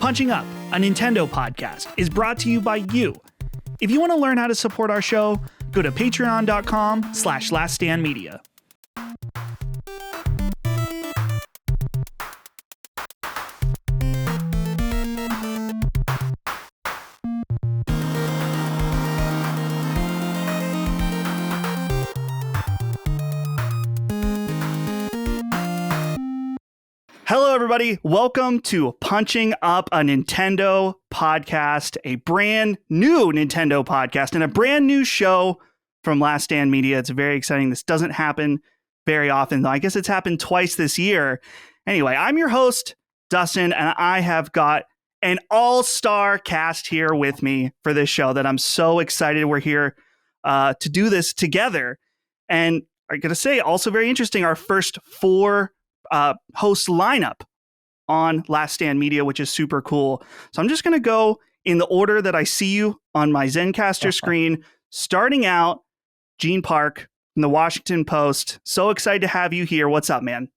Punching Up, a Nintendo podcast, is brought to you by you. If you want to learn how to support our show, go to patreon.com/laststandmedia. Hello, everybody. Welcome to Punching Up, a Nintendo podcast, a brand new Nintendo podcast, and a brand new show from Last Stand Media. It's very exciting. This doesn't happen very often, though. I guess it's happened twice this year. Anyway, I'm your host, Dustin, and I have got an all-star cast here with me for this show that I'm so excited we're here to do this together. And I'm going to say, also very interesting, our first four host lineup on Last Stand Media, which is super cool. So I'm just going to go in the order that I see you on my Zencaster screen, starting out, Gene Park from the Washington Post. So excited to have you here. What's up, man?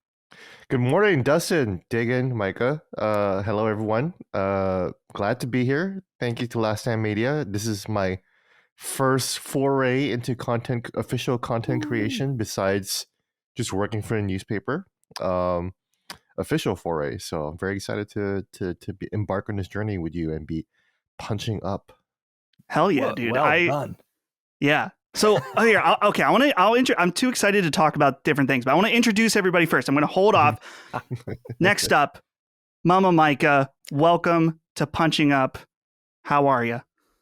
Good morning, Dustin, Dagan, Micah. Hello, everyone. Glad to be here. Thank you to Last Stand Media. This is my first foray into official content creation besides just working for a newspaper. Official foray, so I'm very excited to embark on this journey with you and be punching up. Hell yeah, dude! Well done. Yeah. So here, I'm too excited to talk about different things, but I want to introduce everybody first. I'm going to hold off. Next up, Mama Micah. Welcome to Punching Up. How are you?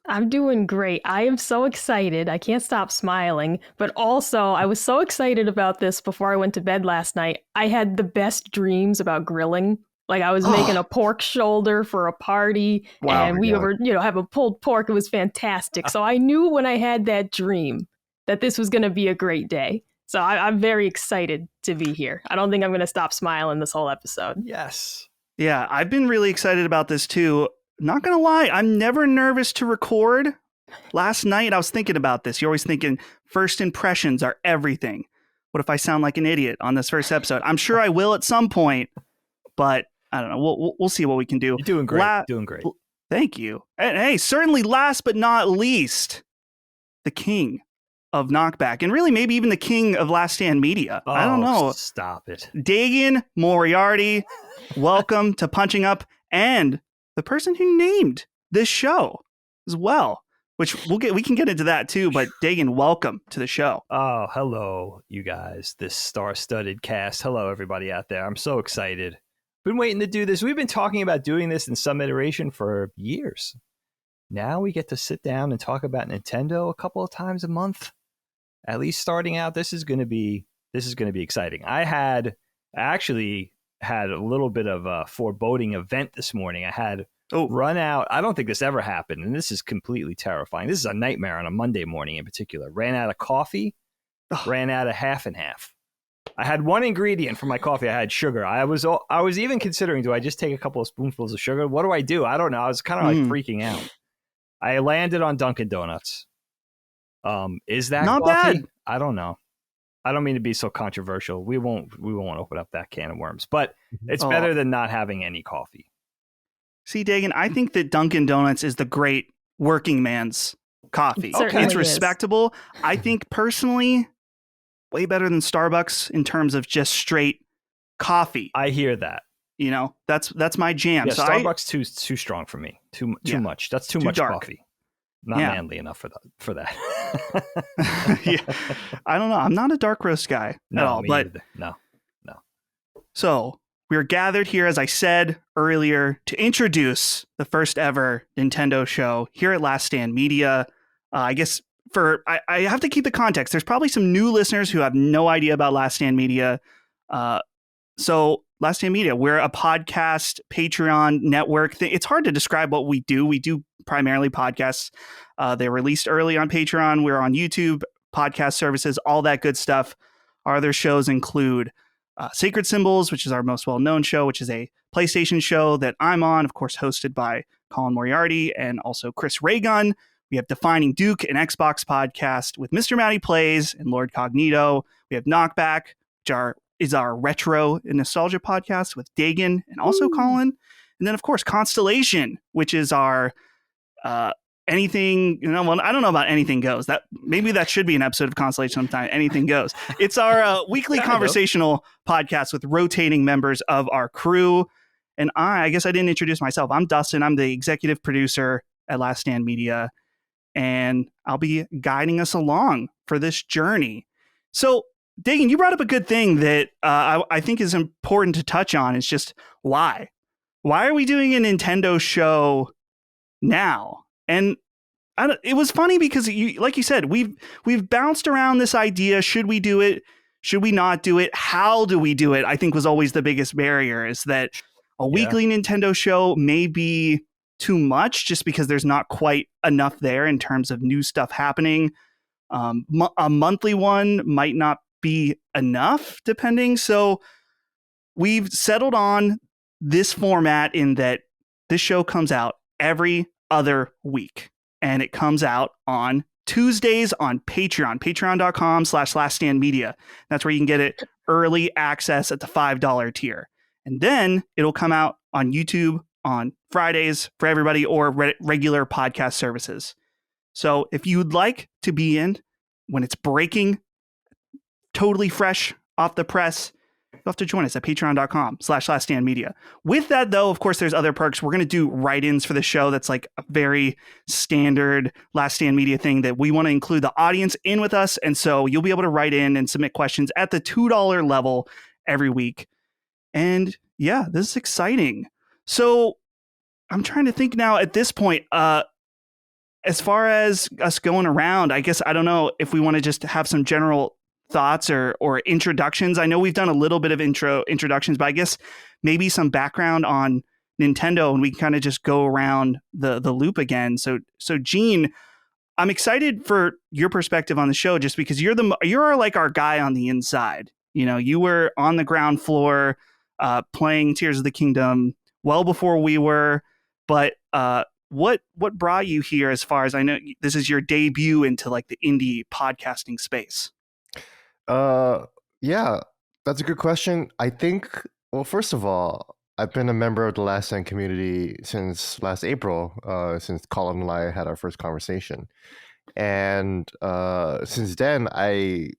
I'm doing great. I am so excited. I can't stop smiling. But also, I was so excited about this before I went to bed last night. I had the best dreams about grilling. Like I was making a pork shoulder for a party, and we were, having pulled pork. It was fantastic. So I knew when I had that dream that this was going to be a great day. So I'm very excited to be here. I don't think I'm going to stop smiling this whole episode. Yes. Yeah, I've been really excited about this too. Not going to lie, I'm never nervous to record. Last night, I was thinking about this. You're always thinking first impressions are everything. What if I sound like an idiot on this first episode? I'm sure I will at some point, but I don't know. We'll see what we can do. You're doing great. Doing great. Thank you. And hey, certainly last but not least, the king of knockback, and really maybe even the king of Last Stand Media. I don't know. Stop it. Dagan Moriarty, welcome to Punching Up, and the person who named this show as well, which we can get into that too. But Dagan, welcome to the show. Oh, hello, you guys. This star-studded cast. Hello, everybody out there. I'm so excited. Been waiting to do this. We've been talking about doing this in some iteration for years. Now we get to sit down and talk about Nintendo a couple of times a month. At least starting out, this is going to be exciting. I actually had a little bit of a foreboding event this morning. I had run out. I don't think this ever happened, and this is completely terrifying. This is a nightmare on a Monday morning in particular. Ran out of coffee, ran out of half and half. I had one ingredient for my coffee. I had sugar. I was even considering, do I just take a couple of spoonfuls of sugar? What do I do? I don't know. I was kind of like freaking out. I landed on Dunkin' Donuts. Is that not coffee? bad? I don't know. I don't mean to be so controversial. We won't open up that can of worms, but it's better than not having any coffee. See, Dagan, I think that Dunkin' Donuts is the great working man's coffee. Okay. It's respectable. I think personally, way better than Starbucks in terms of just straight coffee. I hear that. That's my jam. Yeah, so Starbucks too strong for me. Too much. That's too much dark. coffee. Not manly enough for that. Yeah, I don't know. I'm not a dark roast guy at all. But either. No. So we're gathered here, as I said earlier, to introduce the first ever Nintendo show here at Last Stand Media. I guess I have to keep the context. There's probably some new listeners who have no idea about Last Stand Media. So Last Stand Media, we're a podcast, Patreon network. It's hard to describe what we do. We do primarily podcasts. They're released early on Patreon. We're on YouTube, podcast services, all that good stuff. Our other shows include Sacred Symbols, which is our most well-known show, which is a PlayStation show that I'm on, of course, hosted by Colin Moriarty and also Chris Raygun. We have Defining Duke, an Xbox podcast with Mr. Matty Plays and Lord Cognito. We have Knockback, which is our retro and nostalgia podcast with Dagan and also Colin. And then, of course, Constellation, which is our anything, well, I don't know about Anything Goes. Maybe that should be an episode of Constellation sometime. Anything Goes. It's our weekly conversational podcast with rotating members of our crew. And I guess I didn't introduce myself. I'm Dustin. I'm the executive producer at Last Stand Media, and I'll be guiding us along for this journey. So, Dagan, you brought up a good thing that I think is important to touch on. It's just why? Why are we doing a Nintendo show now? And it was funny because, like you said, we've bounced around this idea. Should we do it? Should we not do it? How do we do it? I think was always the biggest barrier, is that a weekly Nintendo show may be too much just because there's not quite enough there in terms of new stuff happening. A monthly one might not be enough, depending. So we've settled on this format in that this show comes out every other week, and it comes out on Tuesdays on Patreon, patreon.com/laststandmedia. That's where you can get it early access at the $5 tier. And then it'll come out on YouTube on Fridays for everybody, or regular podcast services. So if you'd like to be in when it's breaking, totally fresh off the press, you'll have to join us at patreon.com/laststandmedia. With that, though, of course, there's other perks. We're going to do write-ins for the show. That's like a very standard Last Stand Media thing, that we want to include the audience in with us. And so you'll be able to write in and submit questions at the $2 level every week. And yeah, this is exciting. So I'm trying to think now at this point, as far as us going around, I guess, I don't know if we want to just have some general thoughts or introductions. I know we've done a little bit of introductions, but I guess maybe some background on Nintendo, and we can kind of just go around the loop again. So Gene, I'm excited for your perspective on the show, just because you're like our guy on the inside. You were on the ground floor playing Tears of the Kingdom well before we were, but what brought you here, as far as I know? This is your debut into like the indie podcasting space. Yeah, that's a good question. I think, well, first of all, I've been a member of the Last Stand community since last April, since Colin and I had our first conversation. And since then, I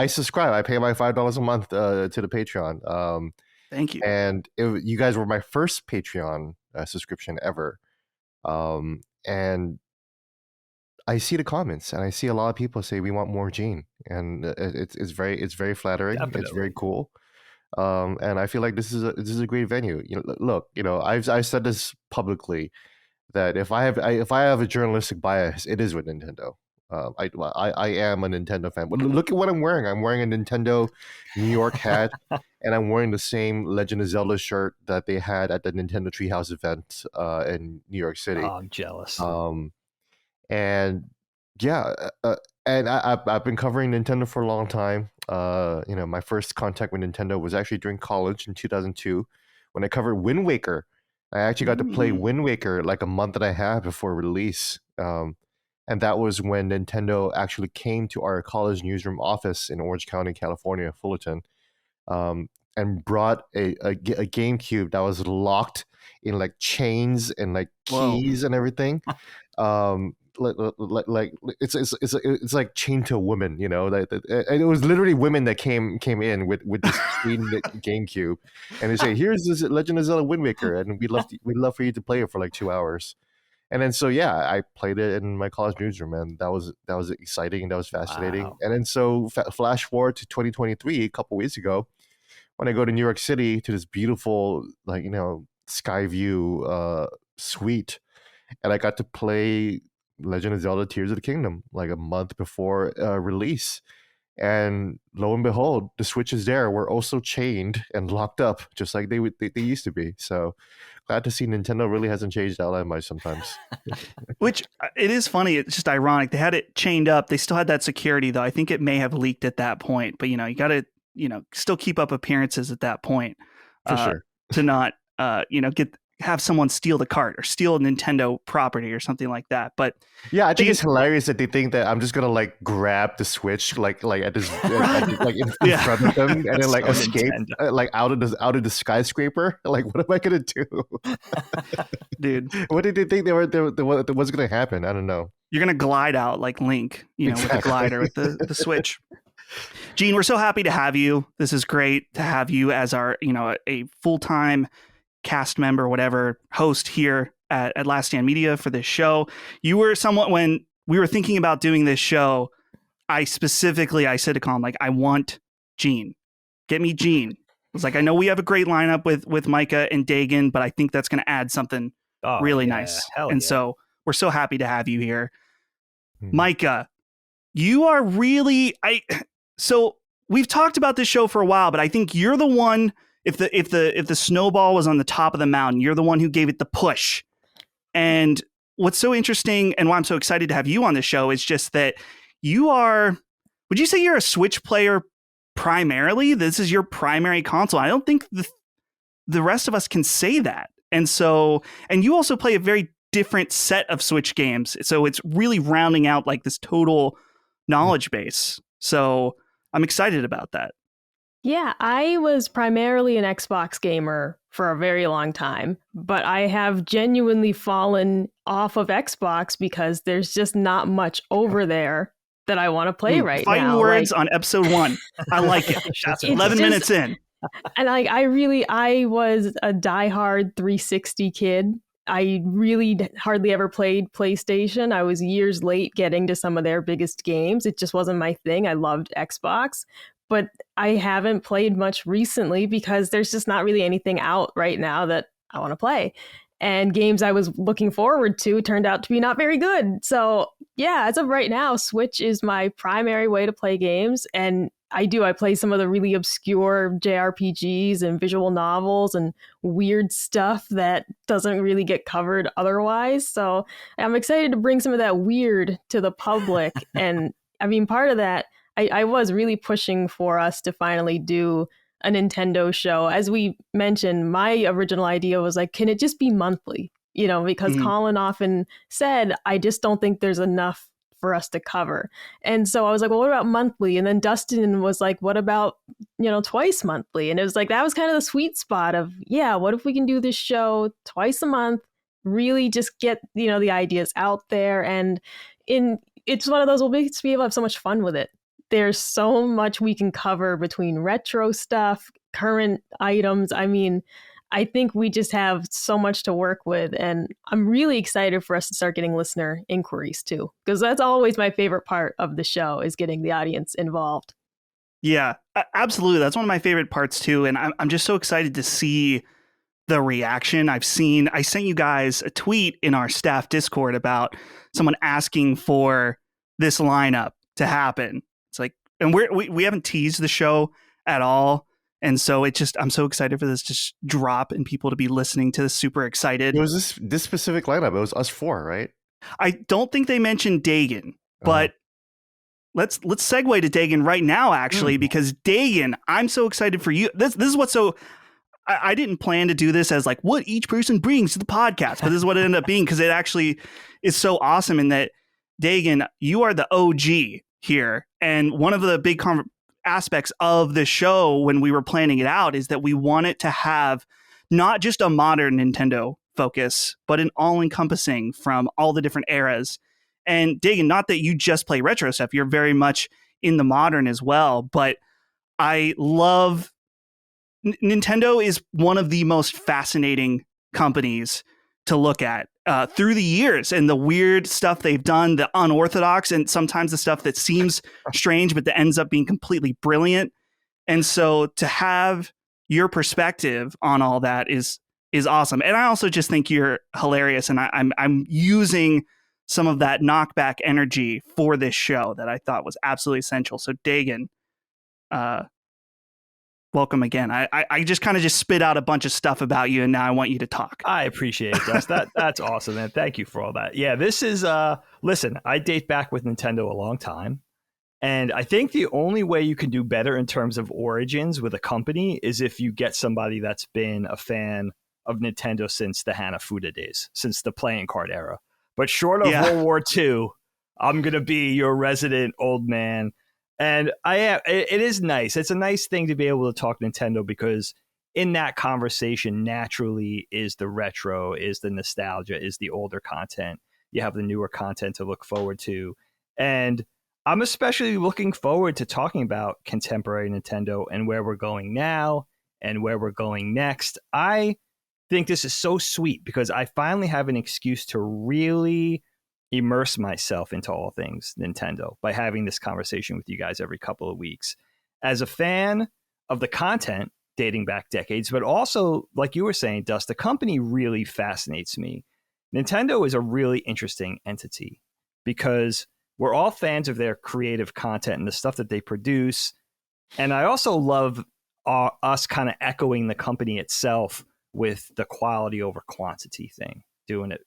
subscribe. I pay my $5 a month to the Patreon. Thank you. And you guys were my first Patreon subscription ever. And I see the comments, and I see a lot of people say we want more Gene, and it's very flattering. Definitely. It's very cool, and I feel like this is a great venue. Look, I've said this publicly, that if I have a journalistic bias, it is with Nintendo. I am a Nintendo fan. But look at what I'm wearing. I'm wearing a Nintendo New York hat, and I'm wearing the same Legend of Zelda shirt that they had at the Nintendo Treehouse event in New York City. Oh, I'm jealous. And yeah, and I've been covering Nintendo for a long time. My first contact with Nintendo was actually during college in 2002 when I covered Wind Waker. I actually got to play Wind Waker like a month and a half before release. And that was when Nintendo actually came to our college newsroom office in Orange County, California, Fullerton, and brought a GameCube that was locked in like chains and like keys and everything. Like it's like chained to a woman, and it was literally women that came in with this screen GameCube, and they say, "Here's this Legend of Zelda Wind Waker, and we'd love for you to play it for like 2 hours." And then so yeah, I played it in my college newsroom, and that was exciting, and that was fascinating. Wow. And then so flash forward to 2023, a couple weeks ago, when I go to New York City to this beautiful sky view suite, and I got to play Legend of Zelda Tears of the Kingdom like a month before release. And lo and behold, the switches there were also chained and locked up, just like they used to be. So glad to see Nintendo really hasn't changed that much sometimes. Which, it is funny. It's just ironic. They had it chained up. They still had that security, though. I think it may have leaked at that point. But, you got to, still keep up appearances at that point. For sure. To not, have someone steal the cart or steal a Nintendo property or something like that. But Yeah, I think it's hilarious that they think that I'm just gonna like grab the Switch like at this like in front of them and then like So escape like out of the skyscraper. Like, what am I gonna do, dude, what did they think what's gonna happen? I don't know. you're gonna glide out like Link, with the Exactly. glider with the Switch. Gene, we're so happy to have you. This is great to have you as our a full-time cast member, whatever, host here at Last Stand Media for this show. You were somewhat, when we were thinking about doing this show, I said to Colin, like, I want Gene. Get me Gene. I was like, I know we have a great lineup with Micah and Dagan, but I think that's going to add something really nice. And so we're so happy to have you here. Micah, you are really, so we've talked about this show for a while, but I think you're the one. If the snowball was on the top of the mountain, you're the one who gave it the push. And what's so interesting and why I'm so excited to have you on the show is just that would you say you're a Switch player primarily? This is your primary console. I don't think the rest of us can say that. And you also play a very different set of Switch games. So it's really rounding out like this total knowledge base. So I'm excited about that. Yeah, I was primarily an Xbox gamer for a very long time, but I have genuinely fallen off of Xbox because there's just not much over there that I want to play right now. Fighting words on episode 1. I like it. That's 11 minutes in. And I was a diehard 360 kid. I really hardly ever played PlayStation. I was years late getting to some of their biggest games. It just wasn't my thing. I loved Xbox. But I haven't played much recently because there's just not really anything out right now that I want to play. And games I was looking forward to turned out to be not very good. So yeah, as of right now, Switch is my primary way to play games. And I play some of the really obscure JRPGs and visual novels and weird stuff that doesn't really get covered otherwise. So I'm excited to bring some of that weird to the public. And I mean, part of that, I was really pushing for us to finally do a Nintendo show. As we mentioned, my original idea was like, can it just be monthly? Because Colin often said, I just don't think there's enough for us to cover. And so I was like, well, what about monthly? And then Dustin was like, what about, twice monthly? And it was like, that was kind of the sweet spot of, yeah, what if we can do this show twice a month, really just get, the ideas out there. And it's one of those, we'll be able to have so much fun with it. There's so much we can cover between retro stuff, current items. I mean, I think we just have so much to work with. And I'm really excited for us to start getting listener inquiries too, because that's always my favorite part of the show is getting the audience involved. Yeah, absolutely. That's one of my favorite parts too. And I'm just so excited to see the reaction. I sent you guys a tweet in our staff Discord about someone asking for this lineup to happen. It's like, and we haven't teased the show at all. And so I'm so excited for this to drop and people to be listening to this, super excited. It was this specific lineup. It was us 4, right? I don't think they mentioned Dagan, but let's segue to Dagan right now, actually, because Dagan, I'm so excited for you. This is what's so, I didn't plan to do this as like what each person brings to the podcast, but this is what it ended up being because it actually is so awesome in that, Dagan, you are the OG here. And one of the big aspects of the show when we were planning it out is that we want it to have not just a modern Nintendo focus, but an all-encompassing from all the different eras. And Dagan, not that you just play retro stuff, you're very much in the modern as well, but I love Nintendo is one of the most fascinating companies to look at through the years, and the weird stuff they've done, the unorthodox, and sometimes the stuff that seems strange, but that ends up being completely brilliant. And so to have your perspective on all that is awesome. And I also just think you're hilarious. And I'm using some of that knockback energy for this show that I thought was absolutely essential. So Dagan, welcome again. I just kind of just spit out a bunch of stuff about you, and now I want you to talk. I appreciate it, Dust. That's awesome, man. Thank you for all that. Yeah, this is, listen, I date back with Nintendo a long time, and I think the only way you can do better in terms of origins with a company is if you get somebody that's been a fan of Nintendo since the Hanafuda days, since the playing card era. But short of Yeah. World War II, I'm going to be your resident old man. And it is nice. It's a nice thing to be able to talk Nintendo, because in that conversation naturally is the retro, is the nostalgia, is the older content. You have the newer content to look forward to. And I'm especially looking forward to talking about contemporary Nintendo and where we're going now and where we're going next. I think this is so sweet because I finally have an excuse to really immerse myself into all things Nintendo by having this conversation with you guys every couple of weeks. As a fan of the content dating back decades, but also, like you were saying, Dust, the company really fascinates me. Nintendo is a really interesting entity because we're all fans of their creative content and the stuff that they produce. And I also love us kind of echoing the company itself with the quality over quantity thing, doing it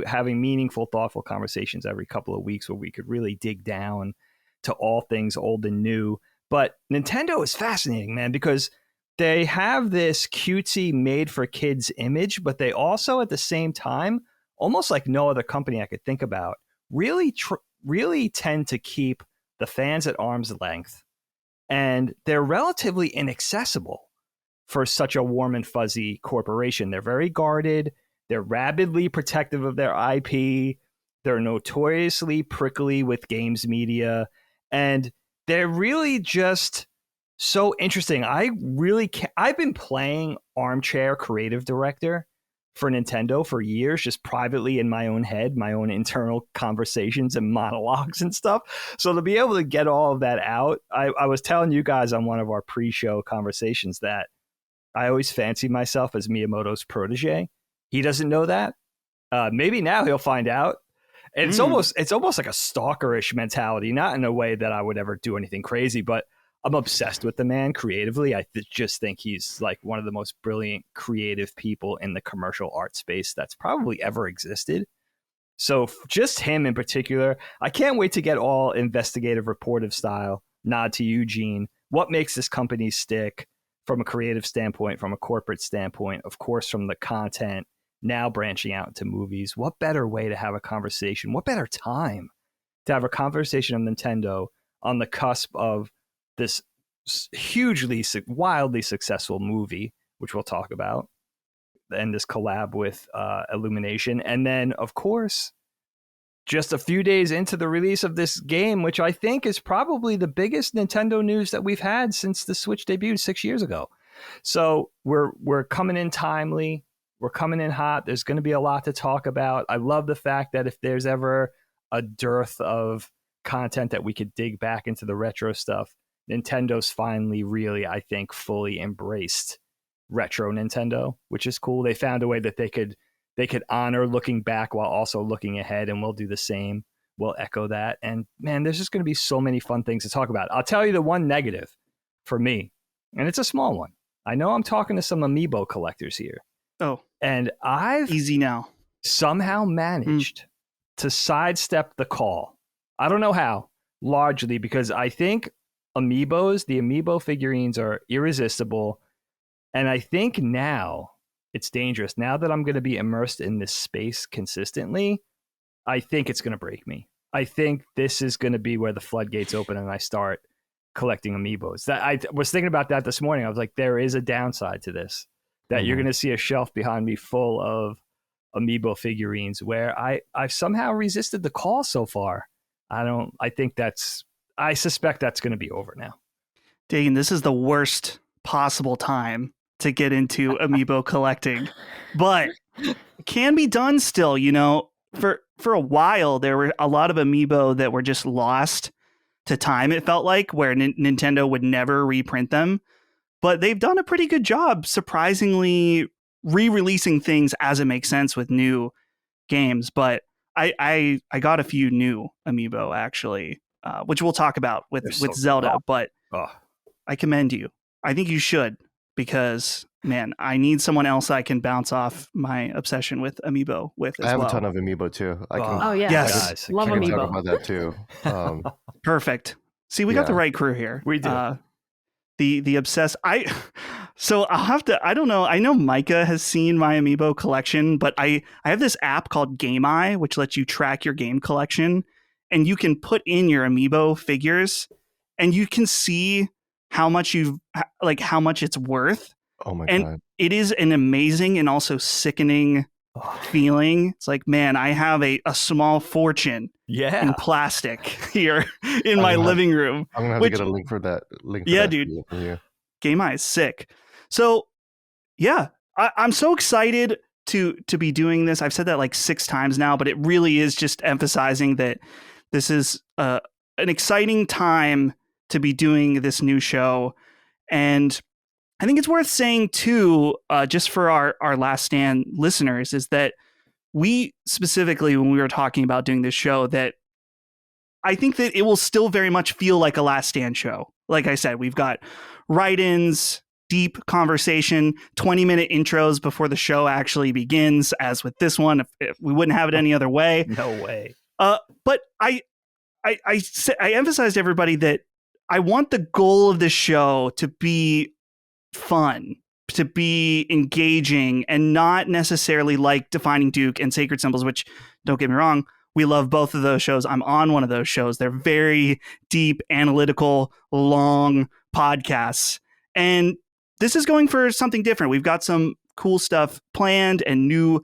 having meaningful, thoughtful conversations every couple of weeks where we could really dig down to all things old and new. But Nintendo is fascinating, man, because they have this cutesy made for kids image, but they also at the same time, almost like no other company I could think about, really tend to keep the fans at arm's length. And they're relatively inaccessible for such a warm and fuzzy corporation. They're very guarded. They're rabidly protective of their IP. They're notoriously prickly with games media. And they're really just so interesting. I've been playing armchair creative director for Nintendo for years, just privately in my own head, my own internal conversations and monologues and stuff. So to be able to get all of that out, I was telling you guys on one of our pre-show conversations that I always fancy myself as Miyamoto's protege. He doesn't know that. Maybe now he'll find out. And it's almost like a stalkerish mentality, not in a way that I would ever do anything crazy, but I'm obsessed with the man creatively. I just think he's like one of the most brilliant creative people in the commercial art space that's probably ever existed. So just him in particular, I can't wait to get all investigative reportive style. Nod to Eugene. What makes this company stick from a creative standpoint, from a corporate standpoint, of course, from the content, now branching out into movies. What better way to have a conversation? What better time to have a conversation on Nintendo on the cusp of this hugely, wildly successful movie, which we'll talk about, and this collab with Illumination. And then, of course, just a few days into the release of this game, which I think is probably the biggest Nintendo news that we've had since the Switch debuted 6 years ago. So we're coming in timely. We're coming in hot. There's going to be a lot to talk about. I love the fact that if there's ever a dearth of content that we could dig back into the retro stuff, Nintendo's finally really, I think, fully embraced retro Nintendo, which is cool. They found a way that they could honor looking back while also looking ahead, and we'll do the same. We'll echo that. And man, there's just going to be so many fun things to talk about. I'll tell you the one negative for me, and it's a small one. I know I'm talking to some Amiibo collectors here. Oh, and I've easy now. Somehow managed to sidestep the call. I don't know how, largely because I think the Amiibo figurines are irresistible. And I think now it's dangerous. Now that I'm going to be immersed in this space consistently, I think it's going to break me. I think this is going to be where the floodgates open and I start collecting Amiibos. I was thinking about that this morning. I was like, there is a downside to this, that you're going to see a shelf behind me full of Amiibo figurines where I've somehow resisted the call so far. I suspect that's going to be over now. Dagan, this is the worst possible time to get into Amiibo collecting, but it can be done still. You know, for a while, there were a lot of Amiibo that were just lost to time, it felt like, where Nintendo would never reprint them. But they've done a pretty good job, surprisingly, re-releasing things as it makes sense with new games. But I got a few new Amiibo, actually, which we'll talk about with Zelda. But I commend you. I think you should, because, man, I need someone else I can bounce off my obsession with Amiibo with as well. I have a ton of Amiibo, too. Yes. Love I can Amiibo. talk about that, too. Perfect. See, we got the right crew here. We do. the obsessed. So I'll have to. I don't know. I know Micah has seen my amiibo collection, but I have this app called Game Eye, which lets you track your game collection, and you can put in your amiibo figures, and you can see how much how much it's worth. Oh my and God. it is an amazing and also sickening feeling. It's like, man, I have a small fortune in plastic here in my living room. I'm gonna have to get a link for that. Dude. Game Eye is sick. So yeah, I'm so excited to be doing this. I've said that like 6 times now, but it really is just emphasizing that this is an exciting time to be doing this new show. And I think it's worth saying too, just for our Last Stand listeners, is that we specifically, when we were talking about doing this show, that I think that it will still very much feel like a Last Stand show. Like I said, we've got write-ins, deep conversation, 20-minute intros before the show actually begins, as with this one. If we wouldn't have it any other way. No way. But I emphasized to everybody that I want the goal of this show to be fun, to be engaging, and not necessarily like Defining Duke and Sacred Symbols, which, don't get me wrong, we love both of those shows. I'm on one of those shows. They're very deep, analytical, long podcasts. And this is going for something different. We've got some cool stuff planned and new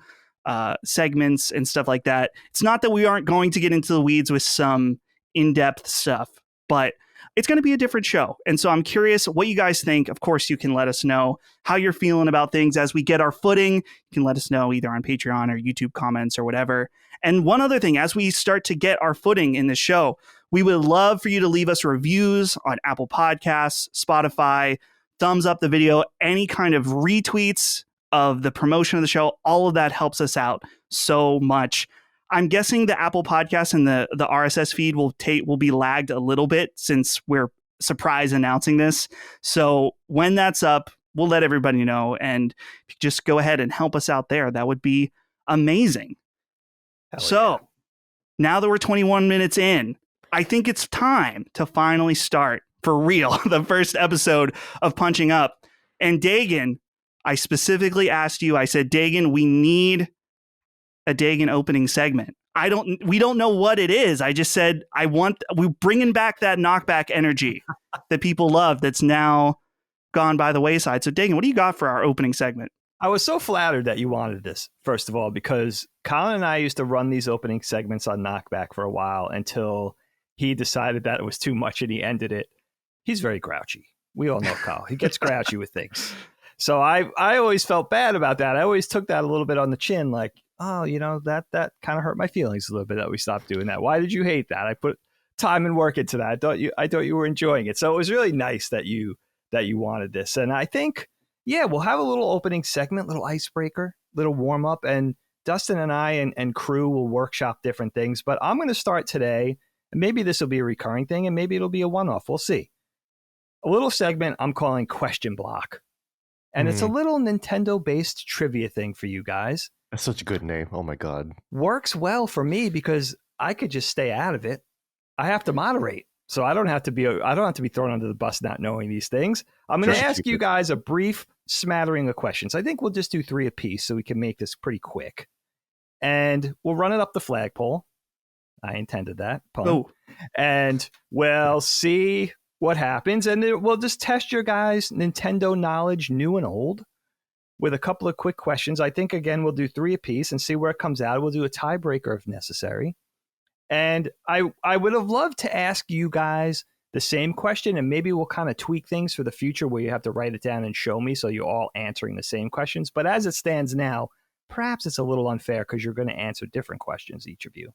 segments and stuff like that. It's not that we aren't going to get into the weeds with some in-depth stuff, but it's going to be a different show. And so I'm curious what you guys think. Of course, you can let us know how you're feeling about things as we get our footing. You can let us know either on Patreon or YouTube comments or whatever. And one other thing, as we start to get our footing in the show, we would love for you to leave us reviews on Apple Podcasts, Spotify, thumbs up the video, any kind of retweets of the promotion of the show. All of that helps us out so much. I'm guessing the Apple Podcast and the RSS feed will be lagged a little bit since we're surprise announcing this. So when that's up, we'll let everybody know. And if you just go ahead and help us out there, that would be amazing. So now that we're 21 minutes in, I think it's time to finally start for real the first episode of Punching Up. And Dagan, I specifically asked you, I said, Dagan, we need a Dagan opening segment. We don't know what it is. I just said, we're bringing back that knockback energy that people love that's now gone by the wayside. So Dagan, what do you got for our opening segment? I was so flattered that you wanted this, first of all, because Colin and I used to run these opening segments on Knockback for a while until he decided that it was too much and he ended it. He's very grouchy. We all know Kyle. He gets grouchy with things. So I always felt bad about that. I always took that a little bit on the chin, like, oh, that kind of hurt my feelings a little bit that we stopped doing that. Why did you hate that? I put time and work into that. I thought you were enjoying it. So it was really nice that you wanted this. And I think, yeah, we'll have a little opening segment, little icebreaker, little warm up, and Dustin and I and crew will workshop different things. But I'm going to start today, and maybe this will be a recurring thing, and maybe it'll be a one-off. We'll see. A little segment I'm calling Question Block. And it's a little Nintendo-based trivia thing for you guys. That's such a good name. Oh my God. Works well for me because I could just stay out of it. I have to moderate. So I don't have to be thrown under the bus not knowing these things. I'm going to ask you guys a brief smattering of questions. I think we'll just do 3 apiece so we can make this pretty quick. And we'll run it up the flagpole. I intended that pun. Oh. And we'll see what happens. And we'll just test your guys' Nintendo knowledge, new and old, with a couple of quick questions. I think, again, we'll do 3 apiece and see where it comes out. We'll do a tiebreaker if necessary. And I would have loved to ask you guys the same question, and maybe we'll kind of tweak things for the future where you have to write it down and show me so you're all answering the same questions. But as it stands now, perhaps it's a little unfair because you're going to answer different questions, each of you.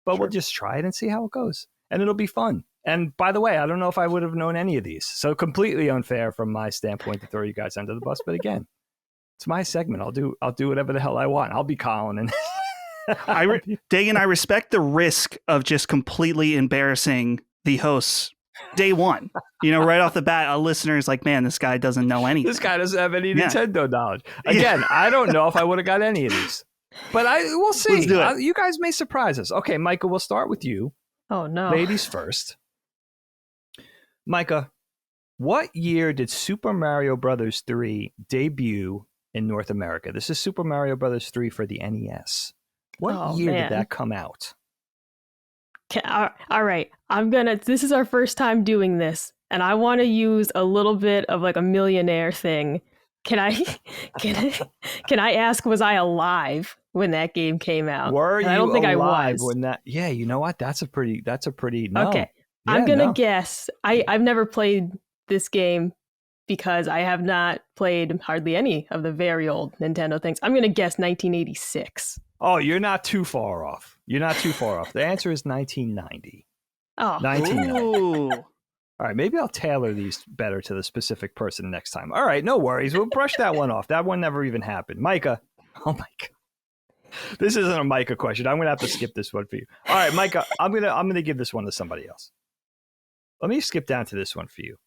But we'll just try it and see how it goes. And it'll be fun. And by the way, I don't know if I would have known any of these. So completely unfair from my standpoint to throw you guys under the bus. But again, it's my segment. I'll do whatever the hell I want. I'll be Colin. And Dagan, I respect the risk of just completely embarrassing the hosts day one. Right off the bat, a listener is like, man, this guy doesn't know anything. This guy doesn't have any Nintendo knowledge. Again, I don't know if I would have got any of these. But we'll see. Let's do it. You guys may surprise us. Okay, Micah, we'll start with you. Oh, no. Ladies first. Micah, What year did Super Mario Brothers 3 debut in North America? This is Super Mario Brothers 3 for the NES. What year did that come out? All right. This is our first time doing this, and I want to use a little bit of like a millionaire thing. Can I ask, was I alive when that game came out? Were you I don't think alive I was. when that? Yeah, you know what? That's a pretty no. Okay. Yeah, I'm going to guess. I've never played this game because I have not played hardly any of the very old Nintendo things. I'm going to guess 1986. Oh, you're not too far off. You're not too far off. The answer is 1990. Oh. 1990. Ooh. All right, maybe I'll tailor these better to the specific person next time. All right, no worries. We'll brush that one off. That one never even happened. Micah. Oh, Micah. This isn't a Micah question. I'm going to have to skip this one for you. All right, Micah, I'm going to give this one to somebody else. Let me skip down to this one for you.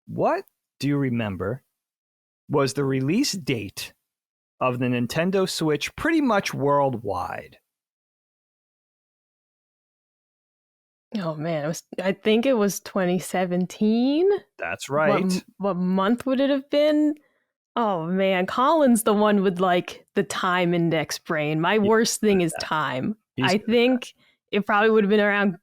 What do you remember was the release date of the Nintendo Switch pretty much worldwide? Oh man, I think it was 2017. That's right. What month would it have been? Oh man, Colin's the one with like the time index brain. My worst thing is time. I think it probably would have been around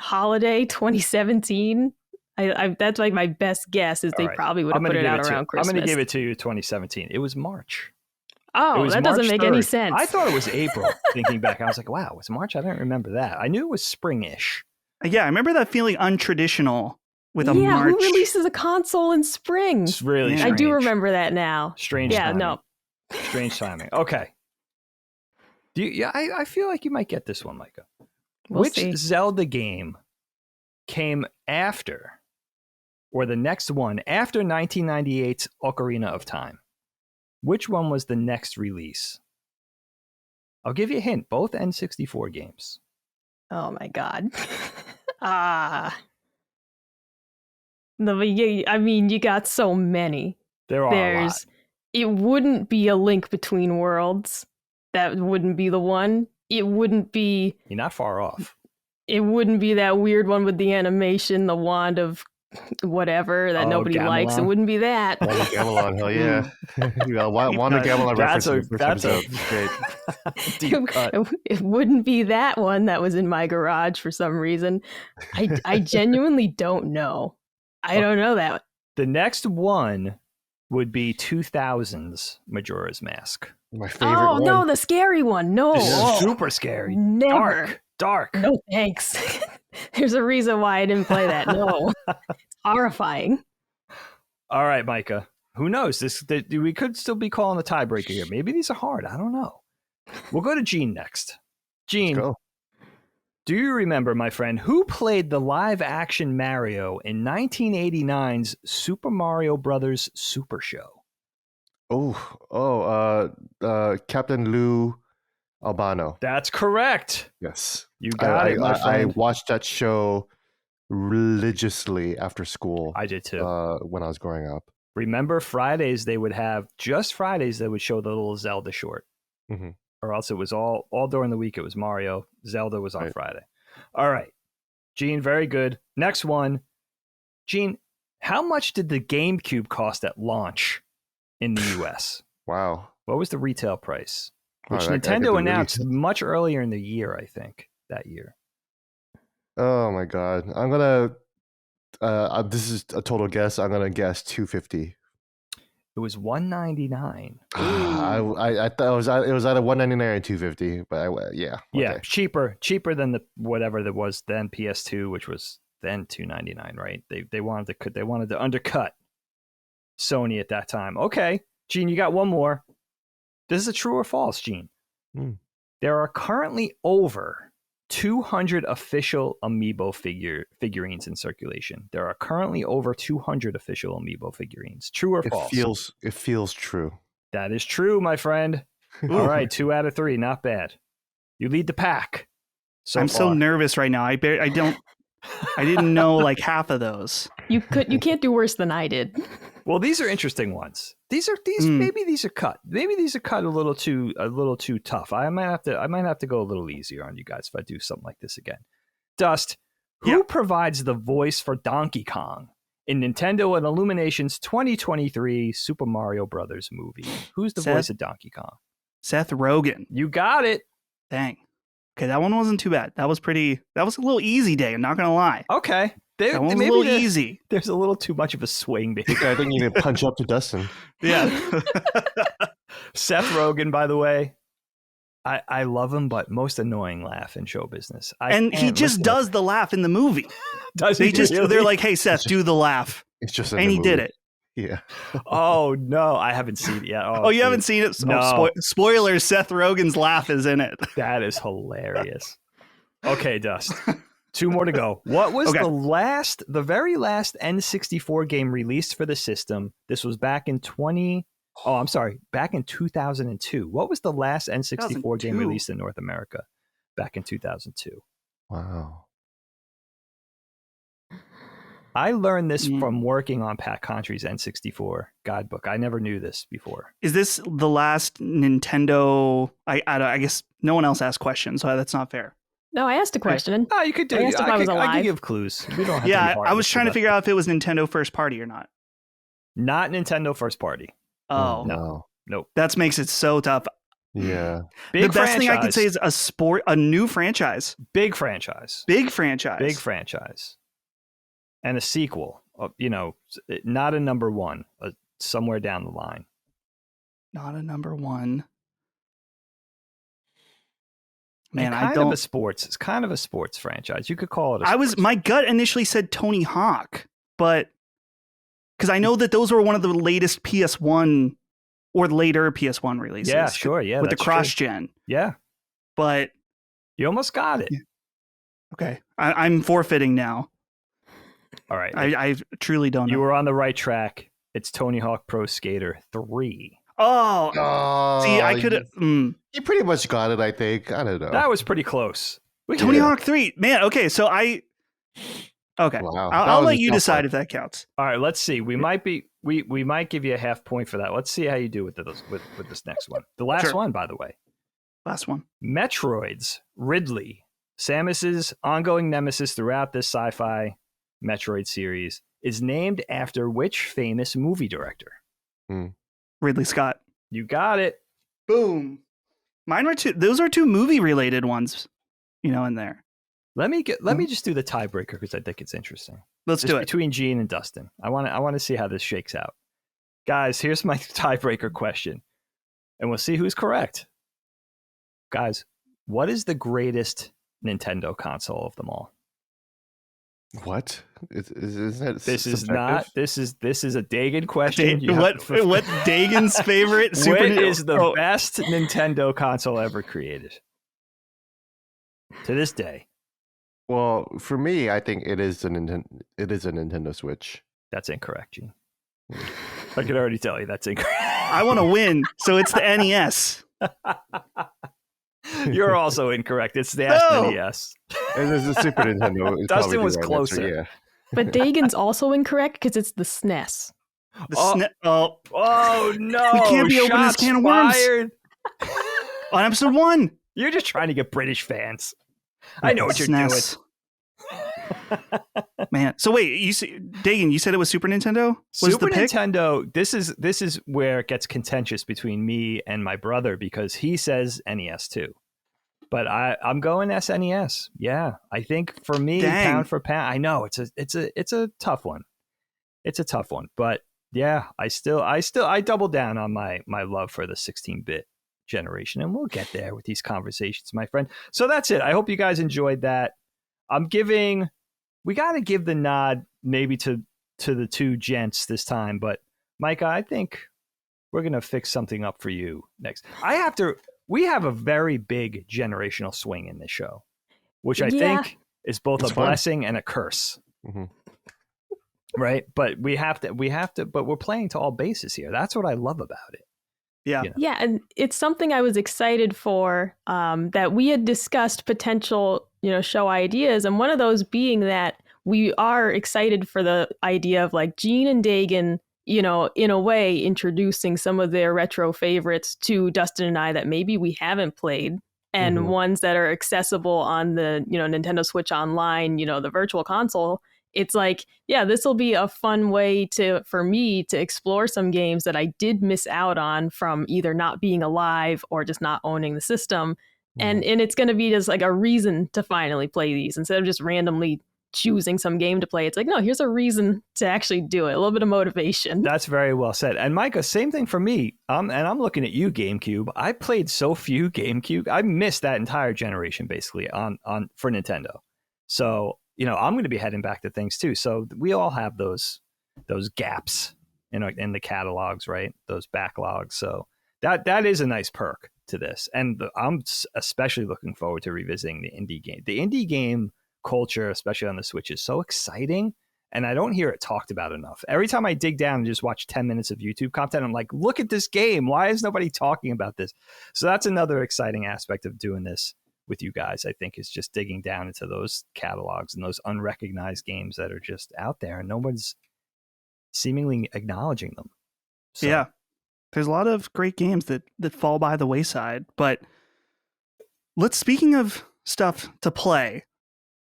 holiday 2017. That's like my best guess is they probably would have put it out around Christmas. I'm going to give it to you 2017. It was March. Oh, that doesn't make any sense. I thought it was April, thinking back. I was like, wow, it was March? I don't remember that. I knew it was spring-ish. Yeah, I remember that feeling untraditional with a March. Yeah, who releases a console in spring? It's really strange. I do remember that now. Strange timing. Strange timing. Okay. I feel like you might get this one, Micah. Which Zelda game came after, or the next one, after 1998's Ocarina of Time? Which one was the next release? I'll give you a hint. Both N64 games. Oh my god. You got so many. There are a lot. It wouldn't be A Link Between Worlds. That wouldn't be the one. It wouldn't be... You're not far off. It wouldn't be that weird one with the animation, the wand of whatever that nobody Gamelon. likes. It wouldn't be that. Wand of Gamelon, hell yeah. You got Wand of Gamelon reference. That's a great. Deep cut. It wouldn't be that one that was in my garage for some reason. I genuinely don't know. I don't know that. The next one would be 2000's Majora's Mask. My favorite one. Oh, no, the scary one. No. This is super scary. Never. Dark. No, thanks. There's a reason why I didn't play that. No. It's horrifying. All right, Micah. Who knows? We could still be calling the tiebreaker here. Maybe these are hard. I don't know. We'll go to Gene next. Gene, do you remember, my friend, who played the live-action Mario in 1989's Super Mario Brothers Super Show? Captain Lou Albano. That's correct. Yes. You got it, my friend. I watched that show religiously after school. I did too. When I was growing up. Remember Fridays, they would have, just Fridays, they would show the little Zelda short. Mm-hmm. Or else it was all during the week. It was Mario. Zelda was on Friday. All right. Gene, very good. Next one. Gene, how much did the GameCube cost at launch in the US? Wow. What was the retail price? Which Nintendo announced much earlier in the year, I think, that year. Oh my god. I'm going to this is a total guess. I'm going to guess $250. It was $199. I thought it was either $199 or $250, but yeah, cheaper than the whatever that was then PS2, which was then $299, right? They wanted to undercut Sony at that time. Okay, Gene, you got one more. This is a true or false, Gene. There are currently over 200 official Amiibo figurines in circulation. There are currently over 200 official Amiibo figurines. True or false? It feels true. That is true, my friend. All right, 2 out of 3, not bad. You lead the pack. I'm so nervous right now. I didn't know like half of those. You can't do worse than I did. Well, these are interesting ones. Maybe these are cut. Maybe these are cut a little too tough. I might have to go a little easier on you guys if I do something like this again. Dust, who provides the voice for Donkey Kong in Nintendo and Illumination's 2023 Super Mario Brothers movie? Who's the voice of Donkey Kong? Seth Rogen. You got it. Dang. Okay, that one wasn't too bad. That was a little easy day, I'm not going to lie. Okay. That one was a little easy. There's a little too much of a swing. I think you need to punch up to Dustin. Yeah. Seth Rogen, by the way, I love him, but most annoying laugh in show business. He just does the laugh in the movie. Does he really? They're like, hey, Seth, do the laugh. It's just and he did it. Yeah. Oh, no. I haven't seen it yet. Oh, you haven't seen it? No. Spoilers, Seth Rogen's laugh is in it. That is hilarious. Okay, Dust. 2 more to go. What was the very last N64 game released for the system? This was back in 2002. What was the last N64 game released in North America back in 2002? Wow. I learned this from working on Pat Contry's N64 guidebook. I never knew this before. Is this the last Nintendo? I guess no one else asked questions, so that's not fair. No, I asked a question. Oh, you could do it. I could give clues. We don't have to be I was trying to figure out if it was Nintendo first party or not. Not Nintendo first party. Oh, no. Nope. That makes it so tough. Yeah. The best thing I could say is a new franchise. Big franchise. And a sequel, not a number one, somewhere down the line. Not a number one. Man, It's kind of a sports franchise. You could call it my gut initially said Tony Hawk, but because I know that those were one of the latest PS1 or later PS1 releases. Yeah, sure. Yeah. With the cross-gen. Yeah. But you almost got it. Okay. I'm forfeiting now. All right. I truly don't know. You were on the right track. It's Tony Hawk Pro Skater 3. Oh. See, I could have... You pretty much got it, I think. I don't know. That was pretty close. Tony Hawk 3. Man, okay, so Okay. Wow. I'll let you decide if that counts. All right, let's see. We might give you a half point for that. Let's see how you do with this next one. The last one, by the way. Last one. Metroid's Ridley, Samus's ongoing nemesis throughout this sci-fi Metroid series, is named after which famous movie director? Ridley Scott. You got it. Boom. Mine were those are 2 movie related ones, in there. Let me just do the tiebreaker because I think it's interesting. Let's do it. Between Gene and Dustin. I want to see how this shakes out. Guys, here's my tiebreaker question. And we'll see who's correct. Guys, what is the greatest Nintendo console of them all? What? Isn't that this is not. This is a Dagan question. What Dagan's favorite Super Nintendo is the best Nintendo console ever created to this day? Well, for me, I think it is a Nintendo Switch. That's incorrect, Gene. I can already tell you that's incorrect. I want to win, so it's the NES. You're also incorrect. It's the SNES. It is the Super Nintendo. Dustin was closer. Answer, yeah. But Dagan's also incorrect because it's the SNES. Oh no! We can't be opening this can of worms on episode 1. You're just trying to get British fans. I know what you're doing. Man, so wait, Dagan, you said it was Super Nintendo? Super Nintendo. This is where it gets contentious between me and my brother because he says NES too, but I'm going SNES. Yeah, I think for me, pound for pound. I know it's a tough one. It's a tough one, but yeah, I double down on my love for the 16-bit generation, and we'll get there with these conversations, my friend. So that's it. I hope you guys enjoyed that. We got to give the nod maybe to the 2 gents this time, but Micah, I think we're going to fix something up for you next. We have a very big generational swing in this show, which I think is both a blessing and a curse. Mm-hmm. Right? But but we're playing to all bases here. That's what I love about it. Yeah. Yeah, and it's something I was excited for, that we had discussed potential, show ideas, and one of those being that we are excited for the idea of like Gene and Dagan, in a way introducing some of their retro favorites to Dustin and I that maybe we haven't played, and ones that are accessible on the, Nintendo Switch Online, the virtual console. it's like, yeah, this will be a fun way for me to explore some games that I did miss out on from either not being alive or just not owning the system. And it's going to be just like a reason to finally play these instead of just randomly choosing some game to play. It's like, no, here's a reason to actually do it. A little bit of motivation. That's very well said. And Micah, same thing for me. And I'm looking at you, GameCube. I played so few GameCube. I missed that entire generation basically on for Nintendo. So, I'm going to be heading back to things too. So we all have those gaps in the catalogs, right? Those backlogs. So that is a nice perk to this. And I'm especially looking forward to revisiting the indie game. The indie game culture, especially on the Switch, is so exciting. And I don't hear it talked about enough. Every time I dig down and just watch 10 minutes of YouTube content, I'm like, look at this game. Why is nobody talking about this? So that's another exciting aspect of doing this with you guys, I think, is just digging down into those catalogs and those unrecognized games that are just out there and no one's seemingly acknowledging them. So, yeah. There's a lot of great games that fall by the wayside. But speaking of stuff to play,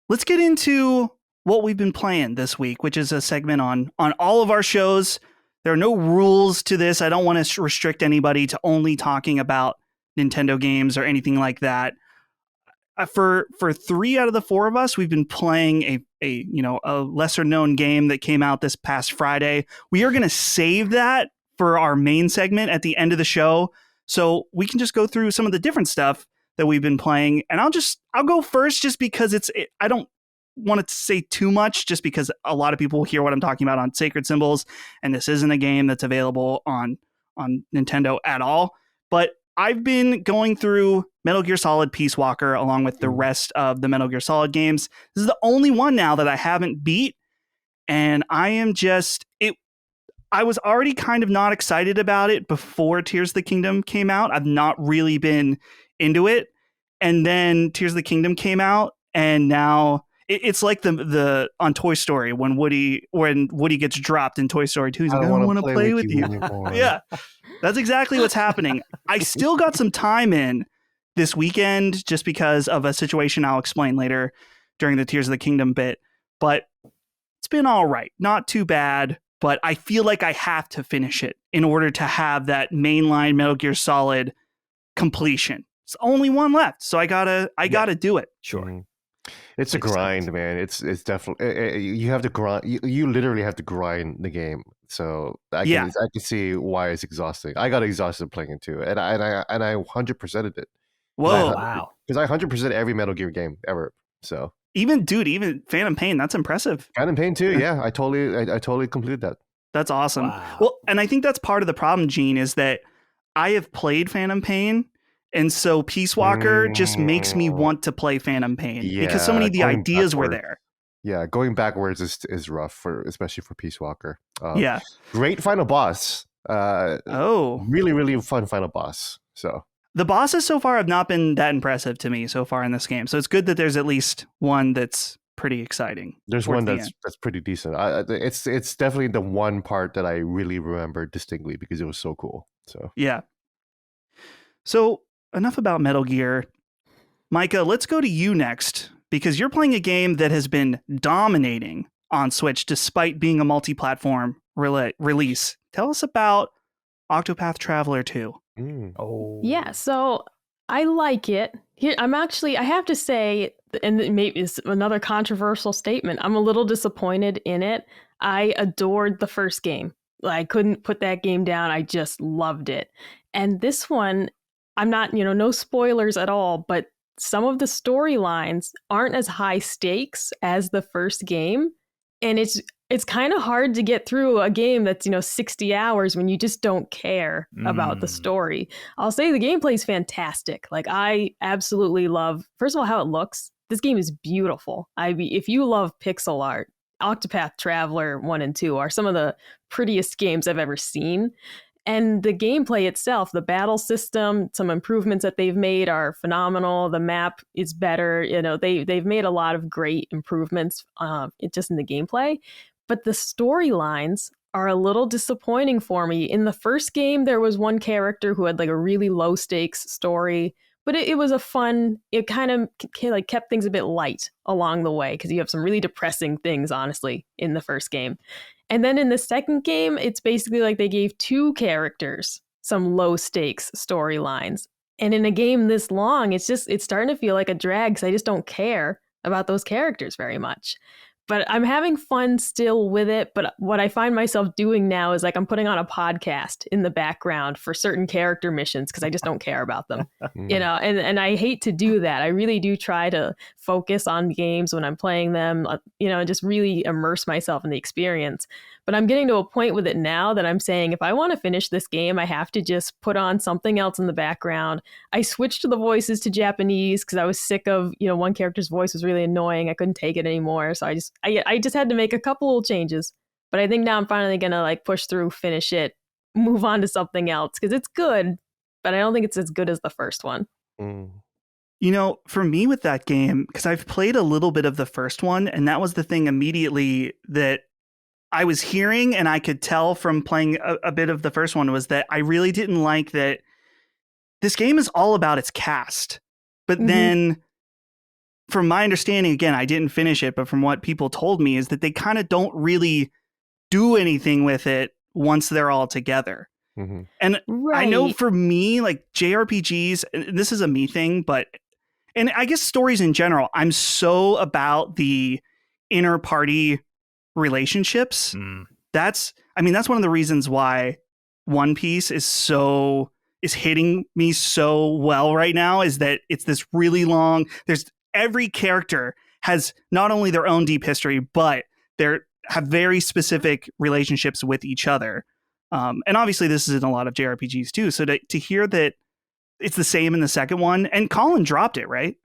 let's get into what we've been playing this week, which is a segment on all of our shows. There are no rules to this. I don't want to restrict anybody to only talking about Nintendo games or anything like that. For 3 out of the 4 of us, we've been playing a lesser known game that came out this past Friday. We are going to save that for our main segment at the end of the show, so we can just go through some of the different stuff that we've been playing. And I'll go first just because I don't want to say too much, just because a lot of people hear what I'm talking about on Sacred Symbols, and this isn't a game that's available on Nintendo at all. But I've been going through Metal Gear Solid Peace Walker along with the rest of the Metal Gear Solid games. This is the only one now that I haven't beat, and I was already kind of not excited about it before Tears of the Kingdom came out. I've not really been into it. And then Tears of the Kingdom came out, and now it's like the on Toy Story when Woody gets dropped in Toy Story 2. He's like, I don't want to play with you. Yeah, that's exactly what's happening. I still got some time in this weekend just because of a situation I'll explain later during the Tears of the Kingdom bit. But it's been all right. Not too bad. But I feel like I have to finish it in order to have that mainline Metal Gear Solid completion. It's only one left, so I gotta do it. Sure. It's a grind, man. It's definitely you have to grind. You literally have to grind the game. So I can see why it's exhausting. I got exhausted playing it too, and I 100%ed it. Whoa! Wow! Because I 100% every Metal Gear game ever. So even Phantom Pain, that's impressive. Phantom Pain too. Yeah, I totally completed that. That's awesome. Wow. Well, and I think that's part of the problem, Gene, is that I have played Phantom Pain. And so Peace Walker just makes me want to play Phantom Pain because so many of the ideas were there. Yeah, going backwards is rough, especially for Peace Walker. Yeah. Great final boss. Really, really fun final boss. So the bosses so far have not been that impressive to me so far in this game. So it's good that there's at least one that's pretty exciting. There's one that's pretty decent. It's definitely the one part that I really remember distinctly because it was so cool. So yeah. So enough about Metal Gear. Micah, let's go to you next because you're playing a game that has been dominating on Switch despite being a multi-platform release. Tell us about Octopath Traveler 2. Oh. Yeah, so I like it. I have to say, and maybe it's another controversial statement, I'm a little disappointed in it. I adored the first game. I couldn't put that game down. I just loved it. And this one, I'm not, no spoilers at all, but some of the storylines aren't as high stakes as the first game. And it's kind of hard to get through a game that's, 60 hours when you just don't care about the story. I'll say the gameplay is fantastic. Like, I absolutely love, first of all, how it looks. This game is beautiful. If you love pixel art, Octopath Traveler 1 and 2 are some of the prettiest games I've ever seen. And the gameplay itself, the battle system, some improvements that they've made are phenomenal. The map is better. They've made a lot of great improvements just in the gameplay. But the storylines are a little disappointing for me. In the first game, there was one character who had like a really low stakes story. but it was a fun, it kind of like kept things a bit light along the way because you have some really depressing things, honestly, in the first game. And then in the second game, it's basically like they gave two characters some low stakes storylines. And in a game this long, it's starting to feel like a drag because I just don't care about those characters very much. But I'm having fun still with it. But what I find myself doing now is like I'm putting on a podcast in the background for certain character missions because I just don't care about them, you know, and I hate to do that. I really do try to focus on games when I'm playing them, you know, just really immerse myself in the experience. But I'm getting to a point with it now that I'm saying if I want to finish this game, I have to just put on something else in the background. I switched the voices to Japanese because I was sick of, you know, one character's voice was really annoying. I couldn't take it anymore. So I just had to make a couple of changes. But I think now I'm finally going to like push through, finish it, move on to something else because it's good, but I don't think it's as good as the first one. Mm. You know, for me with that game, because I've played a little bit of the first one, and that was the thing immediately that I was hearing and I could tell from playing a bit of the first one was that I really didn't like that this game is all about its cast. But then from my understanding, again, I didn't finish it, but from what people told me is that they kind of don't really do anything with it once they're all together. Mm-hmm. And I know for me, like JRPGs, and this is a me thing, and I guess stories in general, I'm so about the inner party relationships. That's one of the reasons why One Piece is hitting me so well right now, is that it's this really long, every character has not only their own deep history, but they have very specific relationships with each other. And obviously this is in a lot of JRPGs too. So to hear that it's the same in the second one, and Colin dropped it, right?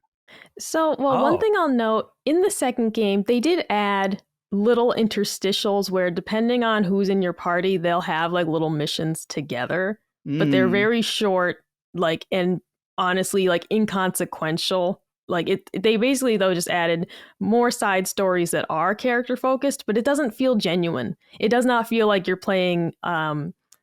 So, one thing I'll note, in the second game, they did add little interstitials where depending on who's in your party, they'll have like little missions together, but they're very short, like, and honestly, like inconsequential. Like they basically though just added more side stories that are character focused, but it doesn't feel genuine. It does not feel like you're playing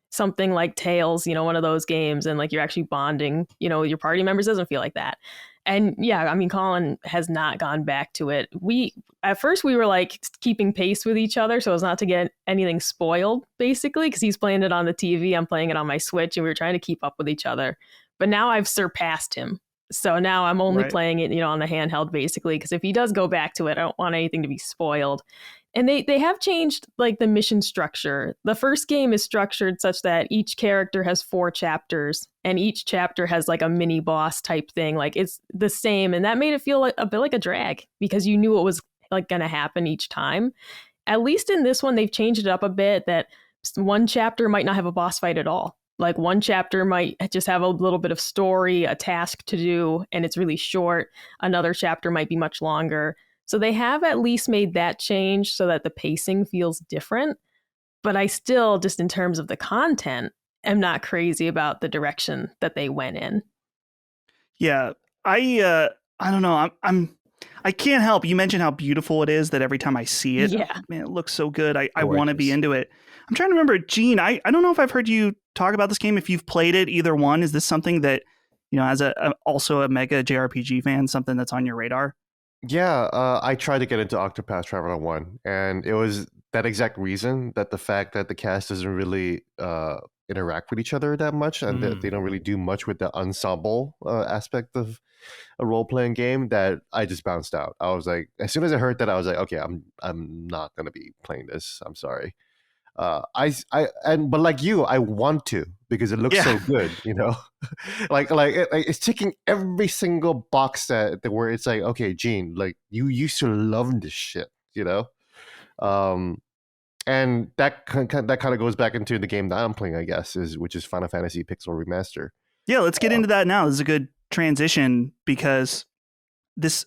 something like Tales, you know, one of those games, and like you're actually bonding, you know, your party members. It doesn't feel like that. And yeah, I mean, Colin has not gone back to it. At first we were like keeping pace with each other so as not to get anything spoiled, basically, because he's playing it on the TV, I'm playing it on my Switch, and we were trying to keep up with each other. But now I've surpassed him. So now I'm only playing it, you know, on the handheld, basically, because if he does go back to it, I don't want anything to be spoiled. And they have changed like the mission structure. The first game is structured such that each character has 4 chapters, and each chapter has like a mini boss type thing. Like it's the same, and that made it feel like a bit like a drag because you knew what was like going to happen each time. At least in this one, they've changed it up a bit. That one chapter might not have a boss fight at all. Like one chapter might just have a little bit of story, a task to do, and it's really short. Another chapter might be much longer. So they have at least made that change so that the pacing feels different. But I still, just in terms of the content, am not crazy about the direction that they went in. Yeah, I don't know. I can't help. You mentioned how beautiful it is that every time I see it, man, it looks so good. I want to be into it. I'm trying to remember, Gene, I don't know if I've heard you talk about this game. If you've played it, either one, is this something that, you know, as also a mega JRPG fan, something that's on your radar? Yeah, I tried to get into Octopath Traveler 1, and it was that exact reason, that the fact that the cast doesn't really interact with each other that much, and that they don't really do much with the ensemble aspect of a role-playing game, that I just bounced out. I was like, as soon as I heard that, I was like, okay, I'm not gonna be playing this. I'm sorry. But like you, I want to, because it looks so good, you know. It's ticking every single box that where it's like, okay, Gene, like you used to love this shit, you know. And that kind of goes back into the game that I'm playing, I guess, which is Final Fantasy Pixel Remaster. Yeah, let's get into that now. This is a good transition because this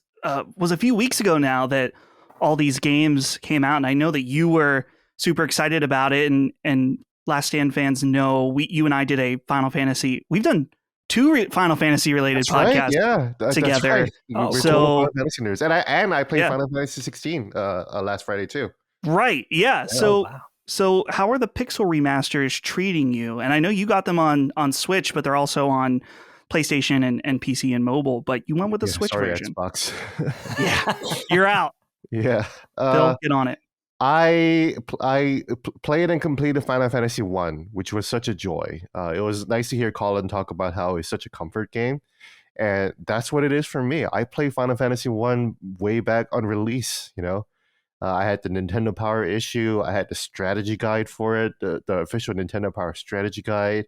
was a few weeks ago now that all these games came out, and I know that you were super excited about it, and Last Stand fans know you and I did a Final Fantasy. We've done 2 Final Fantasy related podcasts together. We're so Final Fantasy nerds, and I played Final Fantasy 16 last Friday too. Right? Yeah. So how are the Pixel remasters treating you? And I know you got them on Switch, but they're also on PlayStation and PC and mobile, but you went with the Switch sorry, version. Xbox. Yeah, you're out. Yeah. Phil, get on it. I played and completed Final Fantasy 1, which was such a joy. It was nice to hear Colin talk about how it's such a comfort game. And that's what it is for me. I played Final Fantasy 1 way back on release, you know. I had the Nintendo Power issue. I had the strategy guide for it, the official Nintendo Power strategy guide.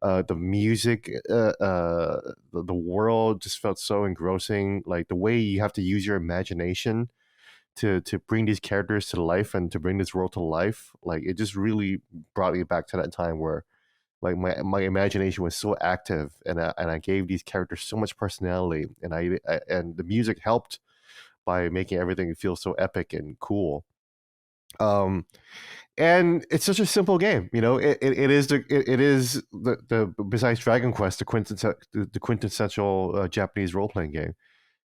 The music, the world just felt so engrossing. Like the way you have to use your imagination to bring these characters to life and to bring this world to life. Like it just really brought me back to that time where like my imagination was so active and I gave these characters so much personality, and I and the music helped by making everything feel so epic and cool. And it's such a simple game, you know. It is the besides Dragon Quest, the quintessential Japanese role playing game.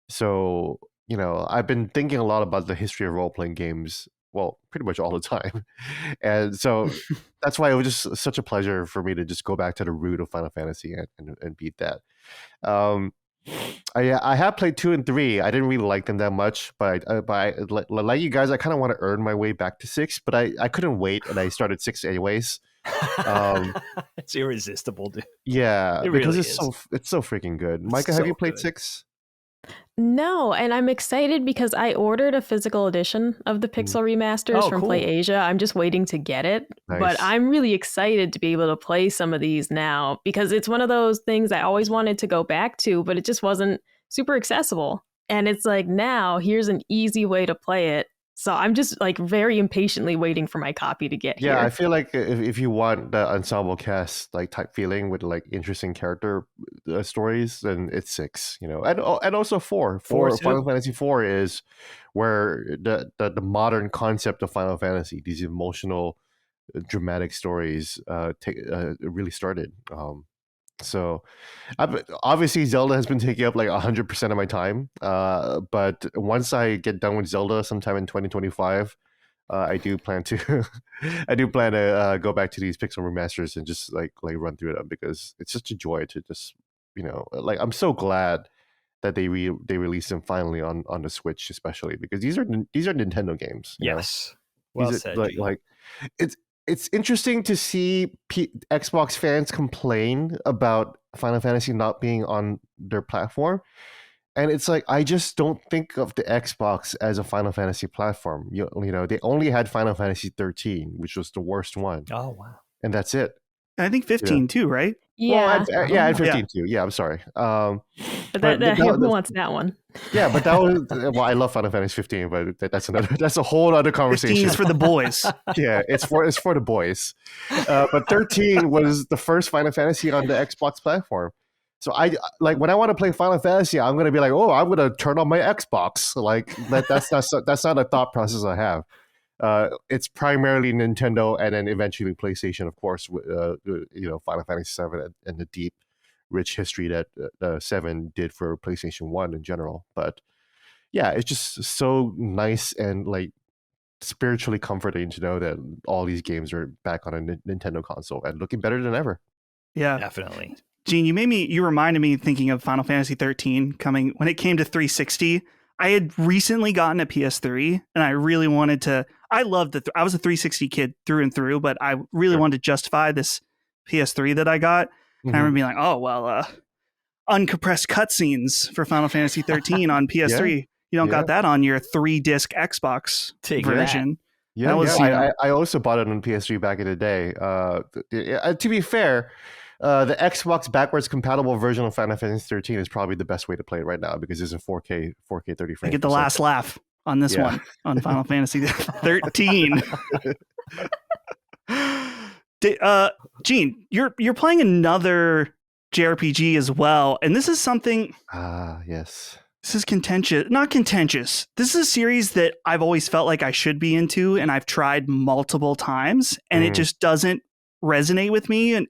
So you know, I've been thinking a lot about the history of role playing games. Well, pretty much all the time, and so that's why it was just such a pleasure for me to just go back to the root of Final Fantasy and beat that. I have played 2 and 3. I didn't really like them that much, but like you guys, I kind of want to earn my way back to 6, but I couldn't wait, and I started 6 anyways. It's irresistible, dude. Yeah, It because really it's so freaking good. Micah, so have you played good. 6? No, and I'm excited because I ordered a physical edition of the Pixel remasters Oh, from cool. Play Asia. I'm just waiting to get it. Nice. But I'm really excited to be able to play some of these now because it's one of those things I always wanted to go back to, but it just wasn't super accessible. And it's like, now here's an easy way to play it. So I'm just like very impatiently waiting for my copy to get here. Yeah, I feel like if you want the ensemble cast like type feeling with like interesting character stories, then it's 6, you know, and also 4. Four, Final too. Fantasy 4 is where the modern concept of Final Fantasy, these emotional, dramatic stories, really started. So obviously Zelda has been taking up like 100% of my time. But once I get done with Zelda sometime in 2025, I do plan to go back to these Pixel remasters and just like run through them, because it's such a joy to just, you know, like I'm so glad that they released them finally on the Switch, especially because these are Nintendo games. You know? Yes. Well These are, said. Gene. like it's interesting to see Xbox fans complain about Final Fantasy not being on their platform. And it's like, I just don't think of the Xbox as a Final Fantasy platform. You know, they only had Final Fantasy 13, which was the worst one. Oh, wow. And that's it. And I think 15 too, right? Yeah. Well, and 15 too. Yeah, I'm sorry. But who wants that one? Yeah, but that was, well, I love Final Fantasy 15, but that's a whole other conversation. 15 is for the boys. Yeah, it's for the boys. But 13 was the first Final Fantasy on the Xbox platform. So I like, when I want to play Final Fantasy, I'm gonna be like, oh, I'm gonna turn on my Xbox. Like that's not a thought process I have. It's primarily Nintendo, and then eventually PlayStation, of course. You know, Final Fantasy 7 and the deep, rich history that 7 did for PlayStation 1 in general. But yeah, it's just so nice and like spiritually comforting to know that all these games are back on a Nintendo console and looking better than ever. Yeah. Definitely. Gene, you reminded me, thinking of Final Fantasy 13 coming when it came to 360. I had recently gotten a PS3 and I really wanted to, I loved I was a 360 kid through and through, but I really wanted to justify this PS3 that I got. And I remember being like, oh, well, uncompressed cutscenes for Final Fantasy 13 on PS3. Yeah. You don't got that on your 3-disc Xbox version. Yeah, I also bought it on PS3 back in the day. To be fair, the Xbox backwards compatible version of Final Fantasy 13 is probably the best way to play it right now, because it's in 4K 30 frames. I get the last laugh on this one, on Final Fantasy 13. Gene, you're playing another JRPG as well, and this is something. Yes. This is contentious. Not contentious. This is a series that I've always felt like I should be into, and I've tried multiple times, and it just doesn't resonate with me. And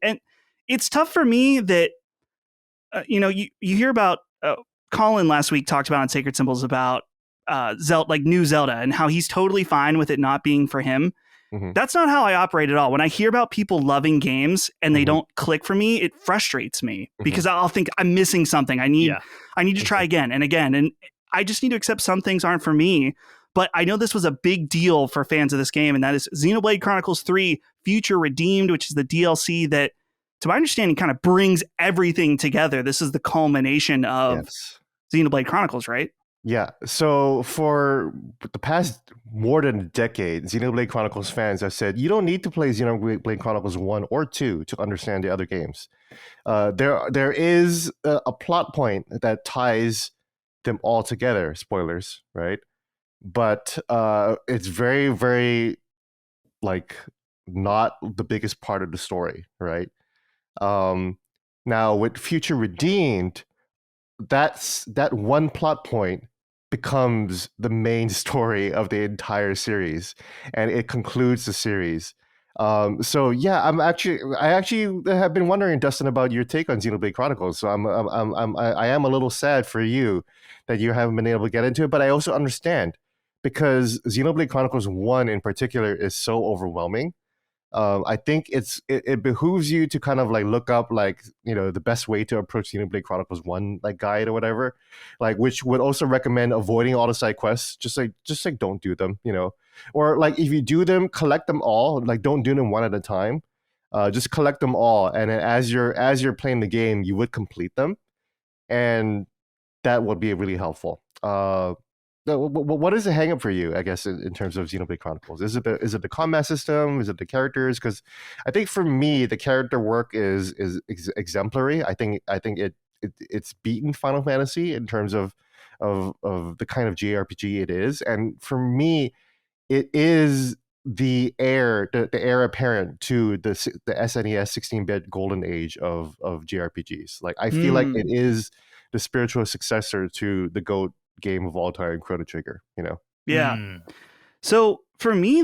it's tough for me that, you hear about Colin last week talked about on Sacred Symbols about Zelda, like new Zelda, and how he's totally fine with it not being for him. Mm-hmm. That's not how I operate at all. When I hear about people loving games and they Mhm. don't click for me, it frustrates me Mhm. because I'll think I'm missing something. I need to try Mhm. again and again. And I just need to accept some things aren't for me. But I know this was a big deal for fans of this game, and that is Xenoblade Chronicles 3 Future Redeemed, which is the DLC that, to my understanding, kind of brings everything together. This is the culmination of Yes. Xenoblade Chronicles, right? Yeah. So for the past more than a decade, Xenoblade Chronicles fans have said you don't need to play Xenoblade Chronicles 1 or 2 to understand the other games. There is a plot point that ties them all together. Spoilers, right? But it's very, very like not the biggest part of the story, right? Um, Now with Future Redeemed, that one plot point becomes the main story of the entire series, and it concludes the series. So yeah, I actually have been wondering, Dustin, about your take on Xenoblade Chronicles. So I am a little sad for you that you haven't been able to get into it, but I also understand because Xenoblade Chronicles 1 in particular is so overwhelming. I think it behooves you to kind of like look up like the best way to approach Xenoblade Chronicles 1 like guide or whatever, like which would also recommend avoiding all the side quests. Just like don't do them, or like if you do them, collect them all. Like don't do them one at a time. Just collect them all, and then as you're playing the game, you would complete them, and that would be really helpful. What is the hang up for you, I guess, in terms of Xenoblade Chronicles? Is it the combat system? Is it the characters? Because I think for me, the character work is exemplary. I think it's beaten Final Fantasy in terms of the kind of JRPG it is, and for me, it is the heir apparent to the SNES 16-bit golden age of JRPGs. Like I feel like it is the spiritual successor to the GOAT game of all time, Chrono Trigger. Yeah. So for me,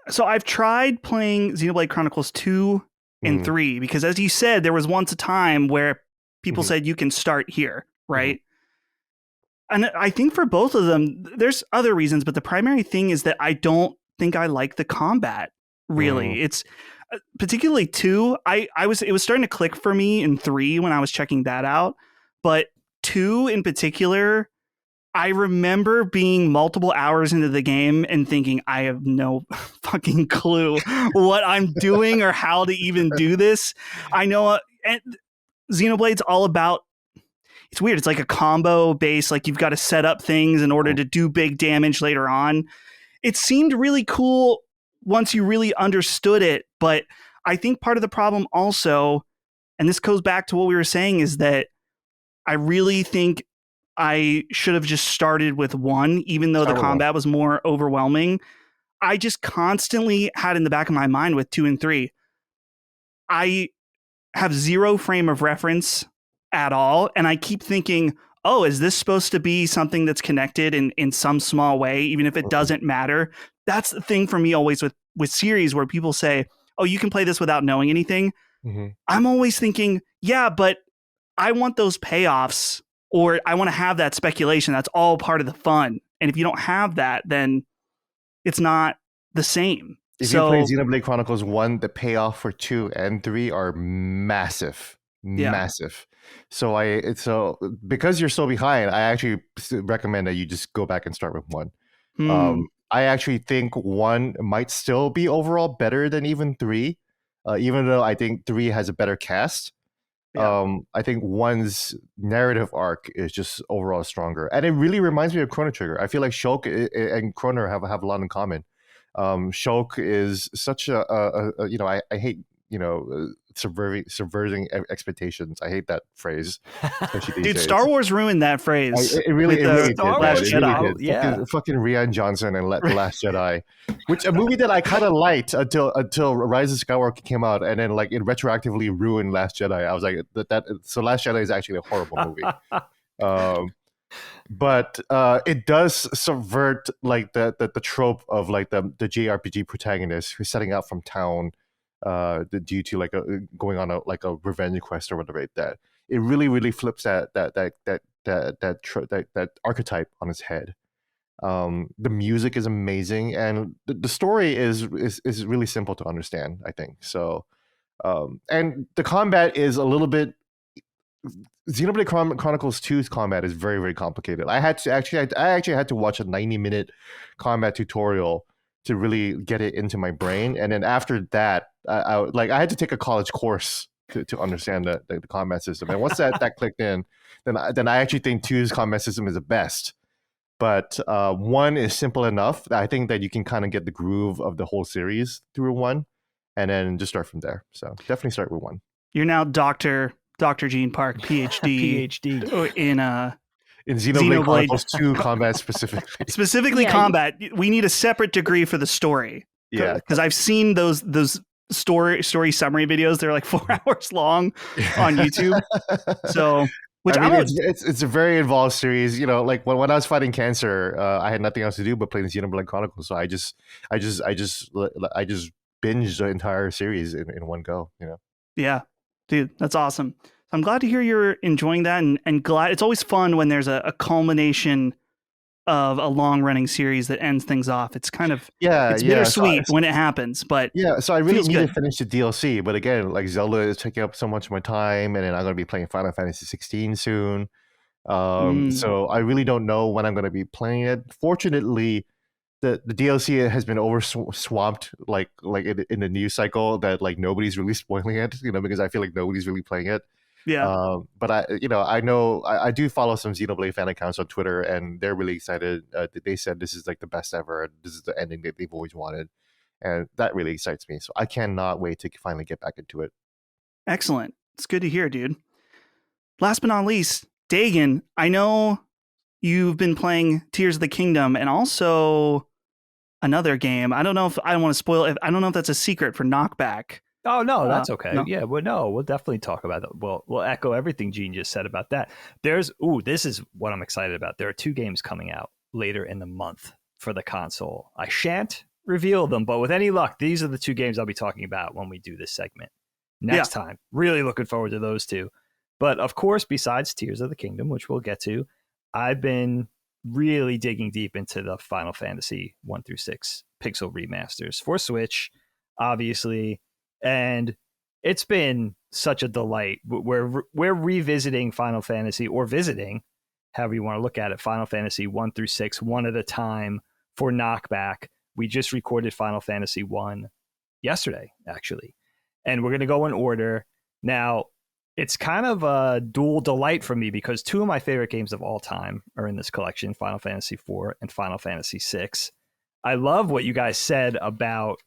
so I've tried playing Xenoblade Chronicles 2 and Mm. 3 because, as you said, there was once a time where people Mhm. said you can start here, right? And I think for both of them, there's other reasons, but the primary thing is that I don't think I like the combat. Really, it's particularly 2. It was starting to click for me in 3 when I was checking that out, but 2 in particular, I remember being multiple hours into the game and thinking, I have no fucking clue what I'm doing or how to even do this. I know, and Xenoblade's all about, it's weird. It's like a combo base. Like you've got to set up things in order to do big damage later on. It seemed really cool once you really understood it. But I think part of the problem also, and this goes back to what we were saying, is that I really think I should have just started with 1, even though the Start with 1. combat was more overwhelming. I just constantly had in the back of my mind with 2 and 3, I have zero frame of reference at all. And I keep thinking, oh, is this supposed to be something that's connected in some small way, even if it doesn't matter? That's the thing for me always with series where people say, oh, you can play this without knowing anything. Mhm. I'm always thinking, yeah, but I want those payoffs, or I want to have that speculation. That's all part of the fun. And if you don't have that, then it's not the same. If you play So Xenoblade Chronicles 1, the payoff for 2 and 3 are massive. Yeah. Massive. So because you're so behind, I actually recommend that you just go back and start with 1. I actually think 1 might still be overall better than even 3, even though I think 3 has a better cast. Yeah. I think 1's narrative arc is just overall stronger, and it really reminds me of Chrono Trigger. I feel like Shulk and Chrono have a lot in common. Shulk is such I hate subverting expectations. I hate that phrase, especially these Dude, days. Star Wars ruined that phrase. It really did. Star man. Wars, It really Jedi, did. yeah. Fucking Rian Johnson and The Last Jedi, which a movie that I kind of liked until Rise of Skywalker came out, and then like it retroactively ruined Last Jedi. I was like, so Last Jedi is actually a horrible movie. But it does subvert like the trope of like the JRPG protagonist who's setting out from town due to like going on a revenge quest or whatever like that. It really flips that archetype on its head. The music is amazing, and the story is really simple to understand, I think. So, and the combat is a little bit. Xenoblade Chronicles 2's combat is very, very complicated. I actually had to watch a 90-minute combat tutorial to really get it into my brain, and then after that, I had to take a college course to understand the combat system. And once that clicked in, then I actually think 2's combat system is the best. But 1 is simple enough. I think that you can kind of get the groove of the whole series through 1, and then just start from there. So definitely start with 1. You're now Dr. Gene Park, PhD, PhD. in Xenoblade Chronicles 2 combat specifically. Specifically combat. We need a separate degree for the story. Yeah, because I've seen those story summary videos. They're like 4 hours long on YouTube. So, which I mean, it's a very involved series. You know, like when I was fighting cancer, I had nothing else to do but play the Xenoblade Chronicles. So I just binged the entire series in one go. You know. Yeah, dude, that's awesome. I'm glad to hear you're enjoying that, and glad it's always fun when there's a culmination of a long running series that ends things off. It's kind of it's bittersweet when it happens, but so I really need to finish the DLC. But again, like Zelda is taking up so much of my time, and then I'm going to be playing Final Fantasy 16 soon. So I really don't know when I'm going to be playing it. Fortunately, the DLC has been swamped like in the news cycle that like nobody's really spoiling it, you know, because I feel like nobody's really playing it. Yeah. But I do follow some Xenoblade fan accounts on Twitter, and they're really excited. They said this is like the best ever, and this is the ending that they've always wanted, and that really excites me. So I cannot wait to finally get back into it. Excellent. It's good to hear, dude. Last but not least, Dagan, I know you've been playing Tears of the Kingdom and also another game. I don't know if I want to spoil it. I don't know if that's a secret for Knockback. Oh, no, that's okay. No. Yeah, we'll definitely talk about that. We'll echo everything Gene just said about that. This is what I'm excited about. There are 2 games coming out later in the month for the console. I shan't reveal them, but with any luck, these are the 2 games I'll be talking about when we do this segment next time. Really looking forward to those 2. But of course, besides Tears of the Kingdom, which we'll get to, I've been really digging deep into the Final Fantasy 1 through 6 pixel remasters for Switch, obviously. And it's been such a delight. We're revisiting Final Fantasy, or visiting, however you want to look at it, Final Fantasy 1 through 6, one at a time for Knockback. We just recorded Final Fantasy 1 yesterday, actually. And we're going to go in order. Now, it's kind of a dual delight for me because 2 of my favorite games of all time are in this collection, Final Fantasy 4 and Final Fantasy 6. I love what you guys said about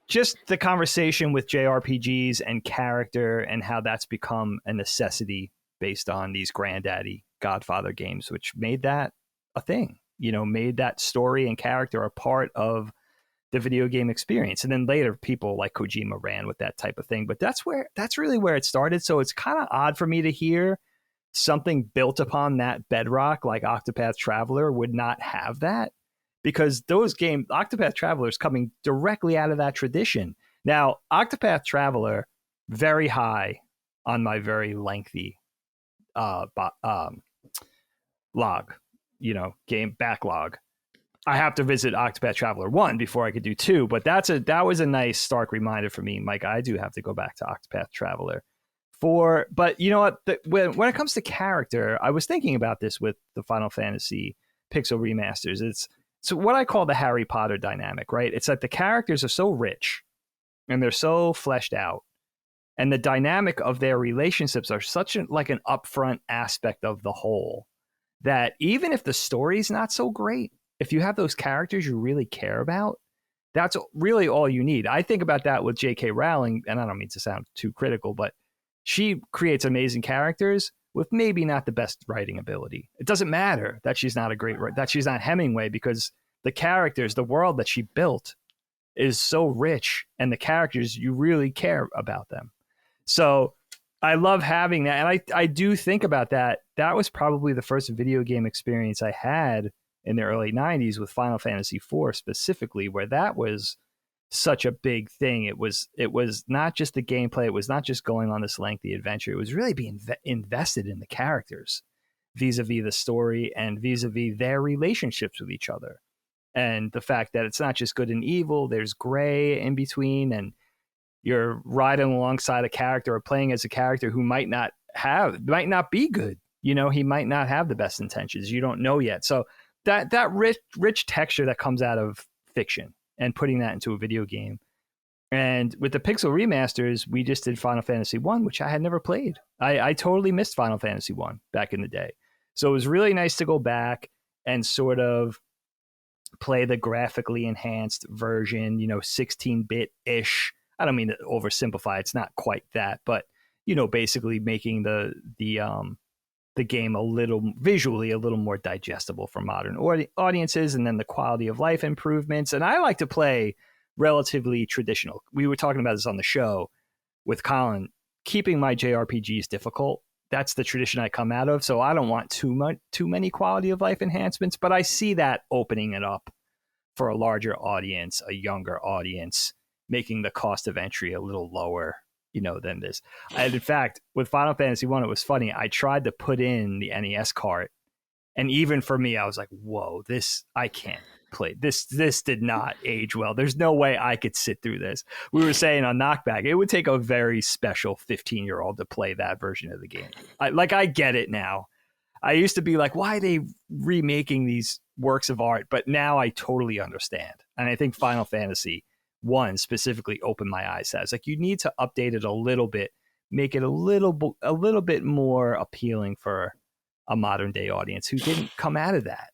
just the conversation with JRPGs and character and how that's become a necessity based on these granddaddy Godfather games, which made that a thing, you know, made that story and character a part of the video game experience. And then later people like Kojima ran with that type of thing, but that's really where it started. So it's kind of odd for me to hear something built upon that bedrock like Octopath Traveler would not have that. Because those games, Octopath Traveler is coming directly out of that tradition. Now, Octopath Traveler, very high on my very lengthy log, game backlog. I have to visit Octopath Traveler 1 before I could do 2, but that was a nice stark reminder for me, Mike. I do have to go back to Octopath Traveler. But you know what? When it comes to character, I was thinking about this with the Final Fantasy pixel remasters. It's what I call the Harry Potter dynamic, right? It's like the characters are so rich and they're so fleshed out, and the dynamic of their relationships are such an upfront aspect of the whole that even if the story's not so great, if you have those characters you really care about, that's really all you need. I think about that with J.K. Rowling, and I don't mean to sound too critical, but she creates amazing characters with maybe not the best writing ability. It doesn't matter that she's not that she's not Hemingway, because the characters, the world that she built is so rich, and the characters, you really care about them. So I love having that. And I do think about that. That was probably the first video game experience I had in the early 90s with Final Fantasy IV specifically, where that was such a big thing. It was not just the gameplay. It was not just going on this lengthy adventure. It was really being invested in the characters vis-a-vis the story and vis-a-vis their relationships with each other. And the fact that it's not just good and evil, there's gray in between, and you're riding alongside a character or playing as a character who might not be good. You know, he might not have the best intentions. You don't know yet. So that rich texture that comes out of fiction and putting that into a video game. And with the Pixel remasters, we just did Final Fantasy 1, which I had never played. I totally missed Final Fantasy 1 back in the day. So it was really nice to go back and sort of play the graphically enhanced version, 16-bit-ish. I don't mean to oversimplify. It's not quite that, but, basically making the game visually a little more digestible for modern audiences, and then the quality of life improvements. And I like to play relatively traditional. We were talking about this on the show with Colin, keeping my JRPGs difficult. That's the tradition I come out of. So I don't want too many quality of life enhancements, but I see that opening it up for a larger audience, a younger audience, making the cost of entry a little lower, than this. And in fact, with Final Fantasy 1, it was funny. I tried to put in the NES cart, and even for me, I was like, whoa, I can't play. This did not age well. There's no way I could sit through this. We were saying on Knockback, it would take a very special 15-year-old to play that version of the game. I get it now. I used to be like, why are they remaking these works of art? But now I totally understand. And I think Final Fantasy 1 specifically opened my eyes. I was like, you need to update it a little bit, make it a little bit more appealing for a modern day audience who didn't come out of that,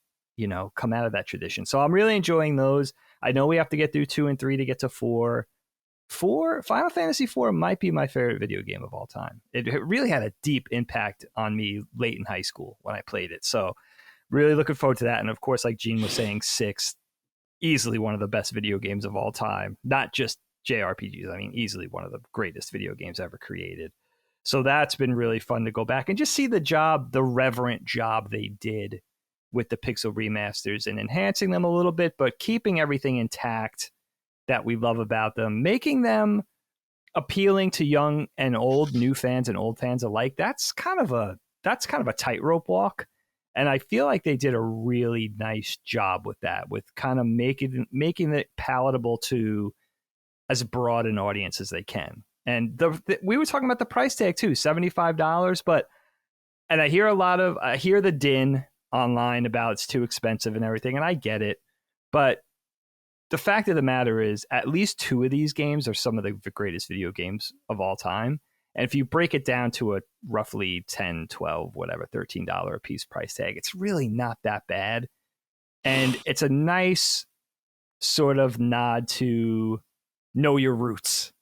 come out of that tradition. So I'm really enjoying those. I know we have to get through 2 and 3 to get to 4. Final Fantasy 4 might be my favorite video game of all time. It really had a deep impact on me late in high school when I played it. So really looking forward to that. And of course, like Gene was saying, 6, easily one of the best video games of all time. Not just JRPGs. I mean, easily one of the greatest video games ever created. So that's been really fun to go back and just see the reverent job they did with the Pixel remasters and enhancing them a little bit, but keeping everything intact that we love about them, making them appealing to young and old, new fans and old fans alike. That's kind of a tightrope walk. And I feel like they did a really nice job with that, with kind of making it palatable to as broad an audience as they can. And we were talking about the price tag too, $75. And I hear the din online about it's too expensive and everything, and I get it. But the fact of the matter is, at least 2 of these games are some of the greatest video games of all time. And if you break it down to a roughly $10, $12, whatever, $13 a piece price tag, it's really not that bad. And it's a nice sort of nod to know your roots.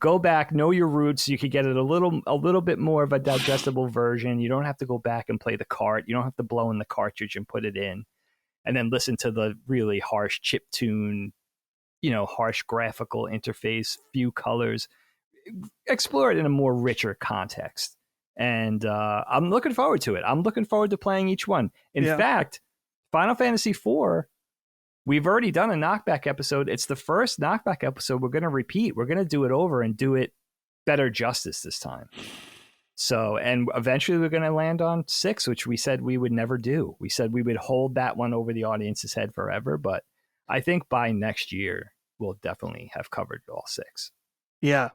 Go back, know your roots. You could get it a little bit more of a digestible version. You don't have to go back and play the cart. You don't have to blow in the cartridge and put it in and then listen to the really harsh chip tune, harsh graphical interface, few colors. Explore it in a more richer context. And I'm looking forward to it. I'm looking forward to playing each one. In fact, Final Fantasy IV, we've already done a Knockback episode. It's the first Knockback episode we're going to repeat. We're going to do it over and do it better justice this time. So, and eventually we're going to land on 6, which we said we would never do. We said we would hold that one over the audience's head forever. But I think by next year, we'll definitely have covered all 6. Yeah.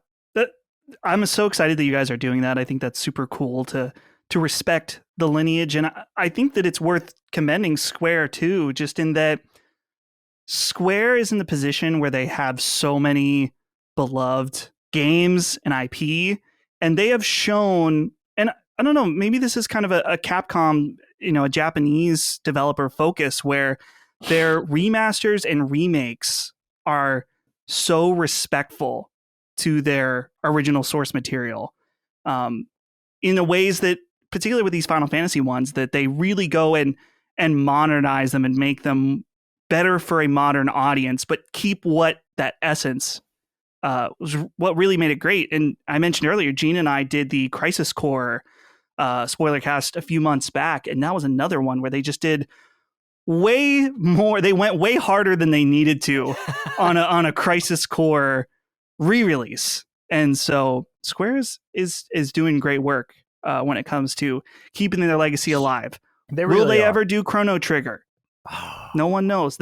I'm so excited that you guys are doing that. I think that's super cool to respect the lineage. And I think that it's worth commending Square too, just in that Square is in the position where they have so many beloved games and IP, and they have shown, and I don't know, maybe this is kind of a Capcom, a Japanese developer focus, where their remasters and remakes are so respectful to their original source material, in the ways that, particularly with these Final Fantasy ones, that they really go and modernize them and make them better for a modern audience, but keep what that essence was what really made it great. And I mentioned earlier, Gene and I did the Crisis Core spoiler cast a few months back, and that was another one where they just did way more. They went way harder than they needed to on a Crisis Core re-release. And so Square is doing great work when it comes to keeping their legacy alive. Will they ever do Chrono Trigger? No one knows.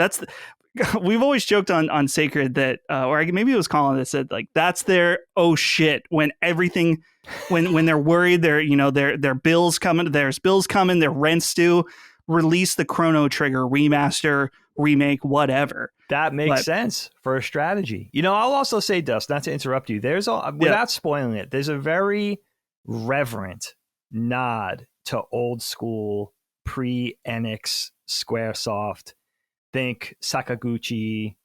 We've always joked on Sacred that, or maybe it was Colin that said, like, that's their oh shit when everything, when they're worried, their bills coming, there's bills coming, their rent's due, release the Chrono Trigger remaster, remake, whatever. That makes sense for a strategy. I'll also say, Dust, not to interrupt you, without spoiling it, there's a very reverent nod to old school pre-Enix Squaresoft. Think Sakaguchi,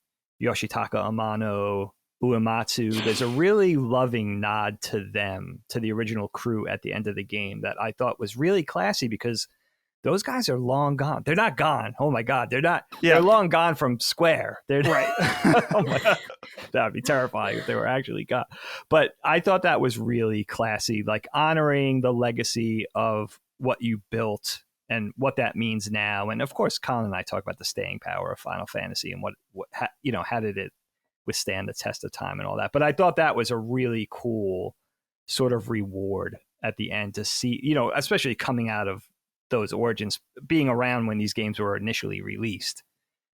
Yoshitaka Amano, Uematsu. There's a really loving nod to them, to the original crew at the end of the game that I thought was really classy because those guys are long gone. They're not gone. Oh my God, they're not. Yeah. They're long gone from Square. They're right. Oh my God. That would be terrifying if they were actually gone. But I thought that was really classy, like honoring the legacy of what you built and what that means now. And of course, Colin and I talk about the staying power of Final Fantasy and how did it withstand the test of time and all that. But I thought that was a really cool sort of reward at the end to see, especially coming out of those origins, being around when these games were initially released.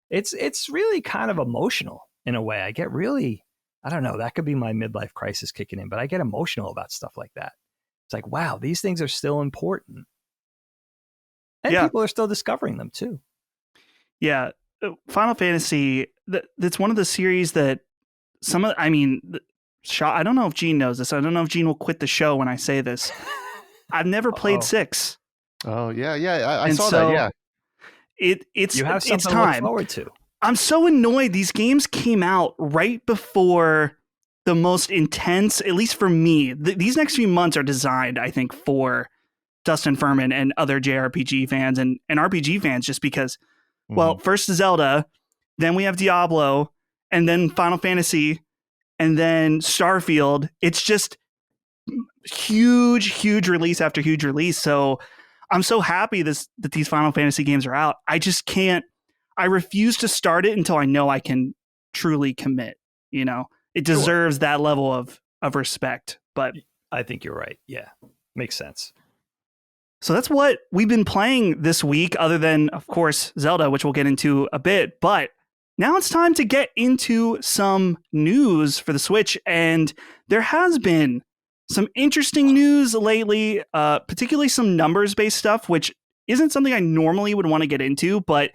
It's really kind of emotional in a way. I get really, I don't know, that could be my midlife crisis kicking in, but I get emotional about stuff like that. It's like, wow, these things are still important. And people are still discovering them too. Yeah. Final Fantasy, that's one of the series that I don't know if Gene knows this. I don't know if Gene will quit the show when I say this. I've never played 6. Oh, yeah. I saw that, yeah. It's you have something it's time. To look forward to. I'm so annoyed. These games came out right before the most intense, at least for me. These next few months are designed, I think, for Dustin Furman and other JRPG fans and RPG fans, just because, well, first Zelda, then we have Diablo, and then Final Fantasy, and then Starfield. It's just huge release after huge release. So I'm so happy that these Final Fantasy games are out. I just can't, I refuse to start it until I know I can truly commit. It deserves that level of respect. But I think you're right. Yeah, makes sense. So that's what we've been playing this week, other than, of course, Zelda, which we'll get into a bit. But now it's time to get into some news for the Switch. And there has been some interesting news lately, particularly some numbers-based stuff, which isn't something I normally would want to get into. But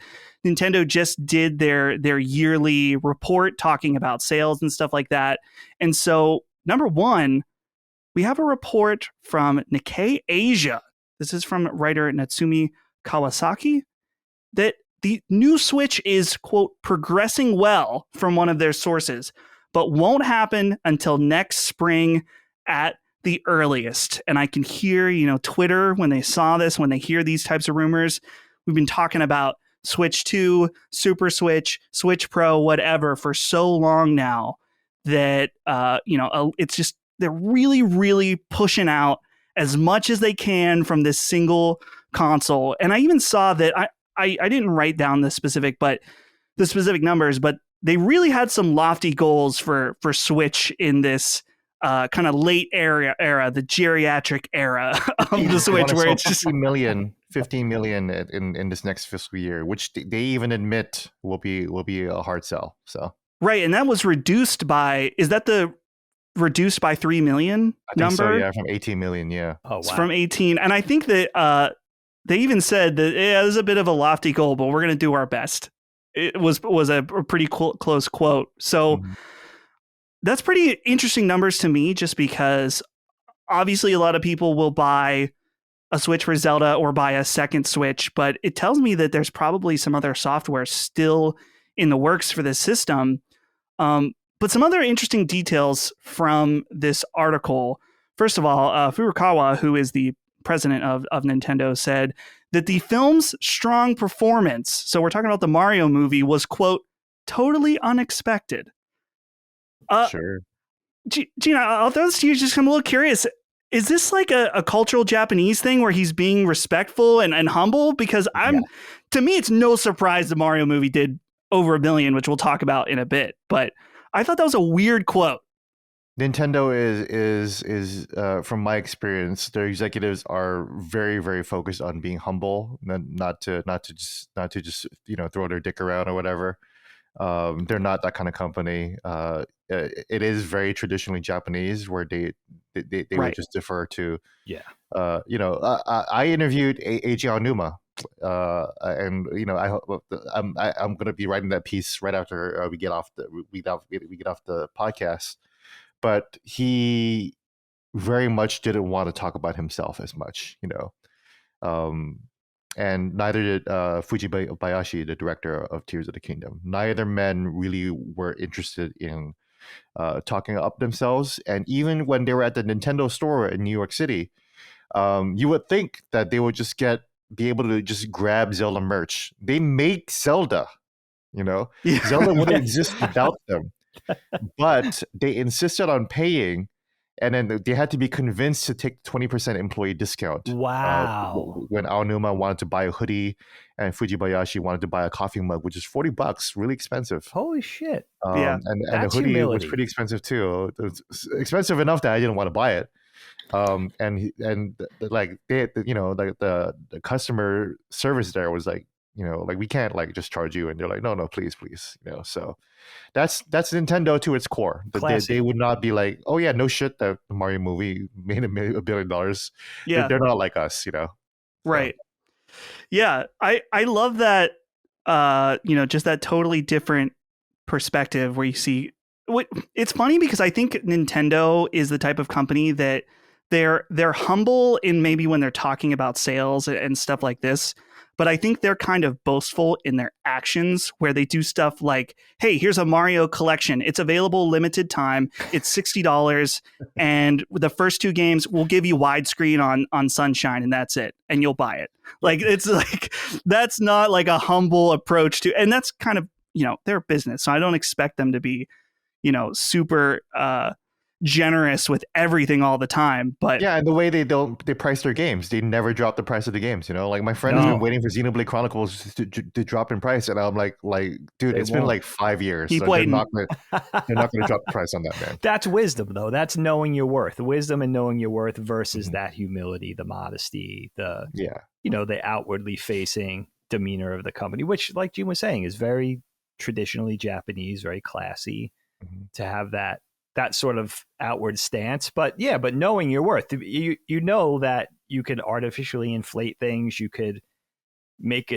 Nintendo just did their yearly report talking about sales and stuff like that. And so, number one, we have a report from Nikkei Asia. This is from writer Natsumi Kawasaki, that the new Switch is, quote, progressing well from one of their sources, but won't happen until next spring at the earliest. And I can hear, Twitter, when they saw this, when they hear these types of rumors, we've been talking about Switch 2, Super Switch, Switch Pro, whatever, for so long now that, it's just, they're really, really pushing out as much as they can from this single console. And I even saw that I didn't write down the specific numbers, but they really had some lofty goals for Switch in this kind of late era, the geriatric era of the Switch, where it's just 15 million in this next fiscal year, which they even admit will be a hard sell. So right, and that was reduced by, is that the reduced by 3 million number? So, yeah, from 18 million, yeah. Oh, wow. It's from 18. And I think that they even said that there's a bit of a lofty goal, but we're going to do our best. It was a pretty close quote. So that's pretty interesting numbers to me, just because obviously a lot of people will buy a Switch for Zelda or buy a second Switch, but it tells me that there's probably some other software still in the works for this system. But some other interesting details from this article. First of all, Furukawa, who is the president of Nintendo, said that the film's strong performance, so we're talking about the Mario movie, was, quote, totally unexpected. Sure. Gina, I'll throw this to you, just I'm a little curious. Is this like a cultural Japanese thing where he's being respectful and humble? Because to me, it's no surprise the Mario movie did over 1 billion, which we'll talk about in a bit. But I thought that was a weird quote. Nintendo is from my experience, their executives are very, very focused on being humble, not to just throw their dick around or whatever. They're not that kind of company. It is very traditionally Japanese, where they would Right. just defer to. Yeah. I interviewed Eiji Aonuma, and I'm going to be writing that piece right after we get off the podcast. But he very much didn't want to talk about himself as much, and neither did Fujibayashi, the director of Tears of the Kingdom. Neither men really were interested in talking up themselves. And even when they were at the Nintendo store in New York City, you would think that they would just be able to just grab Zelda merch. They make Zelda, Yeah. Zelda wouldn't exist without them. But they insisted on paying, and then they had to be convinced to take 20% employee discount. Wow. When Aonuma wanted to buy a hoodie and Fujibayashi wanted to buy a coffee mug, which is $40, really expensive. Holy shit. Yeah. And the That's hoodie humility. was pretty expensive too. It was expensive enough that I didn't want to buy it. The customer service there was like, we can't like just charge you, and they're like, no, please, so that's Nintendo to its core. They would not be like, oh yeah, no shit, that Mario movie made $1 billion. Yeah. They're not like us, Right. Yeah, I love that. Just that totally different perspective where you see it's funny because I think Nintendo is the type of company that they're humble in maybe when they're talking about sales and stuff like this. But I think they're kind of boastful in their actions where they do stuff like, hey, here's a Mario collection. It's available limited time. It's $60. And the first 2 games will give you widescreen on Sunshine, and that's it. And you'll buy it. Like, it's like, that's not like a humble approach to, and that's kind of, their business. So I don't expect them to be, super generous with everything all the time. But yeah, and the way they price their games, they never drop the price of the games. Like my friend has been waiting for Xenoblade Chronicles to drop in price, and I'm like, dude, it's been like 5 years. Keep waiting. They're not going to drop the price on that, man. That's wisdom, though. That's knowing your worth. Wisdom and knowing your worth versus that humility, the modesty, the outwardly facing demeanor of the company, which, like Gene was saying, is very traditionally Japanese, very classy to have that sort of outward stance. But knowing your worth, you know that you could artificially inflate things, you could make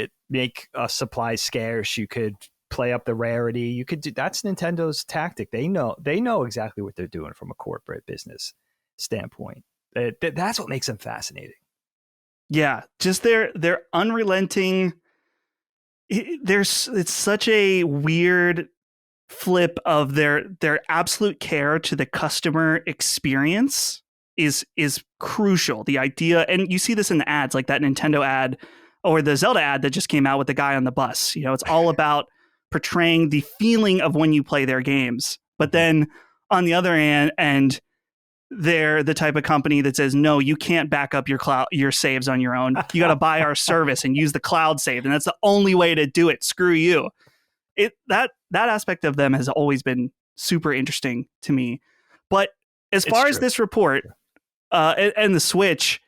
supplies scarce, you could play up the rarity, you could do, that's Nintendo's tactic. They know exactly what they're doing from a corporate business standpoint. That's what makes them fascinating. Yeah, just their unrelenting, it's such a weird flip of their absolute care to the customer experience is crucial. The idea, and you see this in the ads, like that Nintendo ad or the Zelda ad that just came out with the guy on the bus. It's all about portraying the feeling of when you play their games. But then on the other hand, they're the type of company that says, no, you can't back up your saves on your own. You got to buy our service and use the cloud save, and that's the only way to do it. Screw you. That aspect of them has always been super interesting to me. But as far as this report and the Switch,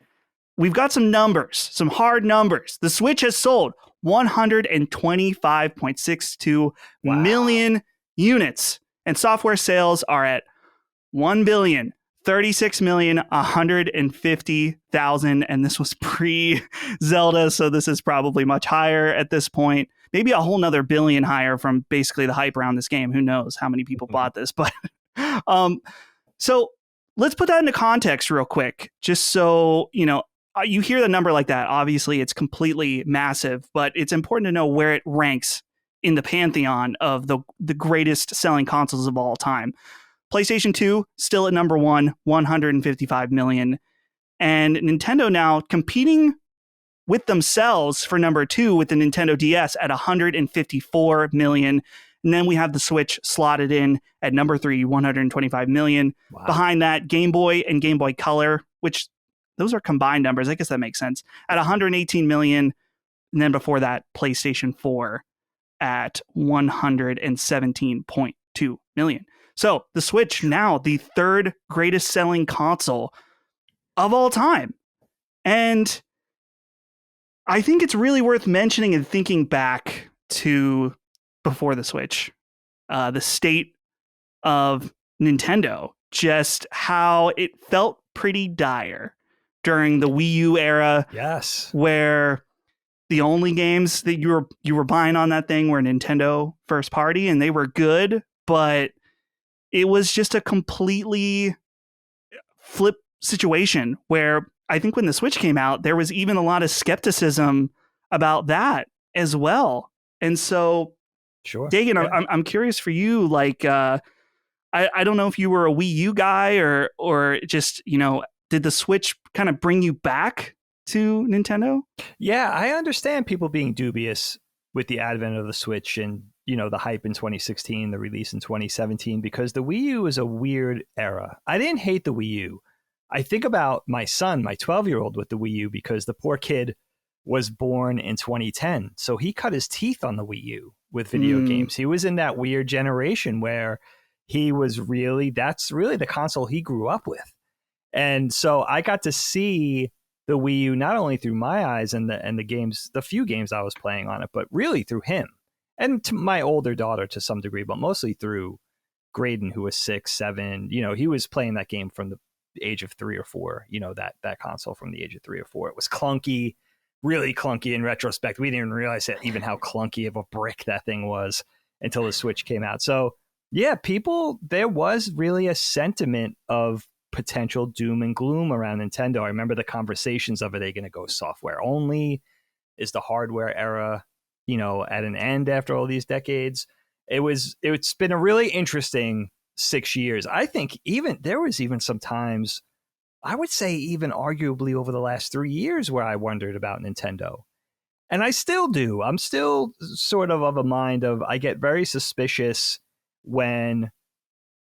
we've got some numbers, some hard numbers. The Switch has sold 125.62 million units, and software sales are at 1,036,150,000, and this was pre-Zelda, so this is probably much higher at this point. Maybe a whole nother billion higher from basically the hype around this game. Who knows how many people bought this? But so let's put that into context real quick, just so you hear the number like that. Obviously, it's completely massive, but it's important to know where it ranks in the pantheon of the greatest selling consoles of all time. PlayStation 2 still at number 1, 155 million, and Nintendo now competing with themselves for number 2 with the Nintendo DS at 154 million. And then we have the Switch slotted in at number 3, 125 million. Wow. Behind that, Game Boy and Game Boy Color, which those are combined numbers. I guess that makes sense, at 118 million. And then before that, PlayStation 4 at 117.2 million. So the Switch, now the third greatest selling console of all time. And I think it's really worth mentioning and thinking back to before the Switch, the state of Nintendo, just how it felt pretty dire during the Wii U era. Yes. Where the only games that you were buying on that thing were Nintendo first party, and they were good, but it was just a completely flip situation where I think when the Switch came out, there was even a lot of skepticism about that as well. And so, Sure. Dagan, Yeah. I'm curious for you, like, I don't know if you were a Wii U guy or just, did the Switch kind of bring you back to Nintendo? Yeah, I understand people being dubious with the advent of the Switch and, the hype in 2016, the release in 2017, because the Wii U is a weird era. I didn't hate the Wii U. I think about my son, my 12-year-old with the Wii U, because the poor kid was born in 2010. So he cut his teeth on the Wii U with video games. He was in that weird generation where that's really the console he grew up with. And so I got to see the Wii U not only through my eyes and the games, the few games I was playing on it, but really through him and to my older daughter to some degree, but mostly through Graydon, who was 6, 7. He was playing that game from the age of 3 or 4. That console from the age of 3 or 4. It was clunky, really clunky in retrospect. We didn't even realize even how clunky of a brick that thing was until the Switch came out. So yeah, there was really a sentiment of potential doom and gloom around Nintendo. I remember the conversations of, are they going to go software only? Is the hardware era, at an end after all these decades? It's been a really interesting 6 years. I think there was even some times, I would say even arguably over the last 3 years, where I wondered about Nintendo. And I still do. I'm still sort of a mind of, I get very suspicious when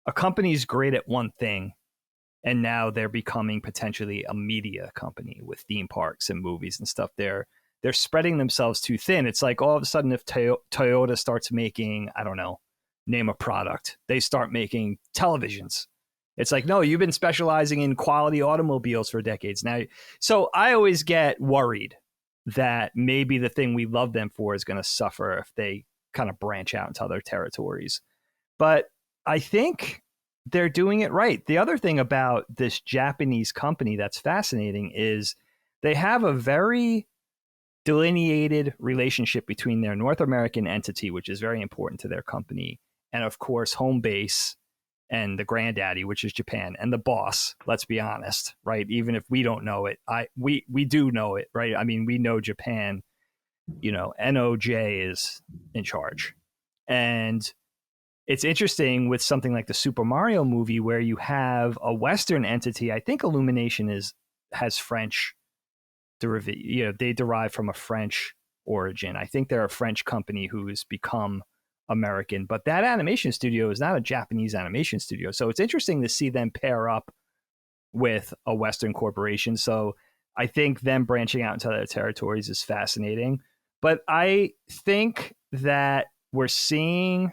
a company's great at one thing and now they're becoming potentially a media company with theme parks and movies and stuff. They're spreading themselves too thin. It's like all of a sudden if Toyota starts making, I don't know, name a product, they start making televisions. It's like, no, you've been specializing in quality automobiles for decades now. So I always get worried that maybe the thing we love them for is going to suffer if they kind of branch out into other territories. But I think they're doing it right. The other thing about this Japanese company that's fascinating is they have a very delineated relationship between their North American entity, which is very important to their company, and of course, home base and the granddaddy, which is Japan, and the boss, let's be honest, right? Even if we don't know it, we do know it, right? I mean, we know Japan, NOJ is in charge. And it's interesting with something like the Super Mario movie where you have a Western entity. I think Illumination has French derivative. They derive from a French origin. I think they're a French company who has become American, but that animation studio is not a Japanese animation studio. So it's interesting to see them pair up with a Western corporation. So I think them branching out into other territories is fascinating. But I think that we're seeing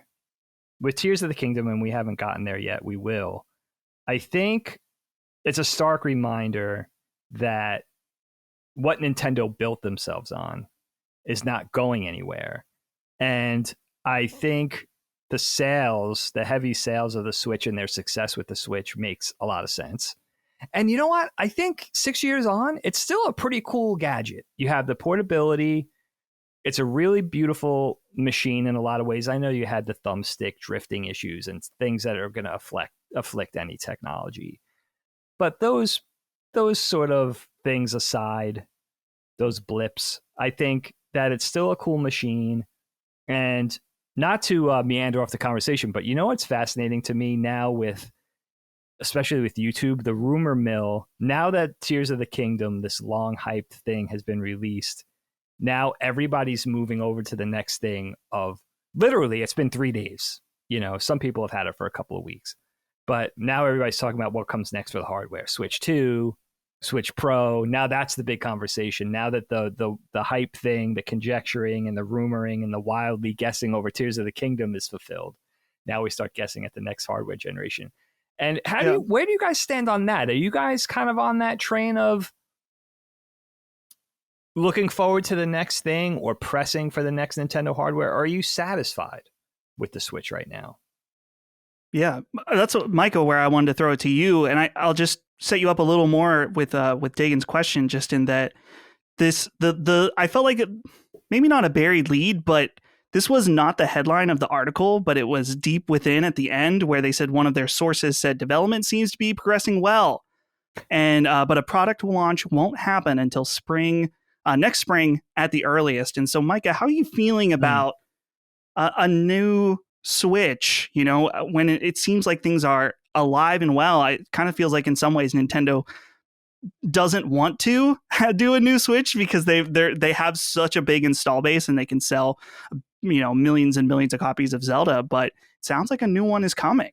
with Tears of the Kingdom, and we haven't gotten there yet, we will. I think it's a stark reminder that what Nintendo built themselves on is not going anywhere. And I think the heavy sales of the Switch and their success with the Switch makes a lot of sense. And you know what? I think 6 years on, it's still a pretty cool gadget. You have the portability. It's a really beautiful machine in a lot of ways. I know you had the thumbstick drifting issues and things that are going to afflict any technology. But those sort of things aside, those blips, I think that it's still a cool machine. And not to meander off the conversation, but what's fascinating to me now especially with YouTube, the rumor mill, now that Tears of the Kingdom, this long hyped thing has been released, now everybody's moving over to the next thing of literally it's been 3 days. Some people have had it for a couple of weeks, but now everybody's talking about what comes next for the hardware. Switch 2, Switch Pro. Now that's the big conversation. Now that the hype thing, the conjecturing and the rumoring and the wildly guessing over Tears of the Kingdom is fulfilled. Now we start guessing at the next hardware generation. And Yeah. where do you guys stand on that? Are you guys kind of on that train of looking forward to the next thing or pressing for the next Nintendo hardware? Or are you satisfied with the Switch right now? Yeah, that's what, Micah, where I wanted to throw it to you, and I'll just set you up a little more with Dagan's question, just in that the I felt like maybe not a buried lead, but this was not the headline of the article, but it was deep within at the end where they said one of their sources said development seems to be progressing well, and but a product launch won't happen until next spring at the earliest. And so, Micah, how are you feeling about a new Switch, when it seems like things are alive and well? It kind of feels like in some ways Nintendo doesn't want to do a new Switch because they have such a big install base and they can sell, millions and millions of copies of Zelda, but it sounds like a new one is coming.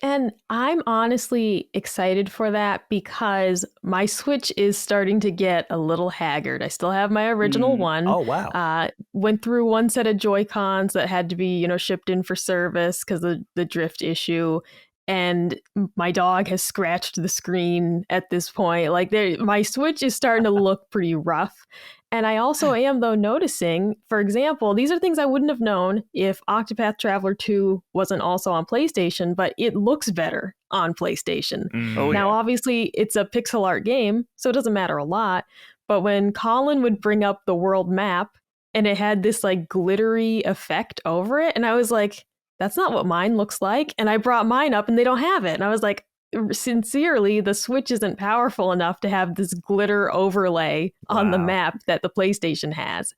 And I'm honestly excited for that because my Switch is starting to get a little haggard. I still have my original one. Oh, wow. Went through one set of Joy-Cons that had to be, shipped in for service because of the drift issue. And my dog has scratched the screen at this point. Like my Switch is starting to look pretty rough. And I also am, though, noticing, for example, these are things I wouldn't have known if Octopath Traveler 2 wasn't also on PlayStation, but it looks better on PlayStation. Now, obviously, it's a pixel art game, so it doesn't matter a lot. But when Colin would bring up the world map and it had this like glittery effect over it, and I was like, that's not what mine looks like. And I brought mine up and they don't have it. And I was like, sincerely, the Switch isn't powerful enough to have this glitter overlay on the map that the PlayStation has.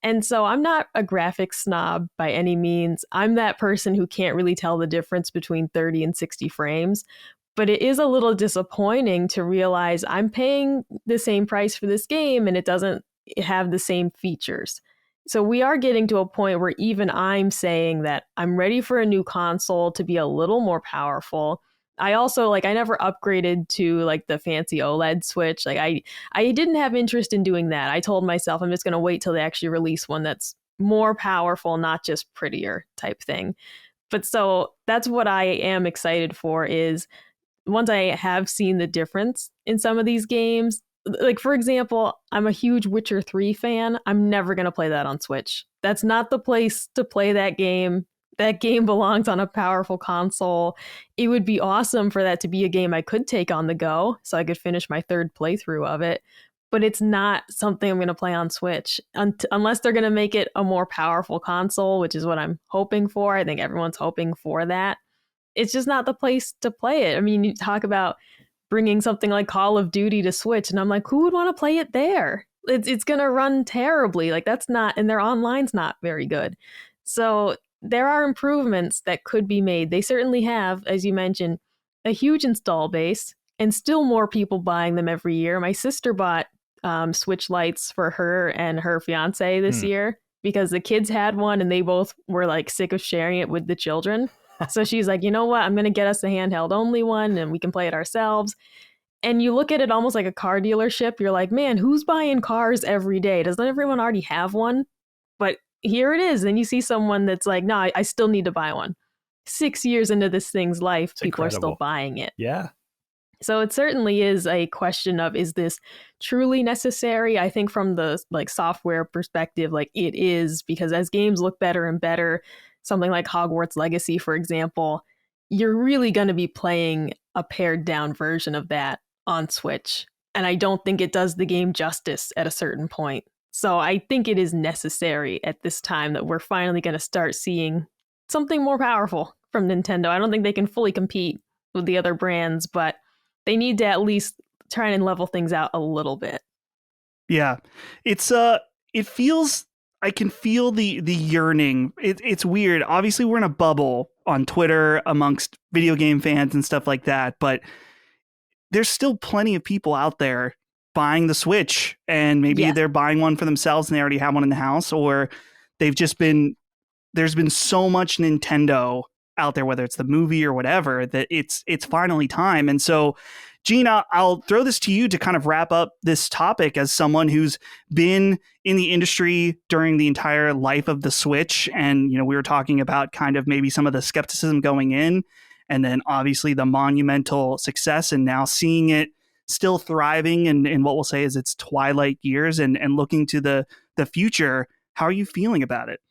And so I'm not a graphics snob by any means. I'm that person who can't really tell the difference between 30 and 60 frames. But it is a little disappointing to realize I'm paying the same price for this game and it doesn't have the same features. So we are getting to a point where even I'm saying that I'm ready for a new console to be a little more powerful. I also I never upgraded to like the fancy OLED Switch. Like I didn't have interest in doing that. I told myself I'm just going to wait till they actually release one that's more powerful, not just prettier type thing. But so that's what I am excited for is once I have seen the difference in some of these games, like for example, I'm a huge Witcher 3 fan. I'm never going to play that on Switch. That's not the place to play that game. That game belongs on a powerful console. It would be awesome for that to be a game I could take on the go so I could finish my third playthrough of it. But it's not something I'm going to play on Switch unless they're going to make it a more powerful console, which is what I'm hoping for. I think everyone's hoping for that. It's just not the place to play it. I mean, you talk about bringing something like Call of Duty to Switch, and I'm like, who would want to play it there? It's going to run terribly. Like that's not, and their online's not very good. So there are improvements that could be made. They certainly have, as you mentioned, a huge install base and still more people buying them every year. My sister bought Switch Lights for her and her fiance this year because the kids had one and they both were like sick of sharing it with the children. So she's like, you know what? I'm going to get us a handheld only one and we can play it ourselves. And you look at it almost like a car dealership. You're like, man, who's buying cars every day? Doesn't everyone already have one? But here it is. And you see someone that's like, no, I still need to buy one. 6 years into this thing's life, It's people incredible. are still buying it. Yeah. So it certainly is a question of, is this truly necessary? I think from the software perspective, it is, because as games look better and better, something like Hogwarts Legacy, for example, you're really going to be playing a pared down version of that on Switch. And I don't think it does the game justice at a certain point. So I think it is necessary at this time that we're finally going to start seeing something more powerful from Nintendo. I don't think they can fully compete with the other brands, but they need to at least try and level things out a little bit. Yeah, it's it feels, I can feel the yearning. It's weird. Obviously, we're in a bubble on Twitter amongst video game fans and stuff like that, but there's still plenty of people out there buying the Switch, and maybe they're buying one for themselves and they already have one in the house, or there's been so much Nintendo out there, whether it's the movie or whatever, that it's finally time. And so Gina, I'll throw this to you to kind of wrap up this topic as someone who's been in the industry during the entire life of the Switch. And, we were talking about kind of maybe some of the skepticism going in, and then obviously the monumental success, and now seeing it still thriving in what we'll say is its twilight years, and looking to the future. How are you feeling about it?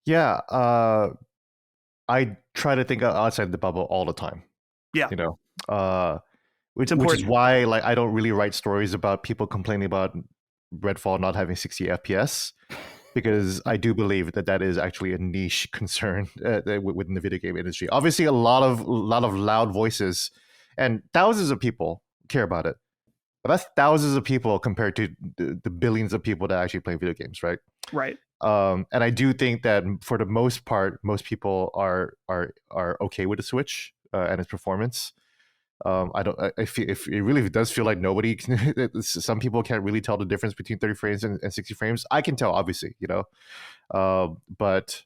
Yeah, I try to think outside the bubble all the time. Yeah. Which is important. why I don't really write stories about people complaining about Redfall not having 60 FPS, because I do believe that is actually a niche concern within the video game industry. Obviously, a lot of loud voices and thousands of people care about it, but that's thousands of people compared to the billions of people that actually play video games, right? Right. And I do think that for the most part, most people are okay with the Switch and its performance. I feel if it really does feel like nobody. Some people can't really tell the difference between 30 frames and 60 frames. I can tell, obviously, but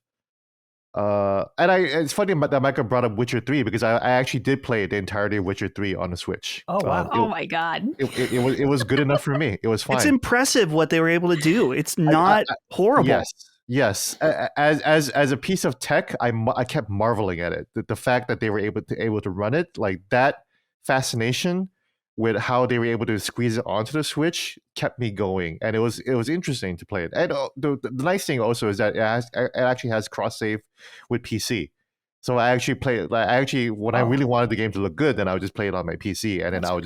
it's funny that Micah brought up Witcher 3, because I actually did play the entirety of Witcher 3 on the Switch. Oh wow! Oh my God! It was good enough for me. It was fine. It's impressive what they were able to do. It's not horrible. Yes. As a piece of tech, I kept marveling at it. The fact that they were able to run it like that. Fascination with how they were able to squeeze it onto the Switch kept me going, and it was interesting to play it. And the nice thing also is that it actually has cross save with PC. So I actually play it. When I really wanted the game to look good, then I would just play it on my PC, and then I would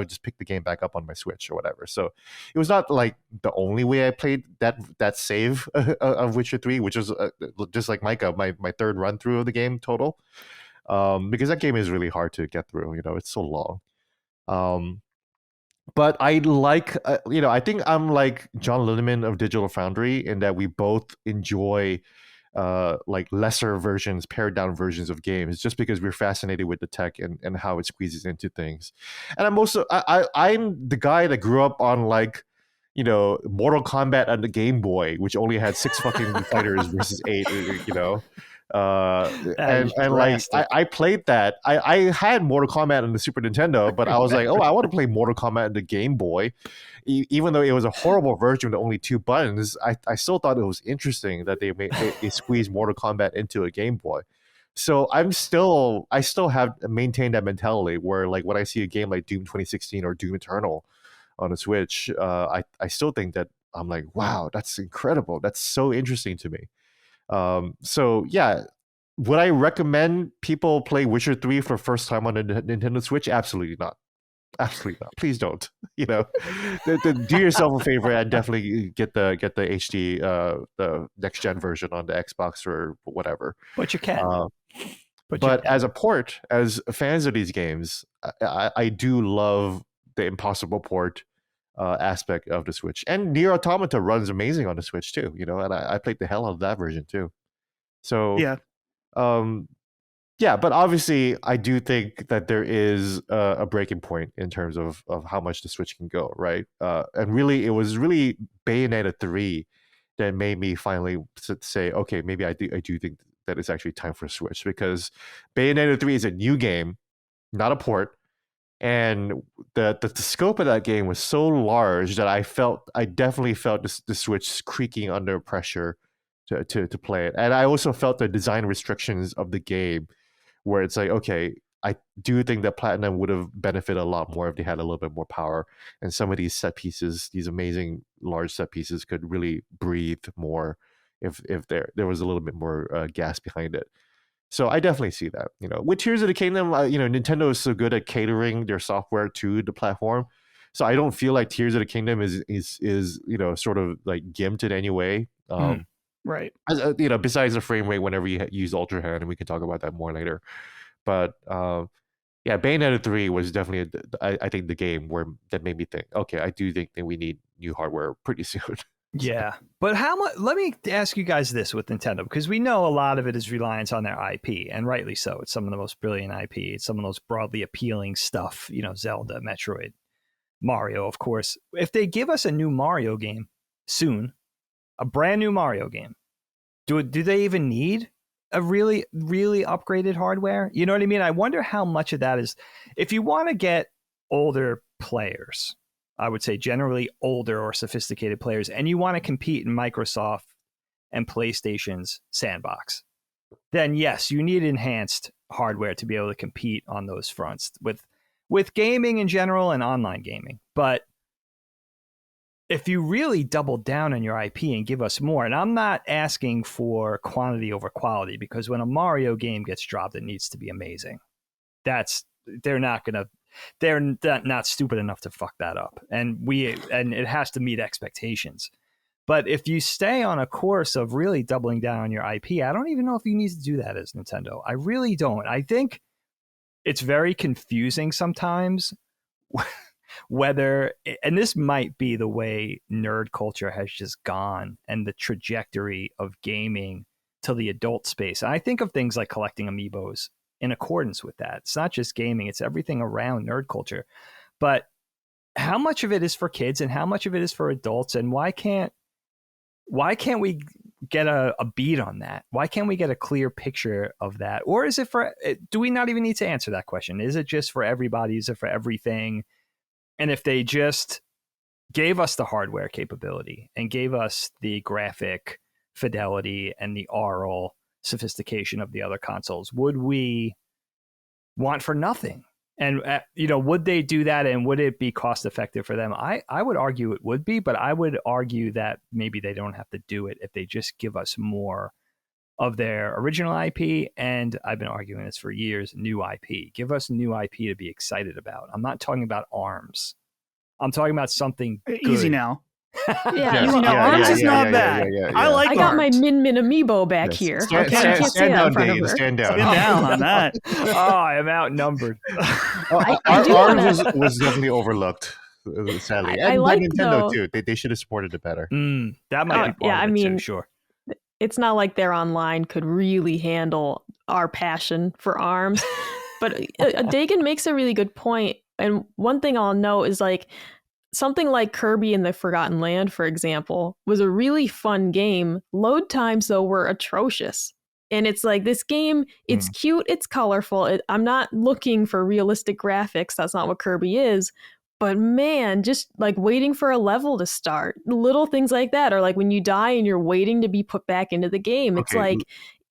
just pick the game back up on my Switch or whatever. So it was not like the only way I played that save of Witcher 3, which was just like Micah, my third run through of the game total. Because that game is really hard to get through. It's so long. But I like, I think I'm like John Linneman of Digital Foundry in that we both enjoy lesser versions, pared down versions of games, just because we're fascinated with the tech and how it squeezes into things. And I'm also, I'm the guy that grew up on Mortal Kombat on the Game Boy, which only had 6 fucking fighters versus 8, I played that. I had Mortal Kombat on the Super Nintendo, but I was like, I want to play Mortal Kombat on the Game Boy. Even though it was a horrible version with only 2 buttons, I still thought it was interesting that they squeezed Mortal Kombat into a Game Boy. So I still have maintained that mentality where when I see a game like Doom 2016 or Doom Eternal on a Switch, I still think that I'm like, wow, that's incredible. That's so interesting to me. So yeah, would I recommend people play Witcher 3 for the first time on a Nintendo Switch? Absolutely not. Absolutely not. Please don't. Do yourself a favor and definitely get the HD, the next gen version on the Xbox or whatever. But you can. But as a port, as fans of these games, I do love the impossible port aspect of the Switch. And Nier Automata runs amazing on the Switch too, and I played the hell out of that version too. So but obviously I do think that there is a breaking point in terms of how much the Switch can go, right? And really, it was really Bayonetta 3 that made me finally say, okay, maybe I do think that it's actually time for a Switch, because Bayonetta 3 is a new game, not a port. And the scope of that game was so large that I definitely felt the Switch creaking under pressure to play it. And I also felt the design restrictions of the game, where it's like, okay, I do think that Platinum would have benefited a lot more if they had a little bit more power, and some of these set pieces, these amazing large set pieces, could really breathe more if there was a little bit more gas behind it. So I definitely see that. With Tears of the Kingdom, Nintendo is so good at catering their software to the platform, so I don't feel like Tears of the Kingdom is sort of like gimped in any way. Right. Besides the frame rate whenever you use Ultra Hand, and we can talk about that more later. But Bayonetta 3 was definitely I think the game that made me think, okay, I do think that we need new hardware pretty soon. Yeah, but how much? Let me ask you guys this with Nintendo, because we know a lot of it is reliance on their IP, and rightly so. It's some of the most brilliant IP. It's some of the most broadly appealing stuff. Zelda, Metroid, Mario, of course. If they give us a new Mario game soon, a brand new Mario game, do they even need a really, really upgraded hardware. You know what I mean? I wonder how much of that is, if you want to get older players, I would say generally older or sophisticated players, and you want to compete in Microsoft and PlayStation's sandbox, then yes, you need enhanced hardware to be able to compete on those fronts with gaming in general and online gaming. But if you really double down on your IP and give us more, and I'm not asking for quantity over quality, because when a Mario game gets dropped, it needs to be amazing. They're not stupid enough to fuck that up. And it has to meet expectations. But if you stay on a course of really doubling down on your IP, I don't even know if you need to do that as Nintendo. I really don't. I think it's very confusing sometimes whether, and this might be the way nerd culture has just gone and the trajectory of gaming to the adult space. And I think of things like collecting amiibos in accordance with that. It's not just gaming, it's everything around nerd culture. But how much of it is for kids and how much of it is for adults? And why can't we get a beat on that? Why can't we get a clear picture of that? Or is it do we not even need to answer that question? Is it just for everybody? Is it for everything? And if they just gave us the hardware capability and gave us the graphic fidelity and the aural sophistication of the other consoles, would we want for nothing? And, would they do that, and would it be cost effective for them? I would argue it would be, but I would argue that maybe they don't have to do it if they just give us more of their original IP. And I've been arguing this for years, new IP. Give us new IP to be excited about. I'm not talking about ARMS. I'm talking about something good. Easy now. Yeah, Easy now. ARMS is not bad. I got my ARMS. Min Amiibo back here. Stand Stand down. Stand down on that. Oh, I'm outnumbered. ARMS was definitely overlooked, sadly. I and like Nintendo too. They should have supported it better. That might be part of it too, sure. It's not like their online could really handle our passion for ARMS. But Dagan makes a really good point. And one thing I'll note is like something like Kirby and the Forgotten Land, for example, was a really fun game. Load times, though, were atrocious. And it's like this game, it's cute, it's colorful. I'm not looking for realistic graphics. That's not what Kirby is. But man, just like waiting for a level to start, little things like that, or like when you die and you're waiting to be put back into the game. It's like,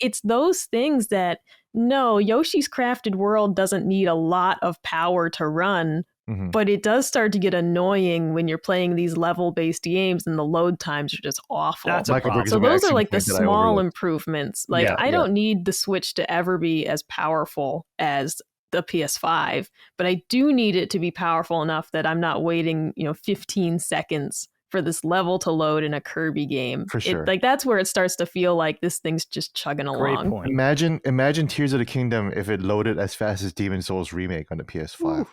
it's those things that, no, Yoshi's Crafted World doesn't need a lot of power to run, but it does start to get annoying when you're playing these level-based games and the load times are just awful. That's a problem. So those are like the small improvements. Like I don't need the Switch to ever be as powerful as the PS5, but I do need it to be powerful enough that I'm not waiting, 15 seconds for this level to load in a Kirby game. For sure. Like that's where it starts to feel like this thing's just chugging along. Great point. Imagine Tears of the Kingdom if it loaded as fast as Demon's Souls remake on the PS5.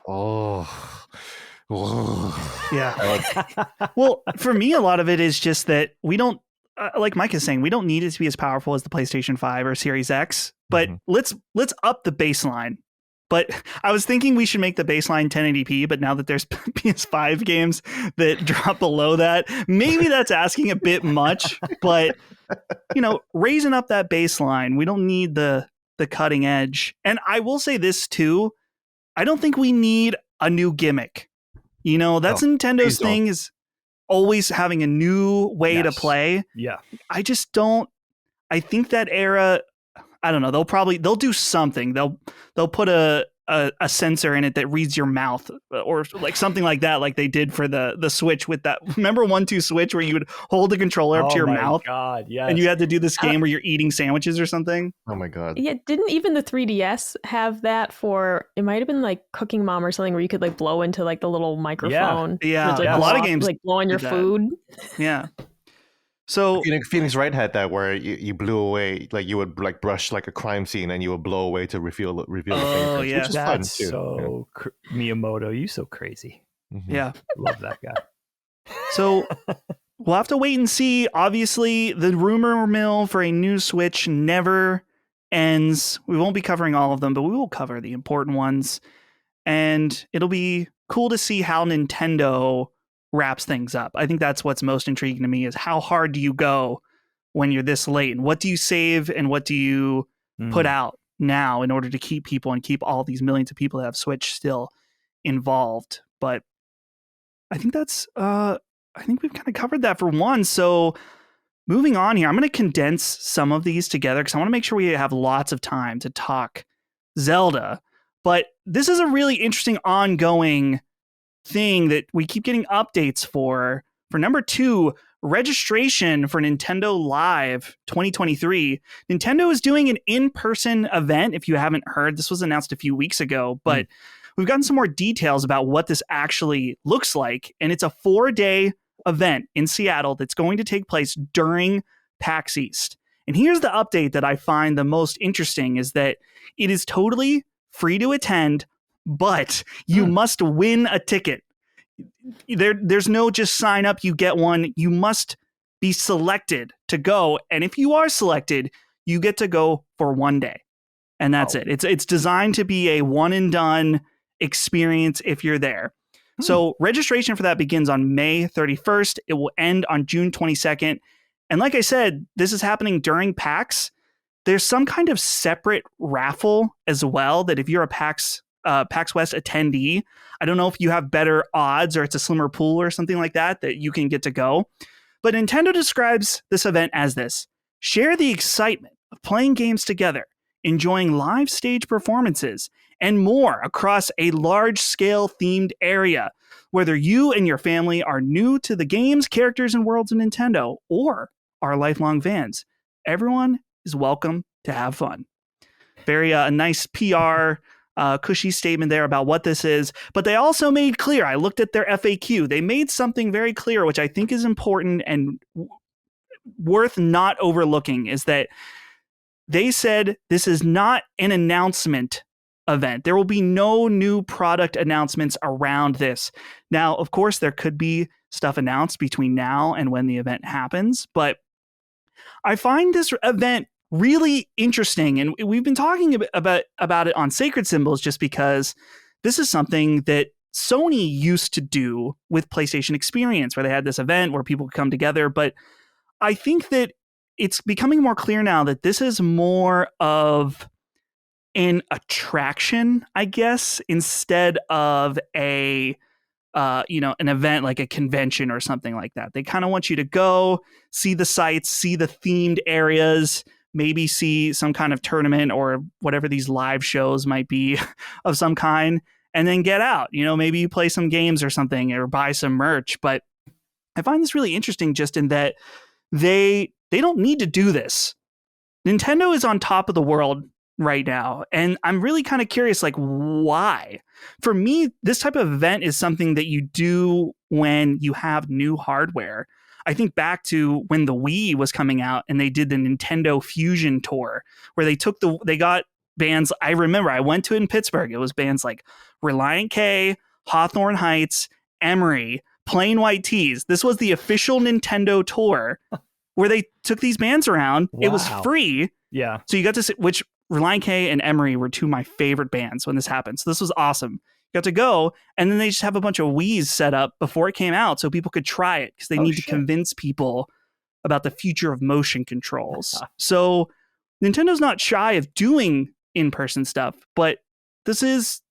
Yeah. Well, for me, a lot of it is just that we don't, like Mike is saying, we don't need it to be as powerful as the PlayStation 5 or Series X, but let's up the baseline. But I was thinking we should make the baseline 1080p, but now that there's PS5 games that drop below that, maybe that's asking a bit much. But, raising up that baseline, we don't need the cutting edge. And I will say this too, I don't think we need a new gimmick. That's Nintendo's thing, is always having a new way to play. Yeah. I just don't. I think that era, I don't know. They'll do something. They'll put a sensor in it that reads your mouth or like something like that, like they did for the Switch with that. Remember 1-2 Switch where you would hold the controller up to your mouth? Oh my God, yes. And you had to do this game where you're eating sandwiches or something. Oh my God. Yeah, didn't even the 3DS have that for? It might have been like Cooking Mom or something where you could like blow into like the little microphone. Yeah. Like, a lot of games like blowing your food. Yeah. So Phoenix Wright had that where you blew away, like you would like brush like a crime scene and you would blow away to reveal the fingerprints, which is that's fun too. So Miyamoto, you so crazy. Yeah, love that guy. So we'll have to wait and see. Obviously, the rumor mill for a new Switch never ends. We won't be covering all of them, but we will cover the important ones, and it'll be cool to see how Nintendo wraps things up. I think that's what's most intriguing to me, is how hard do you go when you're this late, and what do you save and what do you put out now in order to keep people and keep all these millions of people that have Switch still involved. But I think I think we've kind of covered that for one. So moving on here, I'm going to condense some of these together because I want to make sure we have lots of time to talk Zelda. But this is a really interesting ongoing thing that we keep getting updates for. For number 2, registration for Nintendo Live 2023. Nintendo is doing an in-person event. If you haven't heard, this was announced a few weeks ago, but we've gotten some more details about what this actually looks like. And it's a 4-day event in Seattle that's going to take place during PAX East. And here's the update that I find the most interesting is that it is totally free to attend, but you must win a ticket. There's no just sign up, you get one. You must be selected to go. And if you are selected, you get to go for 1 day. And that's it. It's designed to be a one and done experience if you're there. So registration for that begins on May 31st. It will end on June 22nd. And like I said, this is happening during PAX. There's some kind of separate raffle as well that if you're a PAX West attendee, I don't know if you have better odds or it's a slimmer pool or something like that you can get to go. But Nintendo describes this event as this: share the excitement of playing games together, enjoying live stage performances, and more across a large-scale themed area. Whether you and your family are new to the games, characters, and worlds of Nintendo, or are lifelong fans, everyone is welcome to have fun. Very a nice PR cushy statement there about what this is. But they also made clear, I looked at their FAQ, they made something very clear, which I think is important and worth not overlooking, is that they said this is not an announcement event. There will be no new product announcements around this. Now, of course, there could be stuff announced between now and when the event happens, but I find this event really interesting. And we've been talking about it on Sacred Symbols just because this is something that Sony used to do with PlayStation Experience, where they had this event where people could come together. But I think that it's becoming more clear now that this is more of an attraction, I guess, instead of an event like a convention or something like that. They kind of want you to go see the sites, see the themed areas, maybe see some kind of tournament or whatever these live shows might be of some kind, and then get out. Maybe you play some games or something or buy some merch. But I find this really interesting just in that they don't need to do this. Nintendo is on top of the world right now. And I'm really kind of curious, like, why? For me, this type of event is something that you do when you have new hardware. I think back to when the Wii was coming out and they did the Nintendo Fusion Tour, where they got bands. I remember I went to it in Pittsburgh. It was bands like Reliant K, Hawthorne Heights, Emery, Plain White Tees. This was the official Nintendo tour where they took these bands around. Wow. It was free. Yeah. So you got to see, which Reliant K and Emery were two of my favorite bands when this happened. So this was awesome. Got to go, and then they just have a bunch of Wiis set up before it came out so people could try it because they need to convince people about the future of motion controls. So Nintendo's not shy of doing in-person stuff, but this is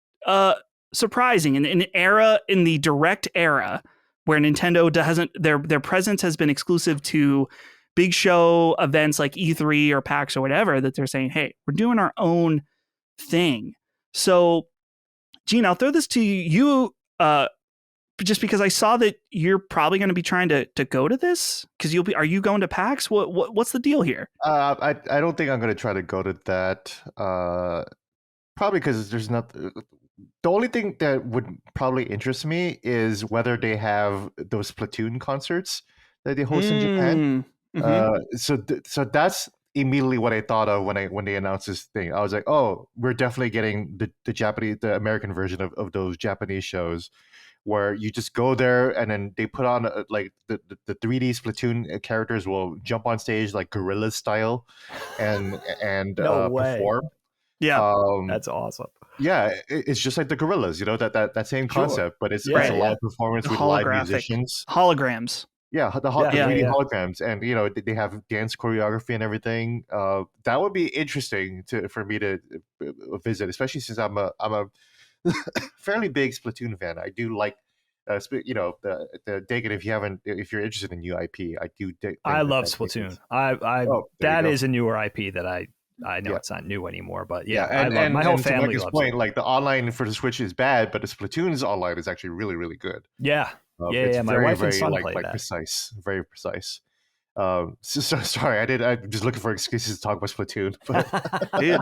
surprising in the direct era where Nintendo doesn't, their presence has been exclusive to big show events like E3 or PAX or whatever, that they're saying, hey, we're doing our own thing. So Gene, I'll throw this to you just because I saw that you're probably going to be trying to go to this because are you going to PAX? What's the deal here? I don't think I'm going to try to go to that. Probably because there's not. The only thing that would probably interest me is whether they have those Splatoon concerts that they host in Japan. Mm-hmm. So that's immediately what I thought of when they announced this thing. I was like, oh, we're definitely getting the American version of those Japanese shows where you just go there and then they put on like the 3D Splatoon characters will jump on stage like gorilla style and perform. Yeah, that's awesome. Yeah, it's just like the gorillas, that same concept, but it's a live performance with live musicians. Holograms. Yeah, the Yeah, 3D yeah. holograms, and they have dance choreography and everything. That would be interesting for me to visit, especially since I'm a fairly big Splatoon fan. I do like, the Dagan. If you're interested in new IP, I do think I love that Splatoon. is. I Oh, there you that go. is a newer IP that I know Yeah. it's not new anymore, but Yeah, I love my whole and to family Mike's loves point, it. like the online for the Switch is bad, but the Splatoon's online is actually really, really good. Yeah, It's yeah. My very, wife and very son play that. precise, very precise. So sorry, I'm just looking for excuses to talk about Splatoon, but Dude,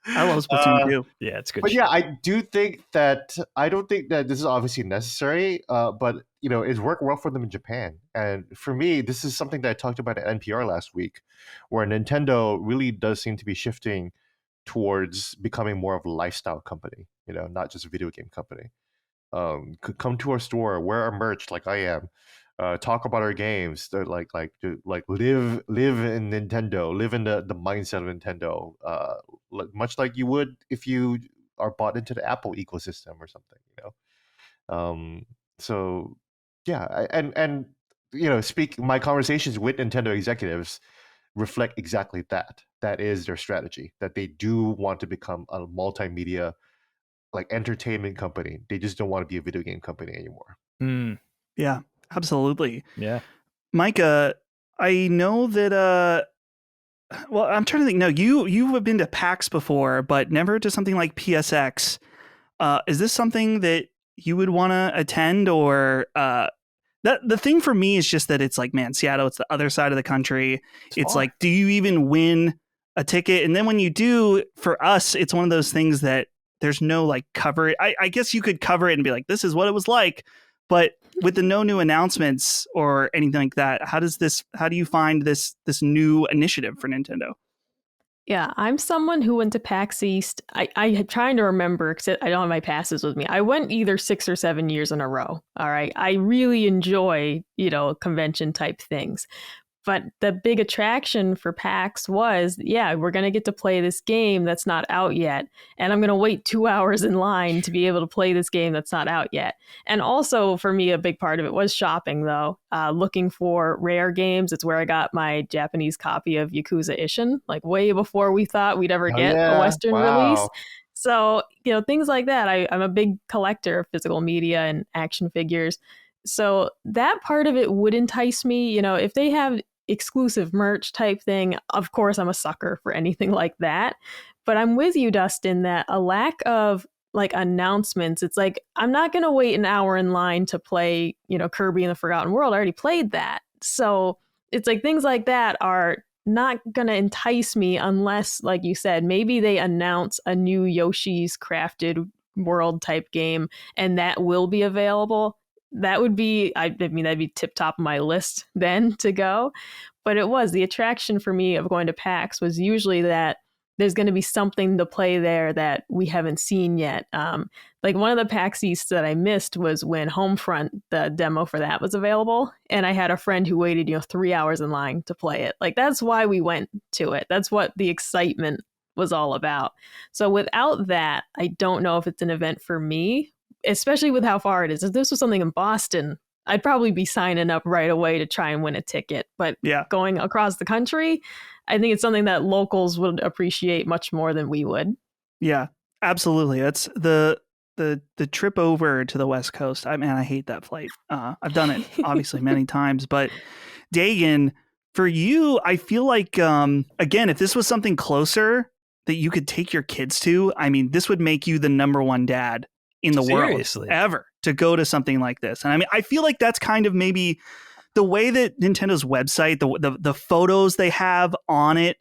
I love Splatoon uh, too. Yeah, it's good. but Shit. yeah, I don't think that this is obviously necessary. But it's worked well for them in Japan, and for me, this is something that I talked about at NPR last week, where Nintendo really does seem to be shifting towards becoming more of a lifestyle company, not just a video game company. Could come to our store, wear our merch like I am, talk about our games. They're like live in Nintendo, live in the mindset of Nintendo, much like you would if you are bought into the Apple ecosystem or something. So yeah, and speak my conversations with Nintendo executives reflect exactly that. That is their strategy. That they do want to become a multimedia entertainment company. They just don't want to be a video game company anymore. Mm, Yeah, absolutely. yeah. Micah, I know that well, I'm trying to think. No, you have been to PAX before, but never to something like PSX. Is this something that you would want to attend, or that the thing for me is just that it's like, man, Seattle, it's the other side of the country. It's far. like, do you even win a ticket? And then when you do, for us, it's one of those things that there's no like cover. I guess you could cover it and be like, this is what it was like. But with the no new announcements or anything like that, how do you find this new initiative for Nintendo? Yeah, I'm someone who went to PAX East. I had trying to remember because I don't have my passes with me. I went either 6 or 7 years in a row. All right. I really enjoy, convention type things. But the big attraction for PAX was, yeah, we're going to get to play this game that's not out yet. And I'm going to wait 2 hours in line to be able to play this game that's not out yet. And also for me, a big part of it was shopping, though, looking for rare games. It's where I got my Japanese copy of Yakuza Ishin, like way before we thought we'd ever Oh get a yeah! Western release. Wow. So, things like that. I'm a big collector of physical media and action figures. So that part of it would entice me. If they have exclusive merch type thing, of course I'm a sucker for anything like that. But I'm with you, Dustin, that a lack of like announcements, it's like I'm not going to wait an hour in line to play, Kirby in the Forgotten World. I already played that. So it's like things like that are not going to entice me unless, like you said, maybe they announce a new Yoshi's Crafted World type game and that will be available. That would be, I mean, that'd be tip top of my list then to go. But it was the attraction for me of going to PAX was usually that there's going to be something to play there that we haven't seen yet. Like one of the PAX Easts that I missed was when Homefront, the demo for that was available. And I had a friend who waited, 3 hours in line to play it. Like that's why we went to it. That's what the excitement was all about. So without that, I don't know if it's an event for me, especially with how far it is. If this was something in Boston, I'd probably be signing up right away to try and win a ticket. But Yeah. going across the country, I think it's something that locals would appreciate much more than we would. Yeah, absolutely. That's the trip over to the West Coast. I hate that flight. I've done it obviously many times, but Dagan, for you, I feel like again, if this was something closer that you could take your kids to, I mean, this would make you the number one dad in the Seriously? world ever to go to something like this. And I mean, I feel like that's kind of maybe the way that Nintendo's website, the photos they have on it,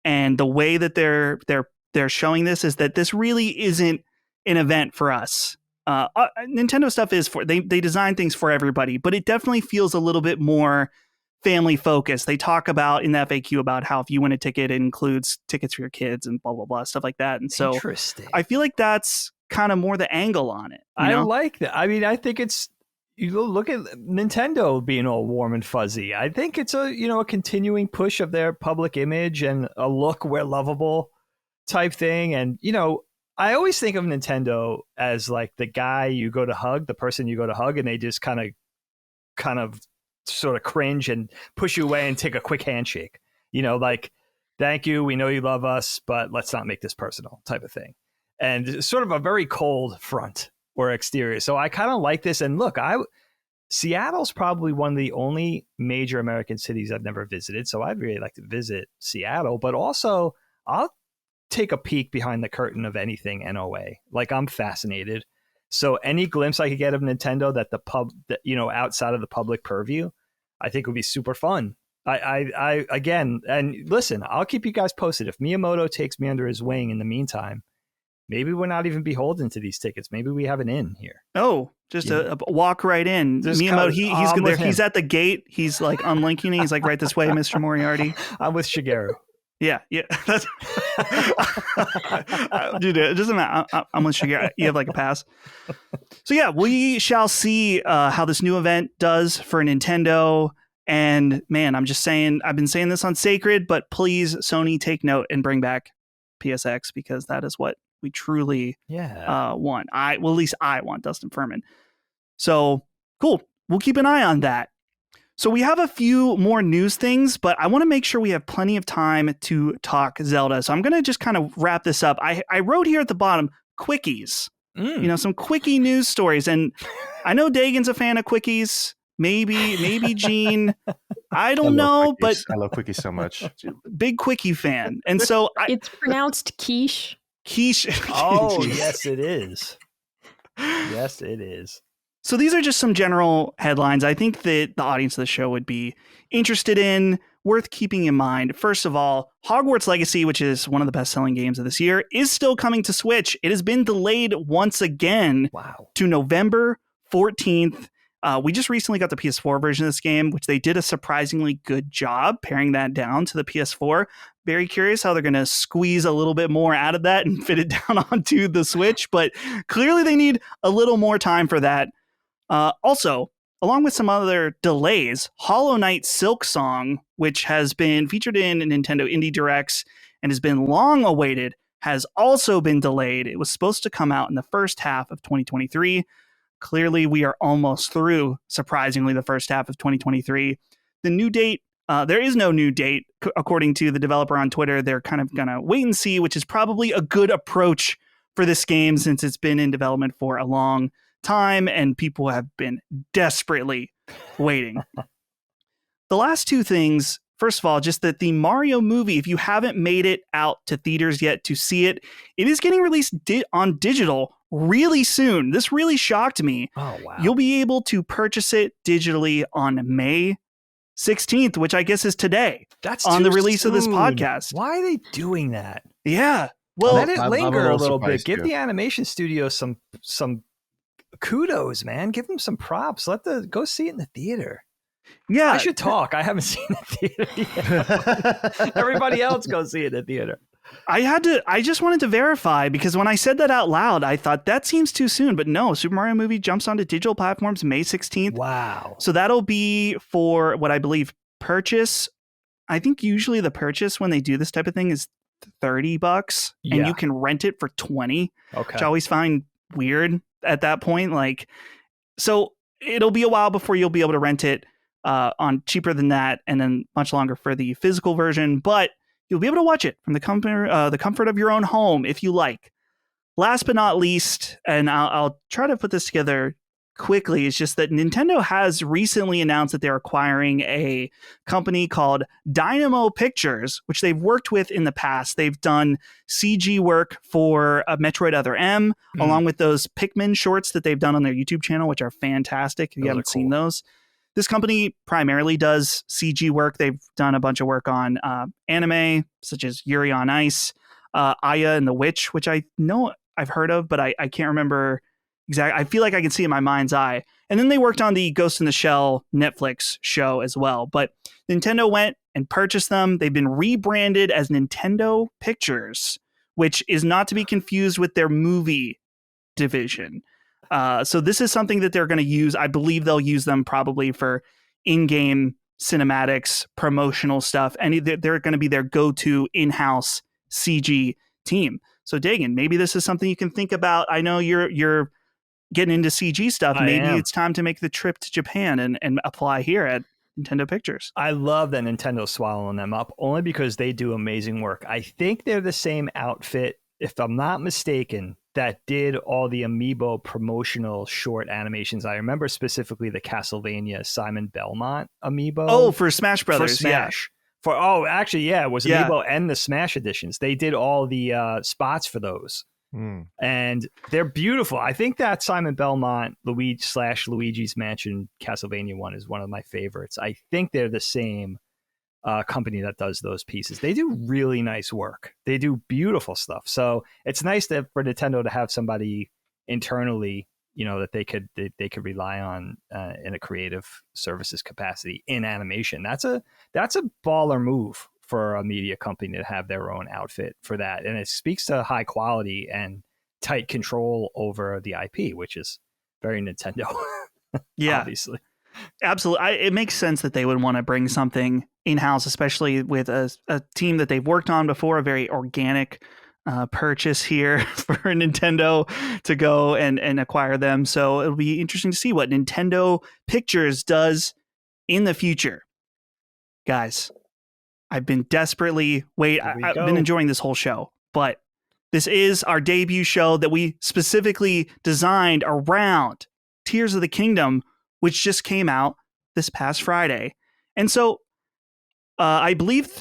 and the way that they're showing this is that this really isn't an event for us. Nintendo stuff is for they design things for everybody, but it definitely feels a little bit more family focused. They talk about in the FAQ about how if you win a ticket, it includes tickets for your kids and blah blah blah stuff like that. And so Interesting. I feel like that's kind of more the angle on it. I like that. I mean, I think it's, you go look at Nintendo being all warm and fuzzy. I think it's a continuing push of their public image and a look we're lovable type thing. And I always think of Nintendo as like the guy you go to hug, the person you go to hug, and they just kind of sort of cringe and push you away and take a quick handshake. Like, thank you, we know you love us, but let's not make this personal type of thing. And sort of a very cold front or exterior. So I kind of like this. And look, Seattle's probably one of the only major American cities I've never visited. So I'd really like to visit Seattle, but also I'll take a peek behind the curtain of anything NOA. Like, I'm fascinated. So any glimpse I could get of Nintendo that outside of the public purview, I think would be super fun. I again, and listen, I'll keep you guys posted. If Miyamoto takes me under his wing in the meantime, maybe we're not even beholden to these tickets. Maybe we have an in here. Oh, just a walk right in. Just Miyamoto, he's there. He's at the gate. He's like unlinking it. He's like, right this way, Mr. Moriarty. I'm with Shigeru. Yeah. That's dude, it doesn't matter. I'm with Shigeru. You have like a pass. So yeah, we shall see how this new event does for Nintendo. And man, I'm just saying, I've been saying this on Sacred, but please, Sony, take note and bring back PSX, because that is what we truly want. At least I want Dustin Furman. So cool. We'll keep an eye on that. So we have a few more news things, but I want to make sure we have plenty of time to talk Zelda. So I'm going to just kind of wrap this up. I wrote here at the bottom, quickies, some quickie news stories. And I know Dagan's a fan of quickies. Maybe Gene. I don't know, but I love quickies so much. Big quickie fan. And so it's pronounced quiche. Quiche. Oh, yes, it is. Yes, it is. So these are just some general headlines I think that the audience of the show would be interested in, worth keeping in mind. First of all, Hogwarts Legacy, which is one of the best-selling games of this year, is still coming to Switch. It has been delayed once again to November 14th. We just recently got the PS4 version of this game, which they did a surprisingly good job paring that down to the PS4. Very curious how they're going to squeeze a little bit more out of that and fit it down onto the Switch, but clearly they need a little more time for that. Also, along with some other delays, Hollow Knight Silksong, which has been featured in Nintendo Indie Directs and has been long awaited, has also been delayed. It was supposed to come out in the first half of 2023. Clearly, we are almost through, surprisingly, the first half of 2023. The new date, there is no new date. According to the developer on Twitter, they're kind of going to wait and see, which is probably a good approach for this game since it's been in development for a long time and people have been desperately waiting. The last two things, first of all, just that the Mario movie, if you haven't made it out to theaters yet to see it, it is getting released on digital really soon. This really shocked me. Oh, wow. You'll be able to purchase it digitally on May 16th, which I guess is today. That's on the too release of this soon. podcast. Why are they doing that? Yeah. Well, let it I'm linger a a little little bit. surprised, Give too. the animation studio some kudos, man. Give them some props. Go see it in the theater. yeah. I should talk. I haven't seen the theater yet. Everybody else go see it in the theater. I just wanted to verify, because when I said that out loud, I thought that seems too soon, but no, Super Mario movie jumps onto digital platforms May 16th. Wow. So that'll be for what I believe purchase. I think usually the purchase when they do this type of thing is $30 and Yeah. you can rent it for 20, Okay. which I always find weird at that point. Like, so it'll be a while before you'll be able to rent it on cheaper than that, and then much longer for the physical version, but you'll be able to watch it from the comfort of your own home if you like. Last but not least, and I'll try to put this together quickly, is just that Nintendo has recently announced that they're acquiring a company called Dynamo Pictures, which they've worked with in the past. They've done CG work for Metroid Other M, along with those Pikmin shorts that they've done on their YouTube channel, which are fantastic if you Those haven't are seen cool. those. This company primarily does CG work. They've done a bunch of work on anime, such as Yuri on Ice, Aya and the Witch, which I know I've heard of, but I can't remember exactly. I feel like I can see it in my mind's eye. And then they worked on the Ghost in the Shell Netflix show as well. But Nintendo went and purchased them. They've been rebranded as Nintendo Pictures, which is not to be confused with their movie division. So this is something that they're going to use. I believe they'll use them probably for in-game cinematics, promotional stuff, and they're going to be their go-to in-house CG team. So Dagan, maybe this is something you can think about. I know you're getting into CG stuff. Maybe it's time to make the trip to Japan and apply here at Nintendo Pictures. I love that Nintendo's swallowing them up only because they do amazing work. I think they're the same outfit, if I'm not mistaken, that did all the Amiibo promotional short animations. I remember specifically the Castlevania Simon Belmont Amiibo. Oh, for Smash Brothers. For Smash. It was Amiibo and the Smash editions. They did all the spots for those. And they're beautiful. I think that Simon Belmont Luigi's Mansion Castlevania one is one of my favorites. I think they're the same company that does those pieces. They do really nice work. They do beautiful stuff. So it's nice for Nintendo to have somebody internally, that they could rely on in a creative services capacity in animation. That's a baller move for a media company to have their own outfit for that. And it speaks to high quality and tight control over the IP, which is very Nintendo. Yeah, obviously. Absolutely. It makes sense that they would want to bring something in-house, especially with a team that they've worked on before, a very organic purchase here for Nintendo to go and acquire them. So it'll be interesting to see what Nintendo Pictures does in the future. Guys, I've been desperately I've been enjoying this whole show, but this is our debut show that we specifically designed around Tears of the Kingdom, which just came out this past Friday. And so I believe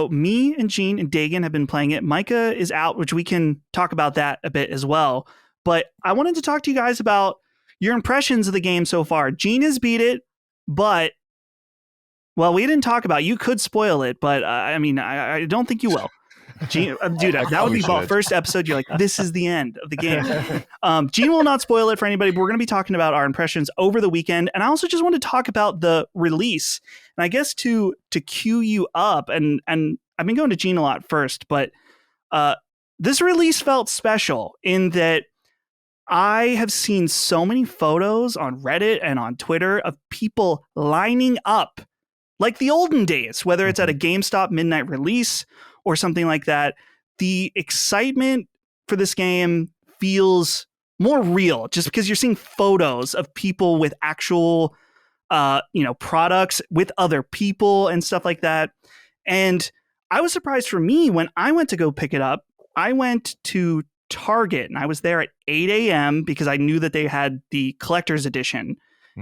me and Gene and Dagan have been playing it. Micah is out, which we can talk about that a bit as well. But I wanted to talk to you guys about your impressions of the game so far. Gene has beat it, but we didn't talk about it. You could spoil it, but I don't think you will. Gene, dude, that would be the first episode. You're like, this is the end of the game. Gene will not spoil it for anybody, but we're going to be talking about our impressions over the weekend. And I also just want to talk about the release. And I guess to cue you up, and I've been going to Gene a lot first, but this release felt special in that I have seen so many photos on Reddit and on Twitter of people lining up like the olden days, whether it's at a GameStop midnight release or something like that. The excitement for this game feels more real just because you're seeing photos of people with actual, products with other people and stuff like that. And I was surprised for me when I went to go pick it up. I went to Target and I was there at 8 a.m. because I knew that they had the collector's edition.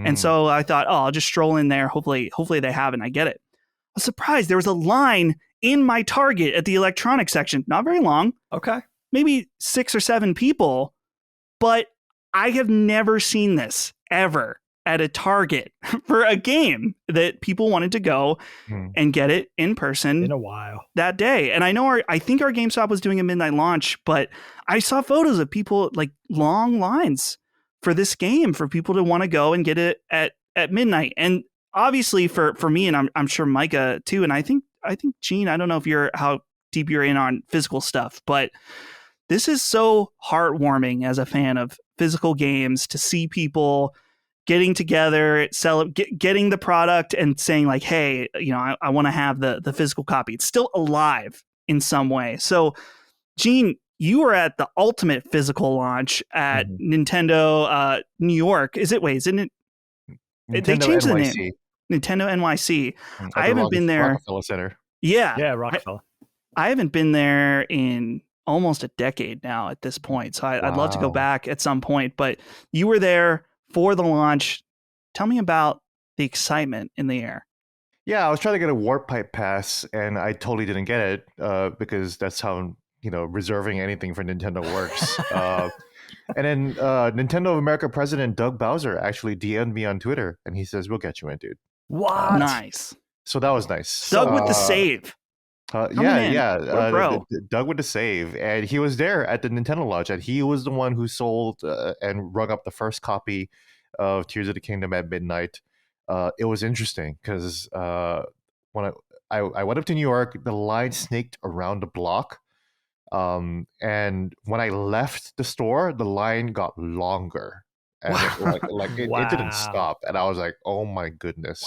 And so I thought, I'll just stroll in there. Hopefully they have it and I get it. I was surprised. There was a line in my Target at the electronics section. Not very long. Okay. Maybe 6 or 7 people. But I have never seen this ever at a Target for a game that people wanted to go and get it in person in a while that day. And I think our GameStop was doing a midnight launch, but I saw photos of people like long lines for this game for people to want to go and get it at midnight. And obviously for me, and I'm sure Micah too. And I think Gene, I don't know how deep you're in on physical stuff, but this is so heartwarming as a fan of physical games to see people getting together, getting the product and saying like, hey, I want to have the physical copy. It's still alive in some way. So Gene, you were at the ultimate physical launch at Nintendo New York. Isn't it? Nintendo They changed NYC. the name. Nintendo NYC. At I haven't been there. Rockefeller Center. Yeah, Rockefeller. I haven't been there in almost a decade now at this point. So I'd love to go back at some point. But you were there for the launch. Tell me about the excitement in the air. Yeah, I was trying to get a Warp Pipe pass, and I totally didn't get it because that's how reserving anything for Nintendo works. And then Nintendo of America president Doug Bowser actually DM'd me on Twitter, and he says, "We'll get you in, dude." What? Nice. So that was nice. Doug with the save. Bro. Doug with the save, and he was there at the Nintendo launch, and he was the one who sold and rung up the first copy of Tears of the Kingdom at midnight. It was interesting because when I went up to New York, the line snaked around the block. And when I left the store, the line got longer, and it didn't stop. And I was like, "Oh my goodness!"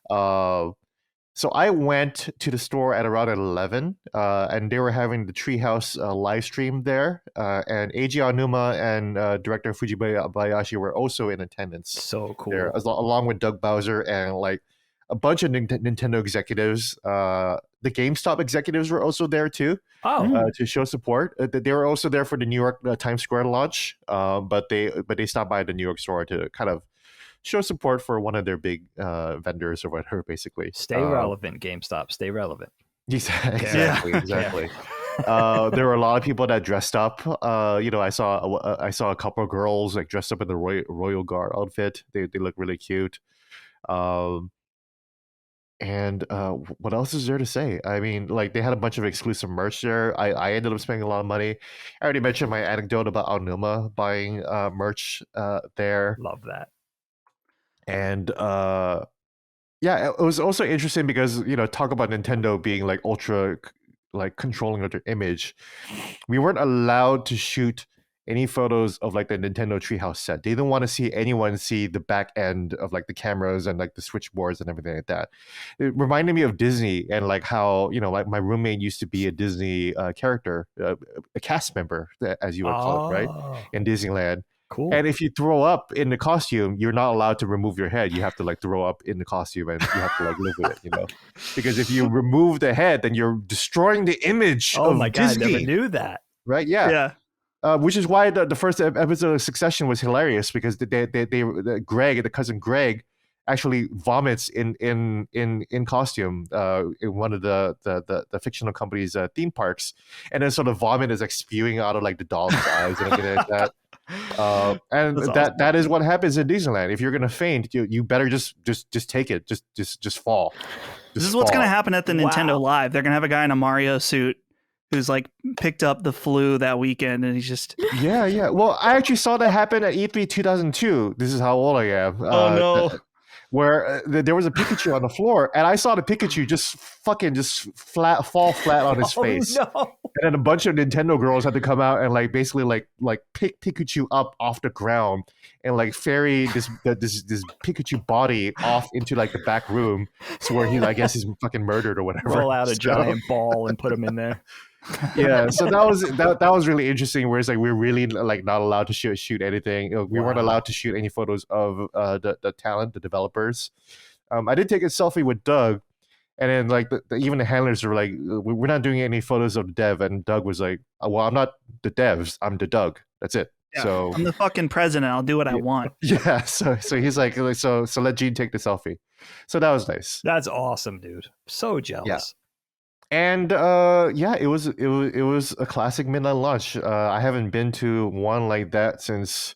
Wow. So I went to the store at around 11, and they were having the Treehouse live stream there. And Eiji Aonuma and director Fujibayashi were also in attendance. So cool. There, along with Doug Bowser, and a bunch of Nintendo executives. The GameStop executives were also there too. To show support. They were also there for the New York Times Square launch, but they stopped by the New York store to kind of show support for one of their big vendors or whatever. Basically, Stay relevant, GameStop. Stay relevant. Exactly. There were a lot of people that dressed up. I saw a couple of girls like dressed up in the Royal Guard outfit. They look really cute. And what else is there to say? I mean, like they had a bunch of exclusive merch there. I ended up spending a lot of money. I already mentioned my anecdote about Aonuma buying merch there. Love that. And yeah, it was also interesting because talk about Nintendo being like ultra like controlling of their image. We weren't allowed to shoot any photos of like the Nintendo Treehouse set. They didn't want to see anyone see the back end of like the cameras and like the switchboards and everything like that. It reminded me of Disney and like how like my roommate used to be a Disney character, a cast member, as you would call it, right, in Disneyland. Cool. And if you throw up in the costume, you're not allowed to remove your head. You have to like throw up in the costume, and you have to like live with it, Because if you remove the head, then you're destroying the image of my God, Disney. I never knew that. Right? Yeah. Which is why the first episode of Succession was hilarious because Greg, the cousin Greg, actually vomits in costume in one of the fictional company's theme parks, and then sort of vomit is like spewing out of like the dog's eyes and everything like that. And that is what happens in Disneyland. If you're gonna faint, you better just take it, just fall. This is what's gonna happen at the Nintendo Live. They're gonna have a guy in a Mario suit who's like picked up the flu that weekend, and he's just yeah. Well, I actually saw that happen at E3 2002. This is how old I am. Oh no. Where there was a Pikachu on the floor, and I saw the Pikachu just fall flat on his face. No. And then a bunch of Nintendo girls had to come out and like basically like pick Pikachu up off the ground and like ferry this Pikachu body off into like the back room, so where I guess he's fucking murdered or whatever. Roll out a giant ball and put him in there. Yeah, so that was really interesting. Where it's like we're really like not allowed to shoot anything. We weren't allowed to shoot any photos of the talent, the developers. I did take a selfie with Doug, and then like even the handlers were like, "We're not doing any photos of the dev." And Doug was like, "Well, I'm not the devs. I'm the Doug. That's it." Yeah, so I'm the fucking president. I'll do what I want. Yeah. So he's like, so let Gene take the selfie. So that was nice. That's awesome, dude. So jealous. Yeah. And it was a classic midnight launch. I haven't been to one like that since.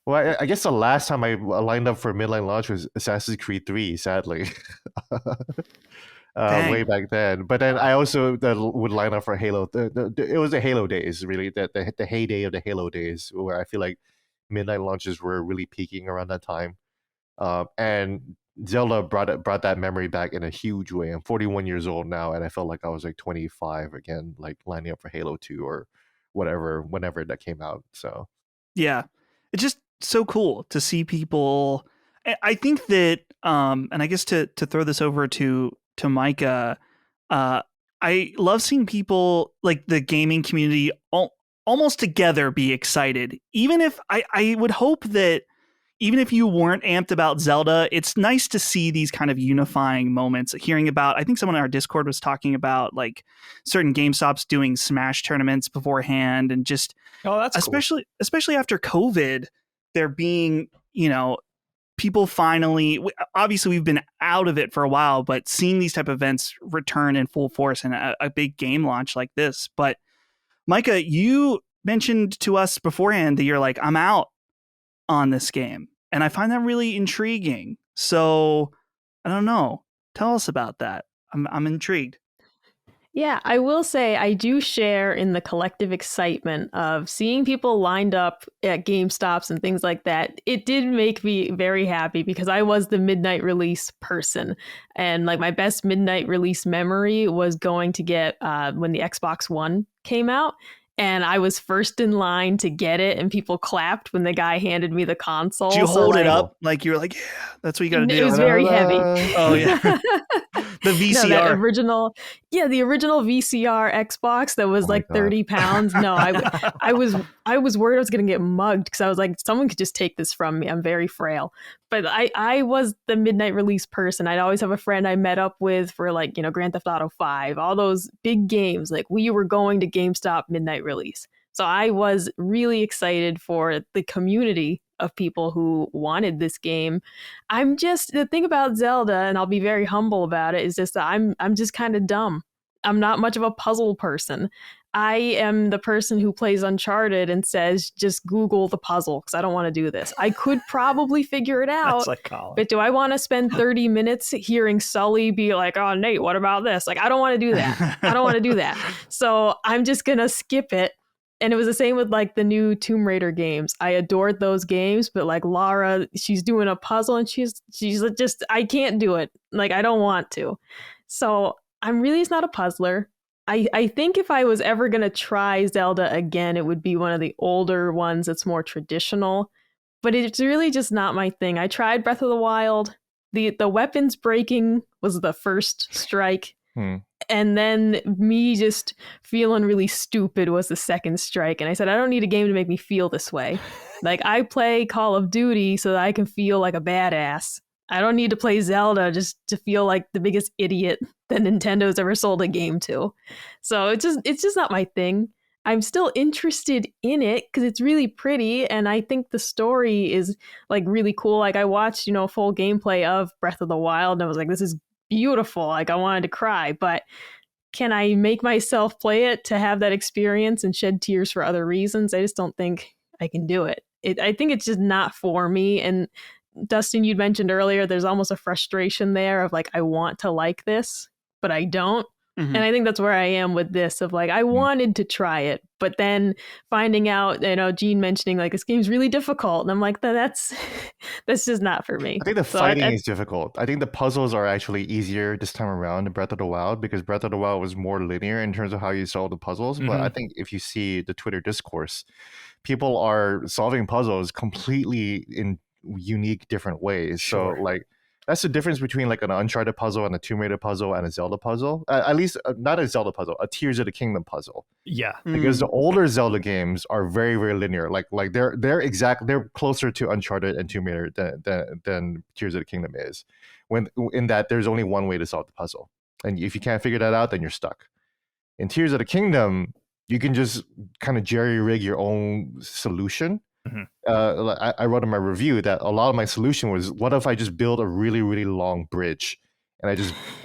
Well, I guess the last time I lined up for a midnight launch was Assassin's Creed 3. Sadly, way back then. But then I also would line up for Halo. It was the Halo days, really, the heyday of the Halo days, where I feel like midnight launches were really peaking around that time. And Zelda brought that memory back in a huge way. I'm 41 years old now, and I felt like I was like 25 again, like lining up for Halo 2 or whatever, whenever that came out. So yeah, it's just so cool to see people. I think that, and I guess to throw this over to Micah, I love seeing people like the gaming community almost together be excited. Even if I would hope that even if you weren't amped about Zelda, it's nice to see these kind of unifying moments. Hearing about, I think someone in our Discord was talking about like certain GameStops doing Smash tournaments beforehand, and just that's especially after COVID, there being, people finally, obviously we've been out of it for a while, but seeing these type of events return in full force and a big game launch like this. But Micah, you mentioned to us beforehand that you're like, I'm out on this game. And I find that really intriguing. So I don't know. Tell us about that. I'm intrigued. Yeah, I will say I do share in the collective excitement of seeing people lined up at GameStops and things like that. It did make me very happy because I was the midnight release person. And like my best midnight release memory was going to get when the Xbox One came out. And I was first in line to get it, and people clapped when the guy handed me the console. Did you hold it up? Like you were like, yeah, that's what you got to do. It was very heavy. Oh, yeah. The VCR. No, that original, the original VCR Xbox that was Oh my like God. 30 pounds. No, I was worried I was going to get mugged because I was like, someone could just take this from me. I'm very frail. But I was the midnight release person. I'd always have a friend I met up with for like, Grand Theft Auto 5, all those big games. Like we were going to GameStop midnight release. So I was really excited for the community of people who wanted this game. The thing about Zelda, and I'll be very humble about it, is just that I'm just kind of dumb. I'm not much of a puzzle person. I am the person who plays Uncharted and says, just Google the puzzle because I don't want to do this. I could probably figure it out. That's like Colin. But do I want to spend 30 minutes hearing Sully be like, oh, Nate, what about this? Like, I don't want to do that. I don't want to do that. So I'm just going to skip it. And it was the same with like the new Tomb Raider games. I adored those games, but like Lara, she's doing a puzzle and she's just, I can't do it. Like, I don't want to. So I'm really just not a puzzler. I think if I was ever going to try Zelda again, it would be one of the older ones that's more traditional. But it's really just not my thing. I tried Breath of the Wild. The weapons breaking was the first strike. And then me just feeling really stupid was the second strike. And I said, I don't need a game to make me feel this way. Like, I play Call of Duty so that I can feel like a badass. I don't need to play Zelda just to feel like the biggest idiot that Nintendo's ever sold a game to. So it's just not my thing. I'm still interested in it because it's really pretty. And I think the story is like really cool. Like, I watched, full gameplay of Breath of the Wild and I was like, this is beautiful. Like, I wanted to cry, but can I make myself play it to have that experience and shed tears for other reasons? I just don't think I can do it. I think it's just not for me. And Dustin, you'd mentioned earlier, there's almost a frustration there of like, I want to like this, but I don't. Mm-hmm. And I think that's where I am with this of like, I wanted to try it, but then finding out, Gene mentioning like this game's really difficult. And I'm like, that's just not for me. I think the fighting is difficult. I think the puzzles are actually easier this time around in Breath of the Wild because Breath of the Wild was more linear in terms of how you solve the puzzles. But I think if you see the Twitter discourse, people are solving puzzles completely in unique different ways. Sure. So like, that's the difference between like an Uncharted puzzle and a Tomb Raider puzzle and a Zelda puzzle. At least not a Zelda puzzle, a Tears of the Kingdom puzzle. Yeah, because the older Zelda games are very, very linear. Like they're closer to Uncharted and Tomb Raider than Tears of the Kingdom is. In that there's only one way to solve the puzzle, and if you can't figure that out, then you're stuck. In Tears of the Kingdom, you can just kind of jerry rig your own solution. I wrote in my review that a lot of my solution was, what if I just build a really, really long bridge and I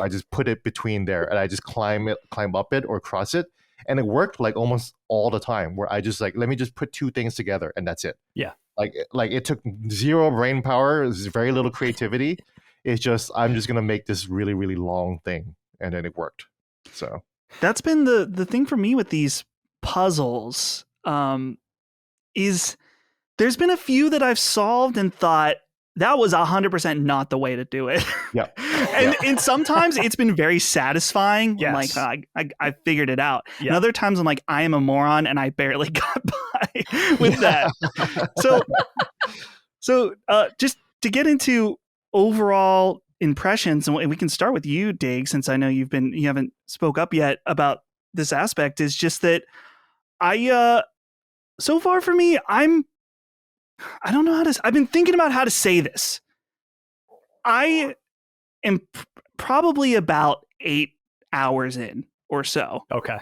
just put it between there and I just climb up it or cross it, and it worked like almost all the time where I just like, let me just put two things together and that's it. Yeah. Like it took zero brain power, it was very little creativity. It's just, I'm just gonna make this really, really long thing, and then it worked. So that's been the thing for me with these puzzles. Is there's been a few that I've solved and thought that was 100% not the way to do it. Yeah. and sometimes it's been very satisfying. Yes. I'm like, I figured it out. Yeah. And other times I'm like, I am a moron and I barely got by with that. So just to get into overall impressions, and we can start with you, Dig, since I know you haven't spoke up yet about this aspect, is just that so far for me, I don't know I've been thinking about how to say this. I am probably about 8 hours in or so. Okay.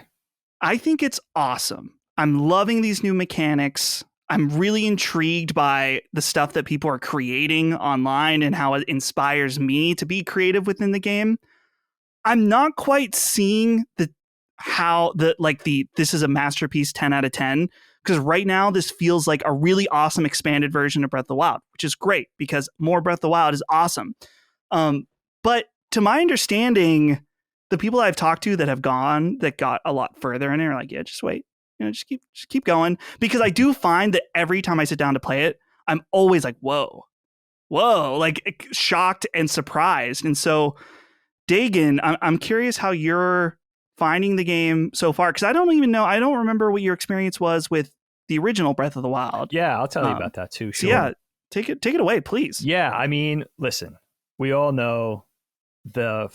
I think it's awesome. I'm loving these new mechanics. I'm really intrigued by the stuff that people are creating online and how it inspires me to be creative within the game. I'm not quite seeing this is a masterpiece 10 out of 10. Because right now, this feels like a really awesome expanded version of Breath of the Wild, which is great because more Breath of the Wild is awesome. But to my understanding, the people I've talked to that got a lot further in it are like, yeah, just wait, just keep going. Because I do find that every time I sit down to play it, I'm always like, whoa, like shocked and surprised. And so, Dagan, I'm curious how you're finding the game so far, because I don't remember what your experience was with the original Breath of the Wild. Yeah, I'll tell you about that too. Sure. So yeah, take it away, please. Yeah, I mean, listen, we all know the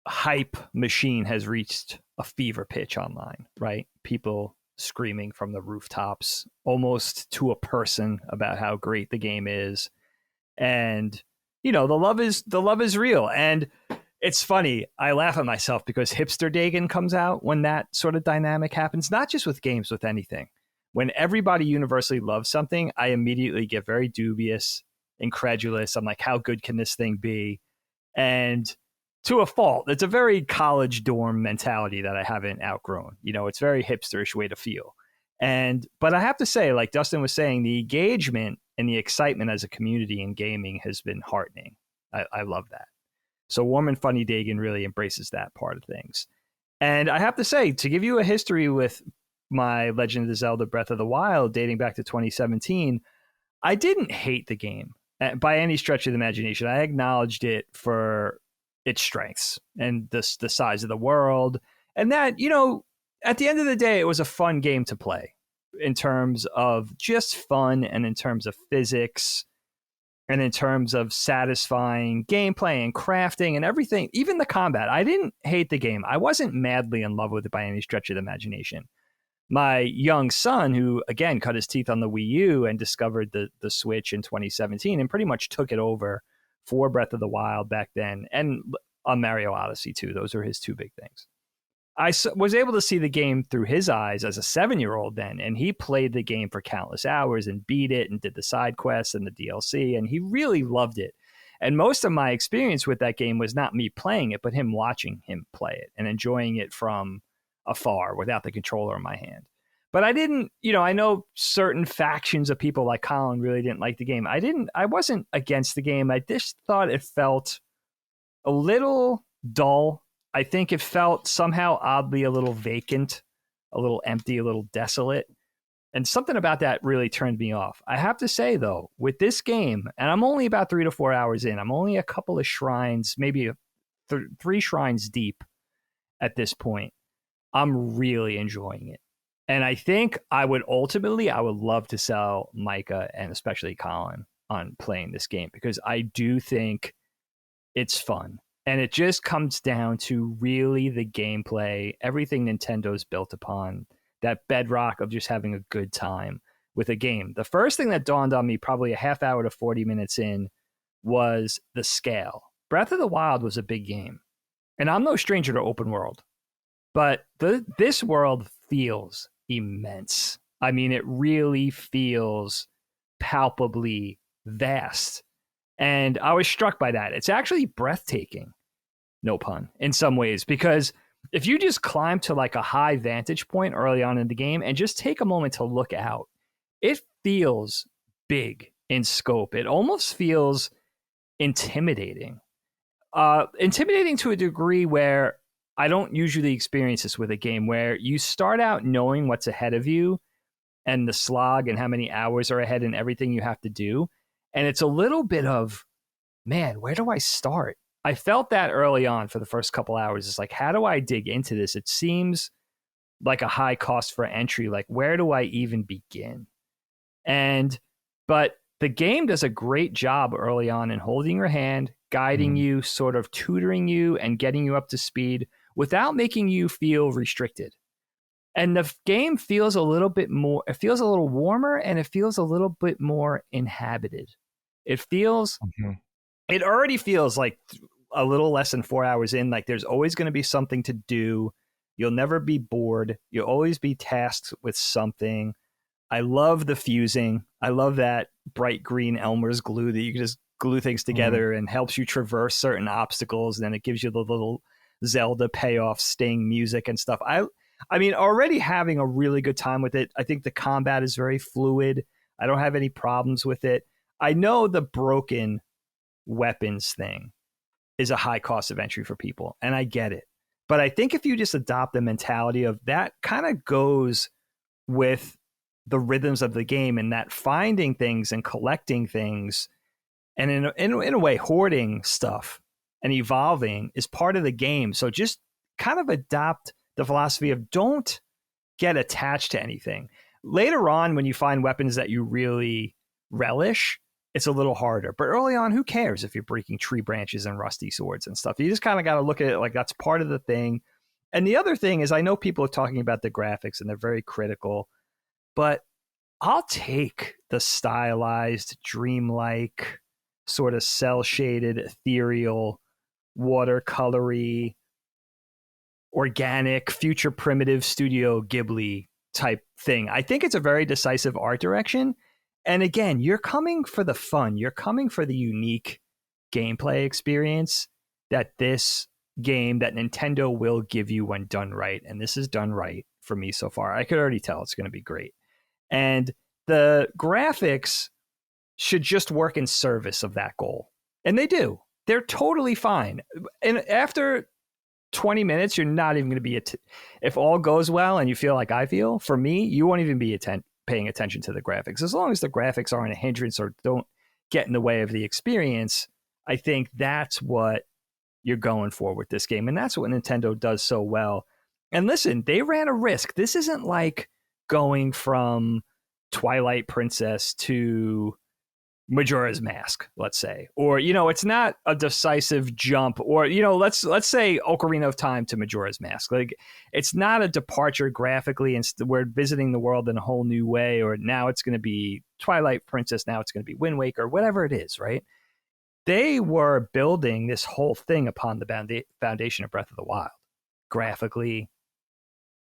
hype machine has reached a fever pitch online, right? People screaming from the rooftops almost to a person about how great the game is. And, you know, the love is real. And it's funny. I laugh at myself because hipster Dagan comes out when that sort of dynamic happens, not just with games, with anything. When everybody universally loves something, I immediately get very dubious, incredulous. I'm like, how good can this thing be? And to a fault, it's a very college dorm mentality that I haven't outgrown. You know, it's very hipsterish way to feel. But I have to say, like Dustin was saying, the engagement and the excitement as a community in gaming has been heartening. I love that. So Warm and Funny Dagan really embraces that part of things. And I have to say, to give you a history with my Legend of Zelda Breath of the Wild dating back to 2017, I didn't hate the game by any stretch of the imagination. I acknowledged it for its strengths and the size of the world. And that, you know, at the end of the day, it was a fun game to play in terms of just fun and in terms of physics and in terms of satisfying gameplay and crafting and everything, even the combat. I didn't hate the game. I wasn't madly in love with it by any stretch of the imagination. My young son, who, again, cut his teeth on the Wii U and discovered the Switch in 2017 and pretty much took it over for Breath of the Wild back then, and on Mario Odyssey, too. Those are his two big things. I was able to see the game through his eyes as a 7-year-old then, and he played the game for countless hours and beat it and did the side quests and the DLC, and he really loved it. And most of my experience with that game was not me playing it, but him watching him play it and enjoying it from afar without the controller in my hand. But I didn't, you know, I know certain factions of people like Colin really didn't like the game. I wasn't against the game. I just thought it felt a little dull. I think it felt somehow oddly a little vacant, a little empty, a little desolate. And something about that really turned me off. I have to say, though, with this game, and I'm only about 3 to 4 hours in, I'm only a couple of shrines, maybe 3 shrines deep at this point. I'm really enjoying it. And I think I would love to sell Micah and especially Colin on playing this game because I do think it's fun. And it just comes down to really the gameplay, everything Nintendo's built upon, that bedrock of just having a good time with a game. The first thing that dawned on me probably a half hour to 40 minutes in was the scale. Breath of the Wild was a big game. And I'm no stranger to open world. But this world feels immense. I mean, it really feels palpably vast. And I was struck by that. It's actually breathtaking, no pun, in some ways, because if you just climb to like a high vantage point early on in the game and just take a moment to look out, it feels big in scope. It almost feels intimidating. Intimidating to a degree where I don't usually experience this with a game, where you start out knowing what's ahead of you and the slog and how many hours are ahead and everything you have to do. And it's a little bit of, man, where do I start? I felt that early on for the first couple hours. It's like, how do I dig into this? It seems like a high cost for entry. Like, where do I even begin? But the game does a great job early on in holding your hand, guiding you, sort of tutoring you and getting you up to speed without making you feel restricted. And the game feels a little bit more, it feels a little warmer and it feels a little bit more inhabited. It feels, it already feels like a little less than 4 hours in, like there's always going to be something to do. You'll never be bored. You'll always be tasked with something. I love the fusing. I love that bright green Elmer's glue that you can just glue things together and helps you traverse certain obstacles. And then it gives you the little Zelda payoff sting music and stuff. I mean, already having a really good time with it. I think the combat is very fluid. I don't have any problems with it. I know the broken weapons thing is a high cost of entry for people, and I get it. But I think if you just adopt the mentality of that kind of goes with the rhythms of the game, and that finding things and collecting things and in a way hoarding stuff and evolving is part of the game. So just kind of adopt the philosophy of don't get attached to anything. Later on, when you find weapons that you really relish, it's a little harder. But early on, who cares if you're breaking tree branches and rusty swords and stuff? You just kind of got to look at it like that's part of the thing. And the other thing is, I know people are talking about the graphics and they're very critical, but I'll take the stylized, dreamlike, sort of cel-shaded, ethereal, watercolory, organic, future primitive Studio Ghibli type thing. I think it's a very decisive art direction. And again, you're coming for the fun. You're coming for the unique gameplay experience that this game, that Nintendo will give you when done right. And this is done right for me so far. I could already tell it's going to be great. And the graphics should just work in service of that goal. And they do. They're totally fine. And after 20 minutes, you're not even going to be, if all goes well and you feel like I feel, for me, you won't even be paying attention to the graphics. As long as the graphics aren't a hindrance or don't get in the way of the experience, I think that's what you're going for with this game. And that's what Nintendo does so well. And listen, they ran a risk. This isn't like going from Twilight Princess to Majora's Mask, let's say, or, you know, it's not a decisive jump, or, you know, let's say Ocarina of Time to Majora's Mask. Like, it's not a departure graphically, and we're visiting the world in a whole new way, or now it's going to be Twilight Princess, now it's going to be Wind Waker, whatever it is, right? They were building this whole thing upon the foundation of Breath of the Wild, graphically,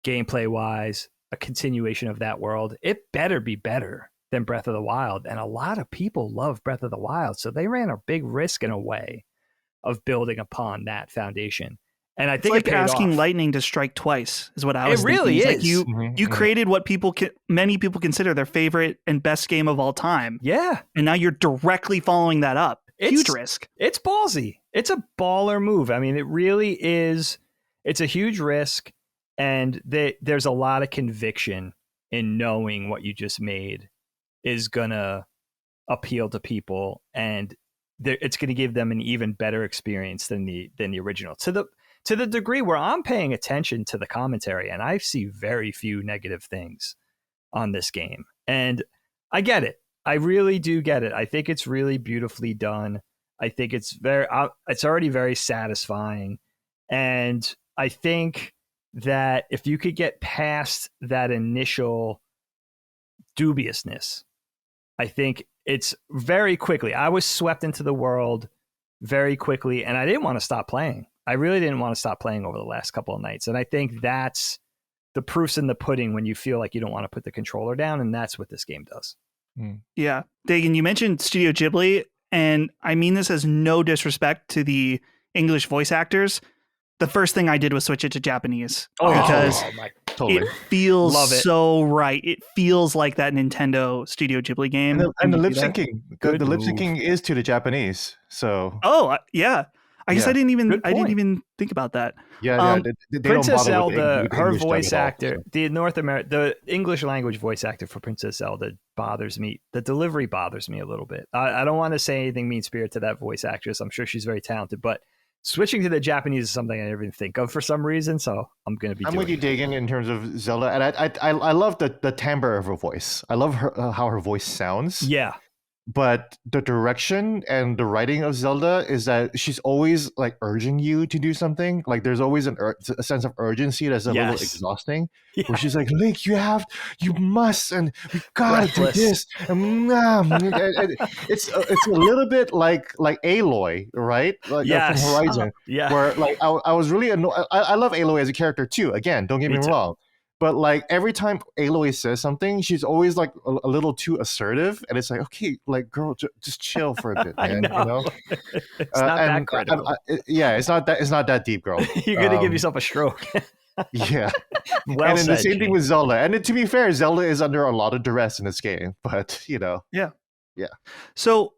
gameplay wise, a continuation of that world. It better be better than Breath of the Wild. And a lot of people love Breath of the Wild. So they ran a big risk in a way of building upon that foundation. And I think it's like it paid asking off. lightning to strike twice is what I was thinking. It really It's is. like you created what many people consider their favorite and best game of all time. Yeah. And now you're directly following that up. Huge risk. It's ballsy. It's a baller move. I mean, it really is. It's a huge risk. And there's a lot of conviction in knowing what you just made is going to appeal to people, and it's going to give them an even better experience than the original, to the degree where I'm paying attention to the commentary and I see very few negative things on this game. And I get it. I really do get it. I think it's really beautifully done. I think it's already very satisfying. And I think that if you could get past that initial dubiousness, I think it's very quickly. I was swept into the world very quickly, and I didn't want to stop playing. I really didn't want to stop playing over the last couple of nights. And I think that's the proof's in the pudding when you feel like you don't want to put the controller down, and that's what this game does. Yeah. Dagan, you mentioned Studio Ghibli, and I mean this as no disrespect to the English voice actors. The first thing I did was switch it to Japanese because Totally. it feels Love it. so right. It feels like that Nintendo Studio Ghibli game. And the when you lip do that. syncing, Good the lip move. syncing is to the Japanese. So Oh, yeah. I guess Yeah. I didn't Good even point. think about that. yeah, they don't Princess bother with Zelda, with her English dub voice at all, actor, so. the English language voice actor for Princess Zelda bothers me. The delivery bothers me a little bit. I don't want to say anything mean spirit to that voice actress. I'm sure she's very talented, but switching to the Japanese is something I never even think of for some reason. So I'm going to be I'm doing with you, it. Dagan, in terms of Zelda, and I love the timbre of her voice. I love her how her voice sounds. Yeah. But the direction and the writing of Zelda is that she's always like urging you to do something. Like there's always a sense of urgency that's a little Yes. exhausting. Yeah. Where she's like, Link, you must, and we gotta do Breathless. this. And it's a little bit like Aloy, right? Like Yes. from Horizon, Yeah. where like I was really annoyed. I love Aloy as a character too. Again, don't get Me me too. wrong. But like every time Aloy says something, she's always like a little too assertive, and it's like, okay, like girl, just chill for a bit, I man. know. You know? It's not that critical. Yeah, it's not that deep, girl. You're going to give yourself a stroke. Yeah. Well And then the said, same thing Gene. with Zelda. And to be fair, Zelda is under a lot of duress in this game, but you know. So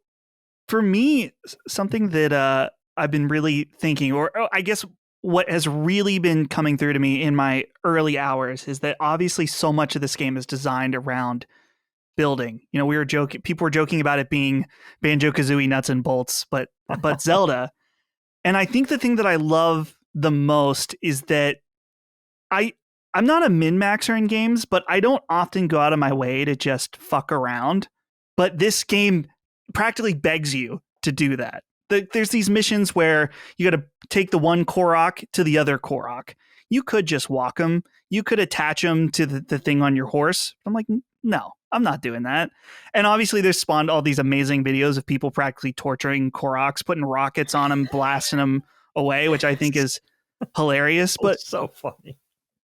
for me, something that I've been really thinking, or I guess what has really been coming through to me in my early hours, is that obviously so much of this game is designed around building. You know, people were joking about it being Banjo-Kazooie nuts and bolts, but Zelda. And I think the thing that I love the most is that I'm not a min-maxer in games, but I don't often go out of my way to just fuck around. But this game practically begs you to do that. There's these missions where you got to take the one Korok to the other Korok. You could just walk them. You could attach them to the thing on your horse. I'm like, no, I'm not doing that. And obviously there's spawned all these amazing videos of people practically torturing Koroks, putting rockets on them, blasting them away, which I think is hilarious. But so funny.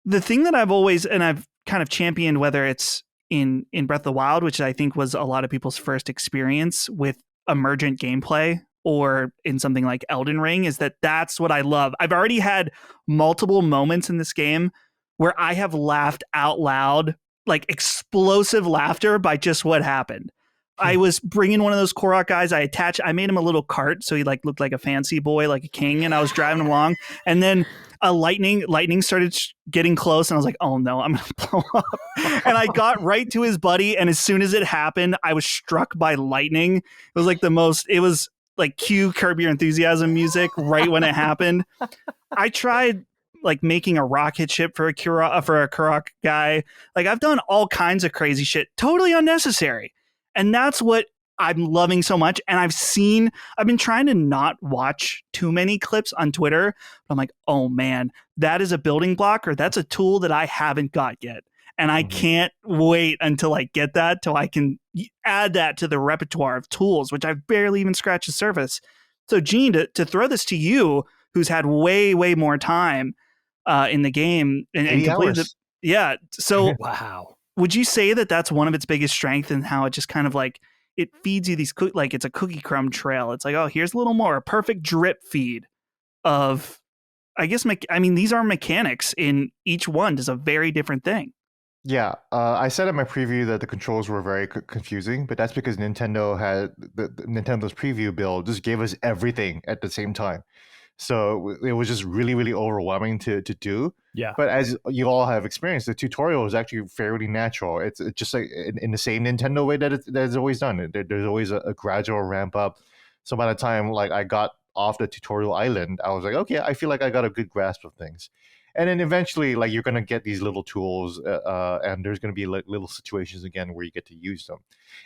The thing that I've kind of championed, whether it's in Breath of the Wild, which I think was a lot of people's first experience with emergent gameplay, or in something like Elden Ring, is that's what I love. I've already had multiple moments in this game where I have laughed out loud, like explosive laughter by just what happened. I was bringing one of those Korok guys. I made him a little cart so he like looked like a fancy boy, like a king, and I was driving him along. And then a lightning started getting close, and I was like, "Oh no, I'm gonna blow up!" And I got right to his buddy, and as soon as it happened, I was struck by lightning. It was like it was like cue Curb Your Enthusiasm music right when it happened. I tried like making a rocket ship for a Korok guy. Like I've done all kinds of crazy shit, totally unnecessary. And that's what I'm loving so much. And I've been trying to not watch too many clips on Twitter. But I'm like, oh man, that is a building block, or that's a tool that I haven't got yet. And I can't wait until I get that, till I can add that to the repertoire of tools, which I've barely even scratched the surface. So Gene, to throw this to you, who's had way, way more time in the game and completed it. Yeah. So wow. Would you say that that's one of its biggest strengths, and how it just kind of like it feeds you these like it's a cookie crumb trail? It's like, oh, here's a little more, a perfect drip feed of, I guess, these are mechanics in each one does a very different thing. Yeah, I said in my preview that the controls were very confusing, but that's because Nintendo had Nintendo's preview build just gave us everything at the same time. So it was just really, really overwhelming to do. Yeah. But as you all have experienced, the tutorial is actually fairly natural. It's just like in the same Nintendo way that it's always done. There's always a gradual ramp up. So by the time like I got off the tutorial island, I was like, okay, I feel like I got a good grasp of things. And then eventually, like you're gonna get these little tools, and there's gonna be like little situations again where you get to use them.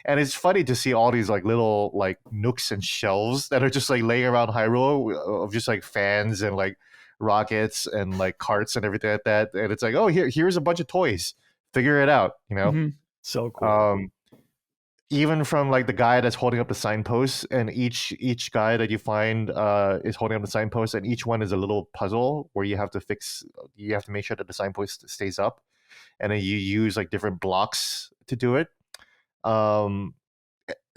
And it's funny to see all these like little like nooks and shelves that are just like laying around Hyrule of just like fans and like rockets and like carts and everything like that. And it's like, oh, here's a bunch of toys. Figure it out, you know. Mm-hmm. So cool. Even from like the guy that's holding up the signposts, and each guy that you find is holding up the signpost, and each one is a little puzzle where you have to make sure that the signpost stays up, and then you use like different blocks to do it.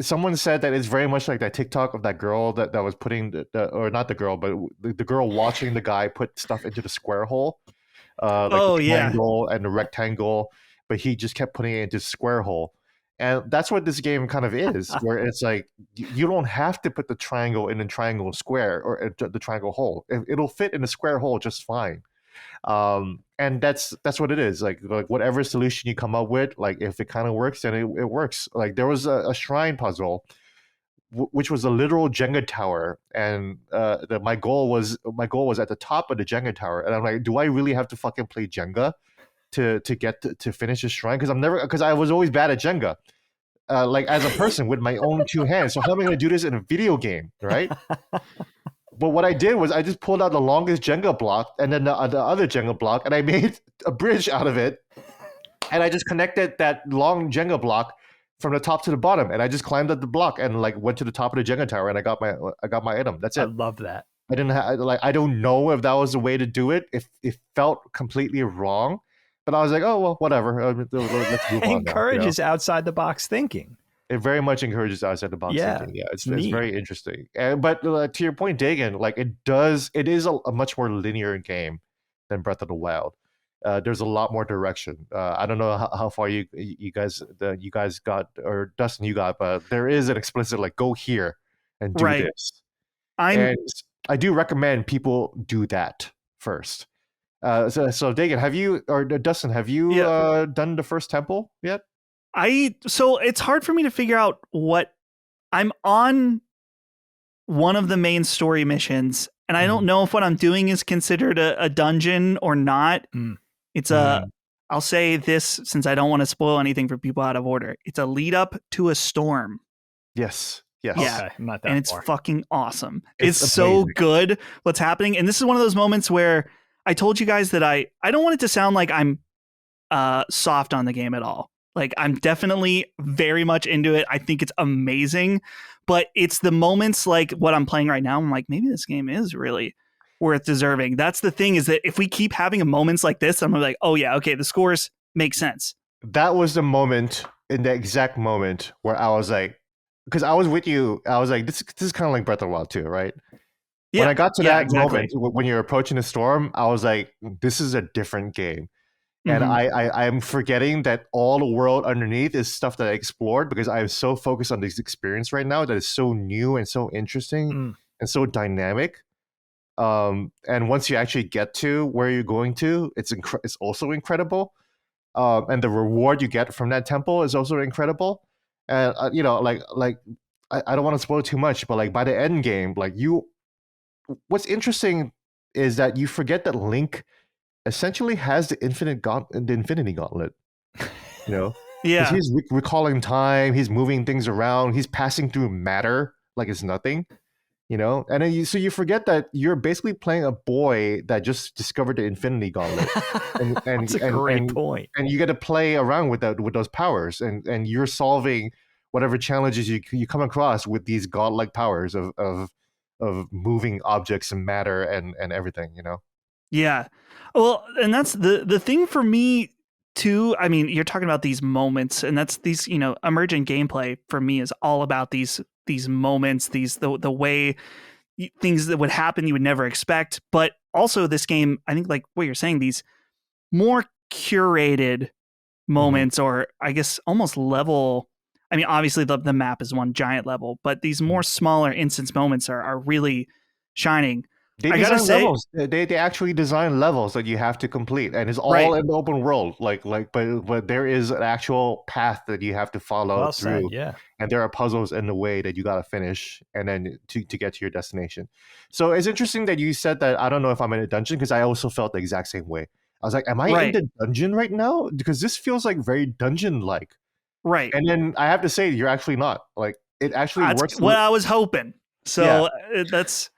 Someone said that it's very much like that TikTok of that girl that was putting or not the girl, but the girl watching the guy put stuff into the square hole, like the triangle and the rectangle, but he just kept putting it into the square hole. And that's what this game kind of is, where it's like you don't have to put the triangle in a triangle square or the triangle hole. It'll fit in a square hole just fine. And that's what it is. Like whatever solution you come up with, like if it kind of works, then it works. Like there was a shrine puzzle, which was a literal Jenga tower, and my goal was at the top of the Jenga tower, and I'm like, do I really have to fucking play Jenga to get to finish the shrine? Because I was always bad at Jenga, like as a person with my own two hands. So how am I going to do this in a video game, right? But what I did was I just pulled out the longest Jenga block and then the other Jenga block, and I made a bridge out of it, and I just connected that long Jenga block from the top to the bottom, and I just climbed up the block and like went to the top of the Jenga tower, and I got my item. That's it. I love that. I don't know if that was the way to do it. If it felt completely wrong. But I was like, oh, well, whatever. Let's move on. It encourages outside the box thinking. It very much encourages outside the box thinking. Yeah, it's very interesting. But to your point, Dagan, like it is a much more linear game than Breath of the Wild. There's a lot more direction. I don't know how far you guys got, or Dustin you got, but there is an explicit like go here and do this. And I do recommend people do that first. So Dagan, have you, or Dustin, have you done the first temple yet? So it's hard for me to figure out what I'm on. One of the main story missions, and I don't know if what I'm doing is considered a dungeon or not. It's I'll say this since I don't want to spoil anything for people out of order. It's a lead up to a storm. Yes. Yes. Yeah. Okay, I'm not that And it's far. fucking awesome. It's It's so amazing. good what's happening. And this is one of those moments where I told you guys that I don't want it to sound like I'm soft on the game at all. Like, I'm definitely very much into it. I think it's amazing, but it's the moments like what I'm playing right now. I'm like, maybe this game is really worth deserving. That's the thing, is that if we keep having moments like this, I'm like, oh yeah, okay, the scores make sense. That was the moment, in the exact moment where I was like, because I was with you, I was like, this is kind of like Breath of the Wild 2, right? Yeah, When I got to yeah, that exactly. moment, when you're approaching the storm, I was like, this is a different game. And Mhm. I'm forgetting that all the world underneath is stuff that I explored, because I'm so focused on this experience right now that is so new and so interesting Mm. and so dynamic. And once you actually get to where you're going to, it's also incredible. And the reward you get from that temple is also incredible. And I don't want to spoil too much, but like by the end game, what's interesting is that you forget that Link essentially has the Infinity Gauntlet. You know, because Yeah. he's recalling time, he's moving things around, he's passing through matter like it's nothing. You know, and then you forget that you're basically playing a boy that just discovered the Infinity Gauntlet, and That's a great point. and you get to play around with those powers, and you're solving whatever challenges you come across with these godlike powers of moving objects and matter and everything. You know. Yeah. Well, and that's the thing for me too. I mean, you're talking about these moments, and that's these, emergent gameplay for me is all about these moments, the way things that would happen you would never expect. But also this game, I think, like what you're saying, these more curated moments, or I guess almost level. I mean, obviously the map is one giant level, but these more smaller instance moments are really shining. They I gotta design say, levels. They actually design levels that you have to complete, and it's all right. in the open world. But there is an actual path that you have to follow Well through, said, yeah. and there are puzzles in the way that you got to finish, and then to get to your destination. So it's interesting that you said that. I don't know if I'm in a dungeon, because I also felt the exact same way. I was like, am I in Right. the dungeon right now? Because this feels like very dungeon-like. Right. And then I have to say, you're actually not. Like, it actually That's works. what I was hoping. Yeah. So that's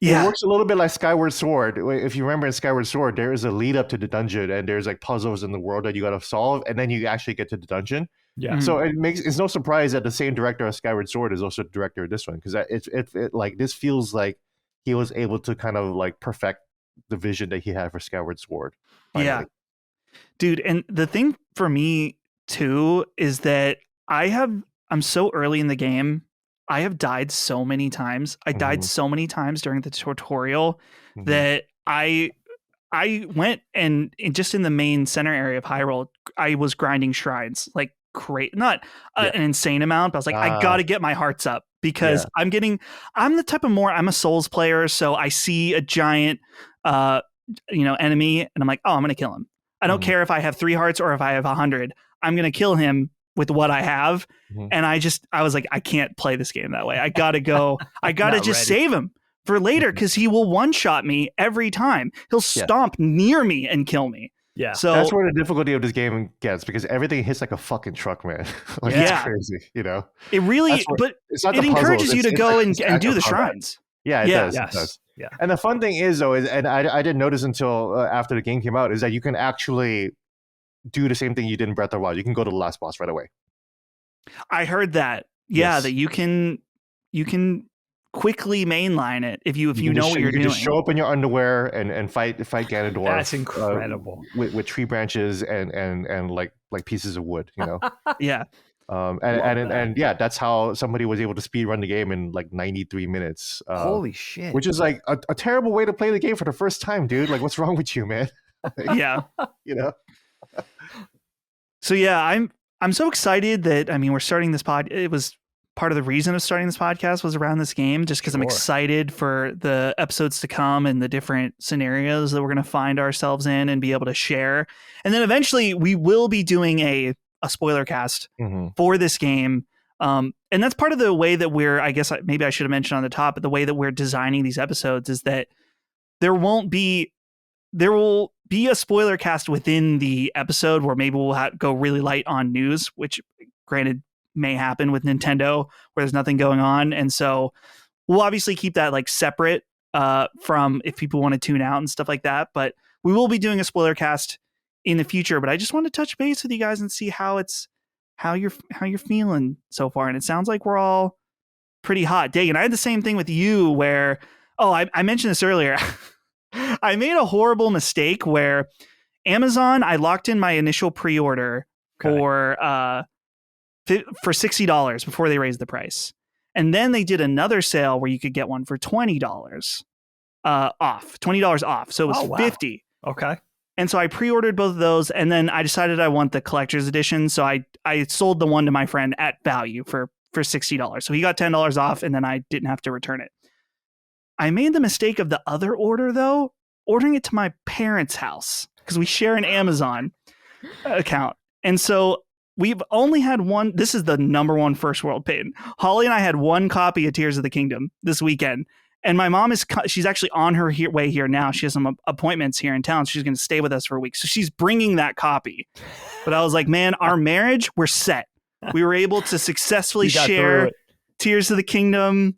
It yeah. works a little bit like Skyward Sword. If you remember in Skyward Sword, there is a lead up to the dungeon, and there's like puzzles in the world that you got to solve, and then you actually get to the dungeon. Yeah. Mhm. So it's no surprise that the same director of Skyward Sword is also the director of this one, because it like this feels like he was able to kind of like perfect the vision that he had for Skyward Sword. Finally. Yeah. Dude, and the thing for me too is that I'm so early in the game. I have died so many times. I died Mhm. so many times during the tutorial Mhm. that I went and just in the main center area of Hyrule, I was grinding shrines like not Yeah. an insane amount, but I was like, I got to get my hearts up, because I'm the type of I'm a Souls player, so I see a giant enemy and I'm like, oh, I'm going to kill him. I don't Mhm. care if I have 3 hearts or if I have 100. I'm going to kill him with what I have. Mhm. And I was like, I can't play this game that way. I got to go. I got to Not just ready. save him for later, Mhm. because he will one-shot me every time. He'll stomp near me and kill me. Yeah. So That's where the difficulty of this game gets, because everything hits like a fucking truck, man. Like, Yeah. it's crazy, you know. it really, That's what- but It's not it the puzzles, encourages you to it's go like- and it's do actual the combat. shrines. Yeah, it Yeah. does. It Yes. does. Yeah. And the fun thing is, though, and I didn't notice until after the game came out, is that you can actually do the same thing you did in Breath of the Wild. You can go to the last boss right away. I heard that. Yeah, Yes. that you can quickly mainline it if you can know just what you're you can doing. just show up in your underwear and fight Ganondorf. That's incredible. With tree branches and like pieces of wood, you know. Yeah. And yeah, that's how somebody was able to speed run the game in like 93 minutes. Holy shit. Which is like a terrible way to play the game for the first time, dude. Like, what's wrong with you, man? Yeah. You know. So yeah, I'm so excited that we're starting this pod. It was part of the reason of starting this podcast was around this game, just because I'm Sure. excited for the episodes to come and the different scenarios that we're going to find ourselves in and be able to share. And then eventually we will be doing a spoiler cast Mhm. for this game. And that's part of the way that I guess maybe I should have mentioned on the top, but the way that we're designing these episodes is that there will be a spoiler cast within the episode where maybe we'll go really light on news, which granted, may happen with Nintendo where there's nothing going on. And so we'll obviously keep that like separate from if people want to tune out and stuff like that. But we will be doing a spoiler cast in the future. But I just want to touch base with you guys and see how you're feeling so far. And it sounds like we're all pretty hot. Dagan, I had the same thing with you where, I mentioned this earlier. I made a horrible mistake where Amazon, I locked in my initial pre-order for $60 before they raised the price. And then they did another sale where you could get one for $20 off, $20 off. So it was $50. Okay. And so I pre-ordered both of those, and then I decided I want the collector's edition. So I sold the one to my friend at value for $60. So he got $10 off, and then I didn't have to return it. I made the mistake of the other order, though, ordering it to my parents' house because we share an Amazon account. And so we've only had one. This is the number one first world pain. Holly and I had one copy of Tears of the Kingdom this weekend. And my mom she's actually on her way here now. She has some appointments here in town. She's going to stay with us for a week. So she's bringing that copy. But I was like, man, our marriage, we're set. We were able to successfully share Tears of the Kingdom.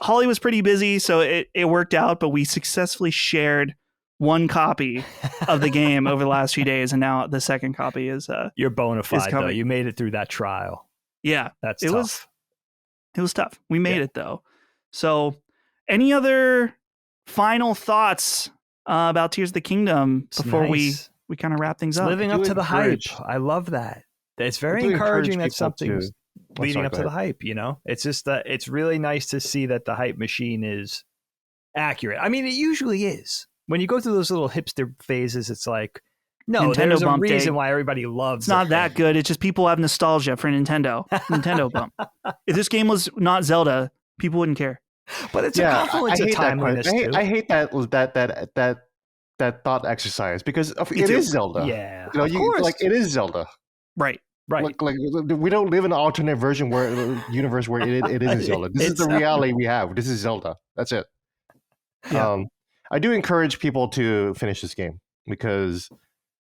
Holly was pretty busy, so it worked out. But we successfully shared one copy of the game over the last few days. And now the second copy is you're bona fide, though. You made it through that trial. Yeah. That's tough. It was tough. We made it, though. So any other final thoughts about Tears of the Kingdom before we kind of wrap things up? Living up to the hype. I love that. It's very encouraging that something's leading up to the hype, you know? It's just that it's really nice to see that the hype machine is accurate. I mean, it usually is. When you go through those little hipster phases, it's like, no, Nintendo there's a bump reason why everybody loves it. It's not that good. It's just people have nostalgia for Nintendo. Nintendo bump. If this game was not Zelda, people wouldn't care. But it's a confluence of timeliness too. I hate that thought exercise because it is Zelda. Yeah, you know, it is Zelda. Right. Like we don't live in an alternate universe where it is Zelda. This is the reality we have. This is Zelda. That's it. Yeah. I do encourage people to finish this game because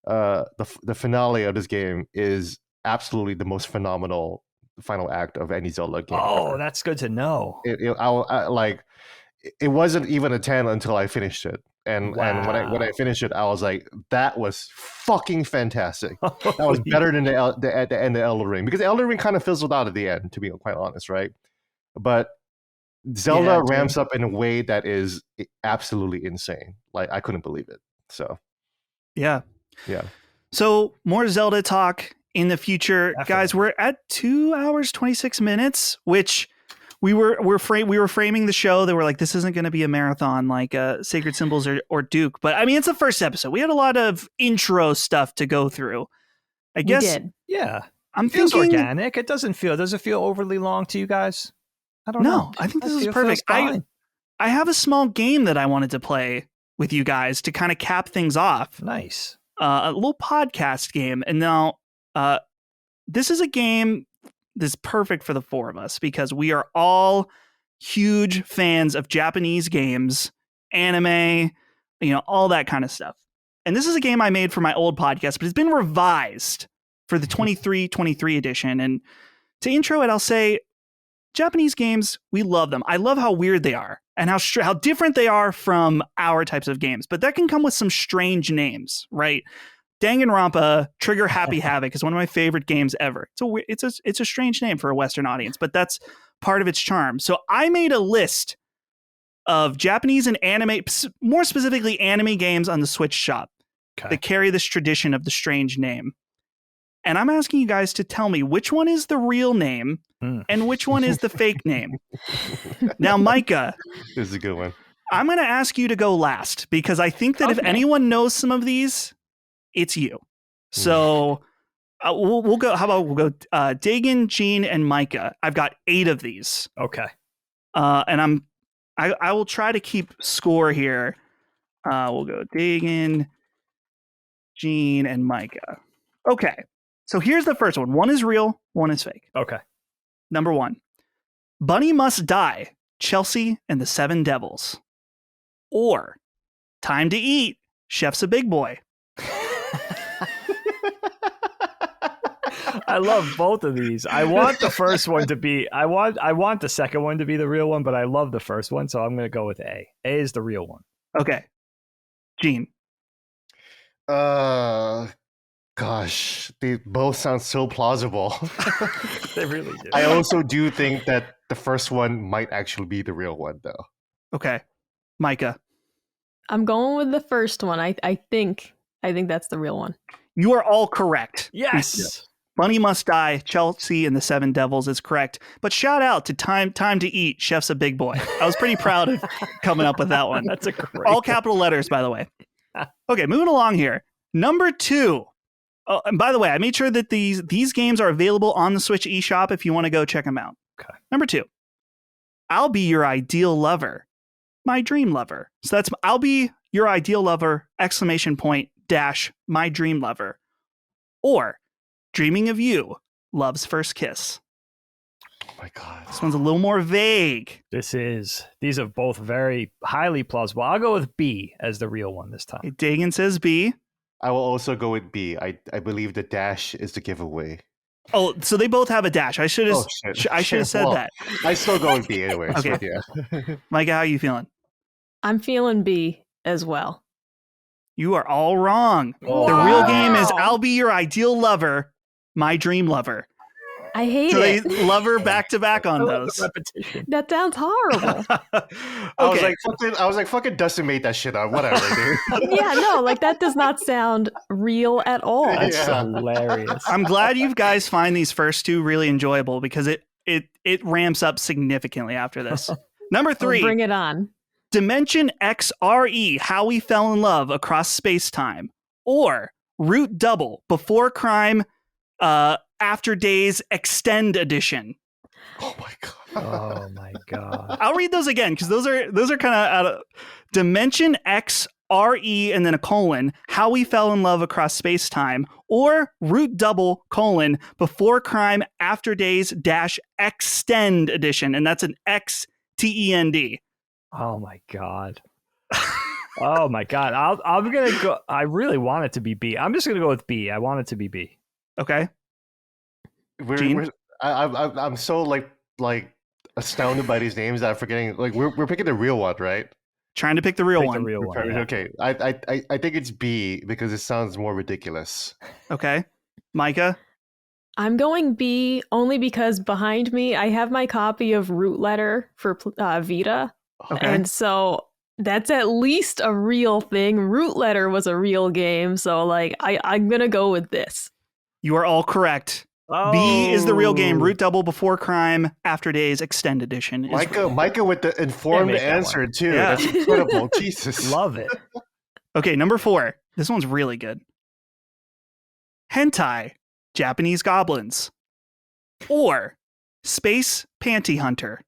the finale of this game is absolutely the most phenomenal final act of any Zelda game. Oh, that's good to know. It wasn't even a 10 until I finished it. And when I finished it, I was like, that was fucking fantastic. That was better than at the end of Elden Ring. Because Elden Ring kind of fizzled out at the end, to be quite honest, right? But Zelda ramps up in a way that is absolutely insane. Like, I couldn't believe it. So, yeah. So, more Zelda talk in the future. Definitely. Guys, we're at 2 hours, 26 minutes, which... We were framing the show that we're like, this isn't going to be a marathon like Sacred Symbols or Duke. But I mean, it's the first episode. We had a lot of intro stuff to go through. I guess. We did. Yeah. I'm feels thinking organic. Does it feel overly long to you guys? I don't know. No, I think this is perfect. I have a small game that I wanted to play with you guys to kind of cap things off. Nice. A little podcast game. And now this is a game that's perfect for the four of us because we are all huge fans of Japanese games, anime, all that kind of stuff. And this is a game I made for my old podcast, but it's been revised for the 23 edition. And to intro it, I'll say Japanese games, we love them. I love how weird they are and how different they are from our types of games. But that can come with some strange names, right? Danganronpa Trigger Happy Havoc is one of my favorite games ever. It's a strange name for a Western audience, but that's part of its charm. So I made a list of Japanese and anime, more specifically anime games on the Switch shop that carry this tradition of the strange name. And I'm asking you guys to tell me which one is the real name and which one is the fake name. Now, Micah. This is a good one. I'm going to ask you to go last because I think that if anyone knows some of these, it's you. So we'll go. How about we'll go Dagan, Gene, and Micah. I've got 8 of these. Okay. And I will try to keep score here. We'll go Dagan, Gene, and Micah. Okay. So here's the first one. One is real, one is fake. Okay. Number 1. Bunny Must Die, Chelsea and the Seven Devils. Or Time to Eat, Chef's a Big Boy. I love both of these. I want the first one to be. I want the second one to be the real one, but I love the first one, so I'm going to go with A. A is the real one. Okay. Gene. Gosh, they both sound so plausible. They really do. I also do think that the first one might actually be the real one, though. Okay. Micah. I'm going with the first one. I think that's the real one. You are all correct. Yes. Bunny Must Die, Chelsea and the Seven Devils is correct. But shout out to Time to Eat, Chef's a Big Boy. I was pretty proud of coming up with that one. That's a great All capital letters, by the way. Okay, moving along here. Number 2. Oh, and by the way, I made sure that these games are available on the Switch eShop if you want to go check them out. Okay. Number 2. I'll be your ideal lover, my dream lover. So that's I'll be your ideal lover, ! My dream lover. Or dreaming of you, love's first kiss. Oh my god. This one's a little more vague. These are both very highly plausible. I'll go with B as the real one this time. Okay, Dagan says B. I will also go with B. I believe the dash is the giveaway. Oh, so they both have a dash. I should have said Well, that. I still go with B anyways. Okay. But yeah. Micah, how are you feeling? I'm feeling B as well. You are all wrong. Oh. The real game is Wow. I'll be your ideal lover, my dream lover. I hate So they it. lover back to back on I love those. the repetition. That sounds horrible. I was like, fucking Dustin made that shit up. Whatever, dude. Yeah, no, like that does not sound real at all. That's Yeah. hilarious. I'm glad you guys find these first two really enjoyable because it ramps up significantly after this. Number 3, Bring it on. Dimension XRE, How We Fell in Love Across Space-Time. Or Root Double, Before Crime, After Days Extend Edition. Oh my god. Oh my god. I'll read those again because those are kind of out of Dimension XRE and then a colon, How We Fell in Love Across Space-Time, or Root Double, colon, Before Crime, After Days dash Extend Edition. And that's an XTEND. Oh my god. Oh my god. I'm gonna go. I really want it to be B. I'm just gonna go with B. I want it to be B. Okay. Gene? I'm so like astounded by these names that I'm forgetting. Like we're picking the real one, right? Trying to pick the real Pick one. the real one. Yeah. Okay. I think it's B because it sounds more ridiculous. Okay. Micah? I'm going B only because behind me I have my copy of Root Letter for Vita. Okay. And so that's at least a real thing. Root Letter was a real game. So like I'm going to go with this. You are all correct. B is the real game. Root Double, Before Crime, After Days Extend Edition. Micah with the informed make that answer too. Yeah. That's incredible. Jesus. Love it. Okay, number 4. This one's really good. Hentai, Japanese Goblins. Or Space Panty Hunter.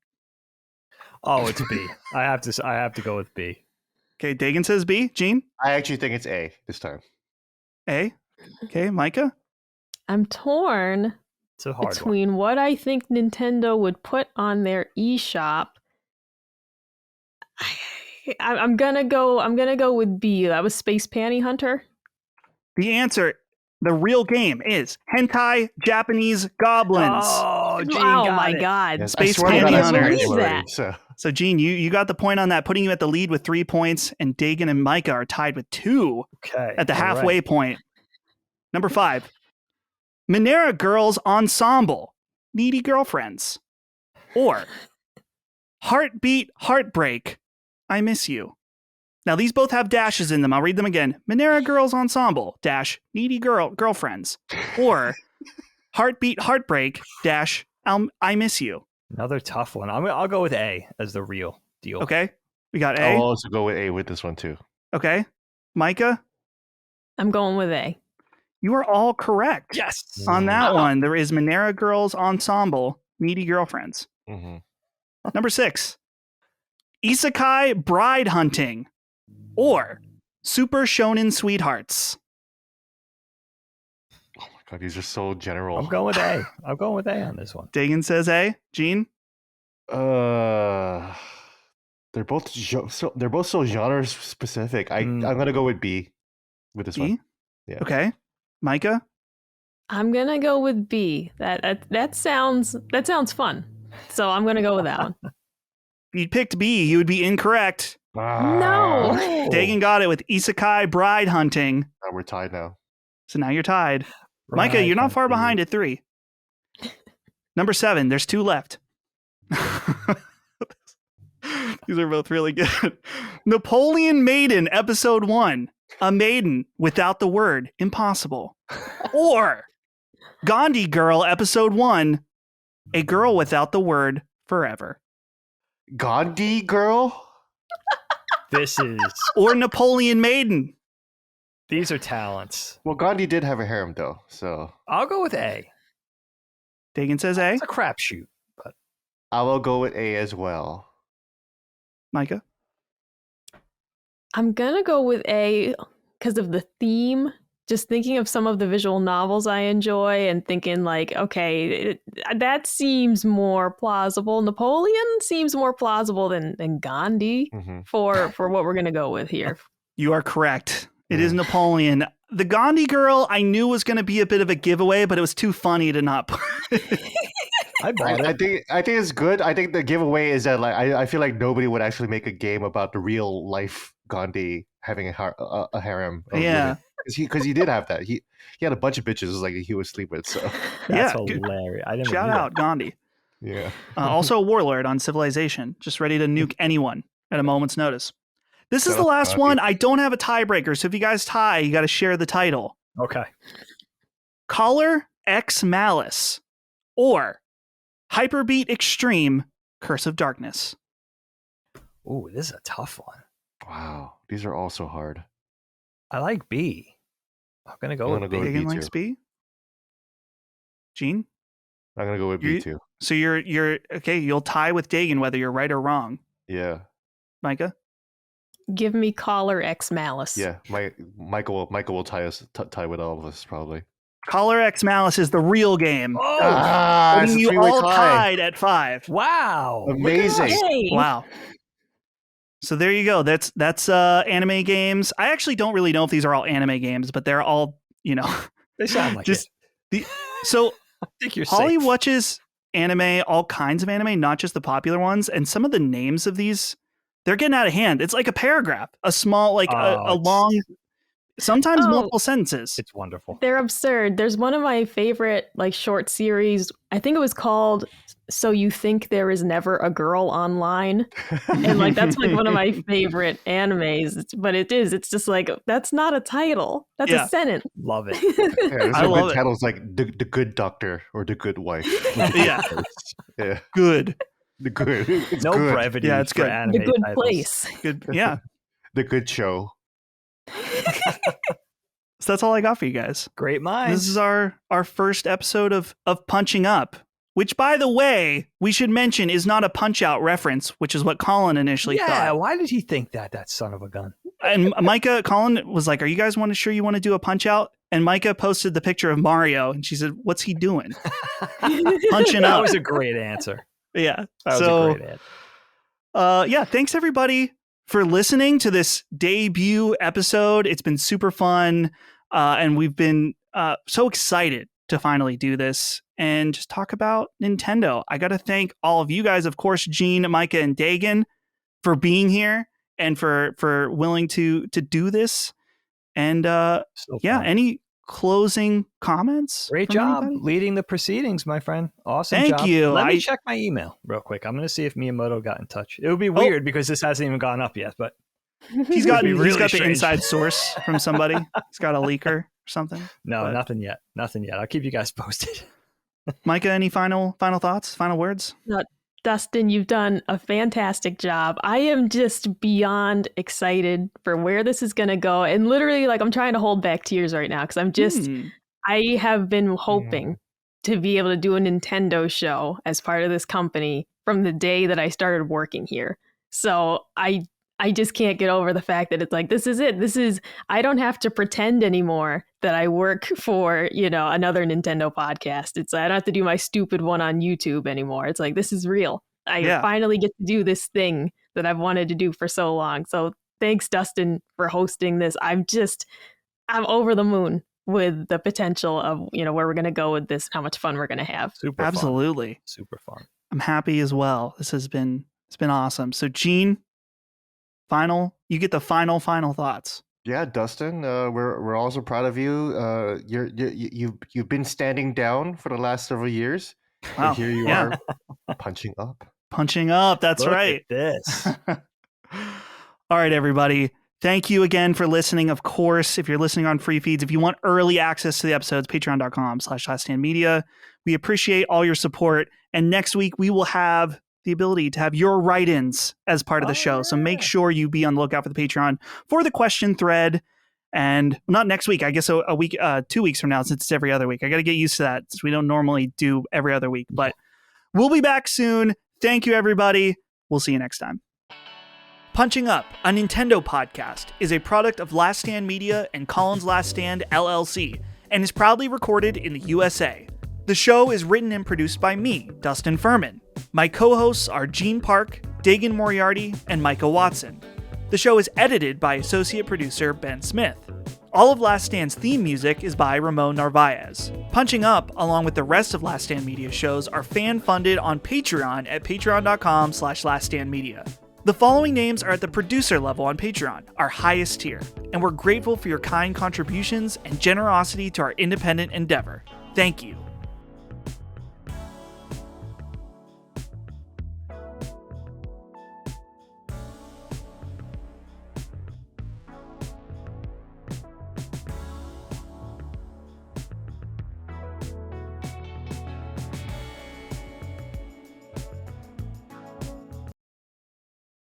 Oh, it's B. I have to go with B. Okay, Dagan says B. Gene? I actually think it's A this time. A. Okay, Micah? I'm torn It's a hard one. between what I think Nintendo would put on their eShop. I'm gonna go with B. That was Space Panty Hunter. The answer, the real game is Hentai, Japanese Goblins. Oh, Gene Oh got my it. god. Yes, Space I swear to God, Panty I've seen Hunter. it Believe already, that. so. So, Gene, you got the point on that, putting you at the lead with 3 points, and Dagan and Micah are tied with 2 Okay. at the all halfway right. point. Number 5, Minera Girls Ensemble, Needy Girlfriends. Or Heartbeat Heartbreak, I Miss You. Now, these both have dashes in them. I'll read them again. Minera Girls Ensemble, dash, Needy Girlfriends. Or Heartbeat Heartbreak, dash, I Miss You. Another tough one. I'll go with A as the real deal. Okay, we got A. I'll also go with A with this one too. Okay, Micah, I'm going with A. you are all correct. Yes. On that Wow. one, there is Minera Girls Ensemble, Needy Girlfriends. Mm-hmm. Number 6, Isekai Bride Hunting. Or Super Shonen Sweethearts. Oh my god, these are so general. I'm going with A. I'm going with A on this one. Dagan says A. Gene? They're both so genre specific. I'm gonna go with B with this B? one. Yeah. Okay. Micah? I'm gonna go with B. That sounds fun. So I'm gonna go with that one. If you picked B, you would be incorrect. No. Oh. Dagan got it with Isekai Bride Hunting. We're tied now. So now you're tied. Micah, you're not far behind at 3. Number 7, there's 2 left. These are both really good. Napoleon Maiden, Episode 1. A maiden without the word impossible. Or Gandhi Girl, Episode 1. A girl without the word forever. Gandhi girl? This is. Or Napoleon Maiden. These are talents. Well, Gandhi did have a harem, though, so I'll go with A. Dagan says A. It's a crapshoot, but I will go with A as well. Micah? I'm gonna go with A because of the theme. Just thinking of some of the visual novels I enjoy and thinking like, okay, that seems more plausible. Napoleon seems more plausible than Gandhi for what we're gonna go with here. You are correct. It is Napoleon. The Gandhi Girl, I knew was going to be a bit of a giveaway, but it was too funny to not put. I bought it. I think it's good. I think the giveaway is that like I feel like nobody would actually make a game about the real life Gandhi having a harem. Yeah, because he did have that. He had a bunch of bitches like he would sleep with. So That's yeah, hilarious. I didn't shout know out Gandhi. yeah. Also a warlord on Civilization, just ready to nuke anyone at a moment's notice. This is the last Gandhi. one. I don't have a tiebreaker, so if you guys tie, you got to share the title. Okay. Collar X Malice or Hyperbeat Extreme Curse of Darkness. Ooh, this is a tough one. Wow, these are all so hard. I like B. I'm gonna go I'm with gonna B. go with Dagan B likes too. B. Gene? I'm gonna go with B too. So you're okay, you'll tie with Dagan whether you're right or wrong. Yeah, Micah? Give me Collar X Malice. yeah. Michael will tie with all of us probably. Collar X Malice is the real game. Oh, It's Putting a you three-way all tie. tied at 5. wow. Amazing. Yay. Wow. So there you go. That's anime games. I actually don't really know if these are all anime games, but they're all, They sound like just it. So I think you're Holly safe. watches anime, all kinds of anime, not just the popular ones, and some of the names of these, they're getting out of hand. It's like a paragraph, a small, like a long, sometimes multiple sentences. It's wonderful. They're absurd. There's one of my favorite like short series. I think it was called So You Think There Is Never a Girl Online. And like that's like one of my favorite animes. It's just like that's not a title. That's Yeah. a sentence. Love it. Yeah, there's I some love good it. titles like the Good Doctor or The Good Wife. Yeah. Yeah, Good. the good. It's No good. brevity. Yeah, it's for good. Anime The Good titles. Place. Good. Yeah. The Good Show. So that's all I got for you guys. Great minds. This is our first episode of Punching Up, which, by the way, we should mention is not a Punch-Out reference, which is what Colin initially yeah. thought. Why did he think that? That son of a gun. And Colin was like, "Are you guys sure you want to do a Punch-Out?" And Micah posted the picture of Mario, and she said, "What's he doing?" Punching That up. was a great answer. Yeah. That was So, a great answer. yeah, thanks everybody for listening to this debut episode. It's been super fun, and we've been so excited to finally do this and just talk about Nintendo. I got to thank all of you guys, of course, Gene, Micah, and Dagan, for being here and for willing to do this. And So yeah, fun. any closing comments? Great from job anybody? leading the proceedings, my friend. Awesome Thank job. you. Let me check my email real quick. I'm going to see if Miyamoto got in touch. It would be weird because this hasn't even gone up yet, but He's got It'd be really the strange. inside source from somebody. He's got a leaker or something. no, But- nothing yet. Nothing yet. I'll keep you guys posted. Micah, any final thoughts, final words? Dustin, you've done a fantastic job. I am just beyond excited for where this is going to go. And literally, like, I'm trying to hold back tears right now because I'm just, I have been hoping to be able to do a Nintendo show as part of this company from the day that I started working here. So I just can't get over the fact that it's like, this is it. I don't have to pretend anymore that I work for, another Nintendo podcast. I don't have to do my stupid one on YouTube anymore. It's like, this is real. I finally get to do this thing that I've wanted to do for so long. So thanks, Dustin, for hosting this. I'm over the moon. with the potential of, where we're going to go with this, how much fun we're going to have. Super Absolutely. fun. Super fun. I'm happy as well. It's been awesome. So Gene, you get the final thoughts. Yeah, Dustin, we're also proud of you. You've been standing down for the last several years. Wow. And here you are punching up. Punching up. That's Look right. at this. All right, everybody. Thank you again for listening. Of course, if you're listening on free feeds, if you want early access to the episodes, patreon.com/laststandmedia. We appreciate all your support. And next week, we will have the ability to have your write-ins as part of the show. So make sure you be on the lookout for the Patreon for the question thread. And not next week, I guess a week, 2 weeks from now, since it's every other week. I got to get used to that since we don't normally do every other week. But we'll be back soon. Thank you, everybody. We'll see you next time. Punching Up, a Nintendo podcast, is a product of Last Stand Media and Collins Last Stand, LLC, and is proudly recorded in the USA. The show is written and produced by me, Dustin Furman. My co-hosts are Gene Park, Dagan Moriarty, and Micah Watson. The show is edited by associate producer Ben Smith. All of Last Stand's theme music is by Ramon Narvaez. Punching Up, along with the rest of Last Stand Media shows, are fan-funded on Patreon at patreon.com/laststandmedia. The following names are at the producer level on Patreon, our highest tier, and we're grateful for your kind contributions and generosity to our independent endeavor. Thank you.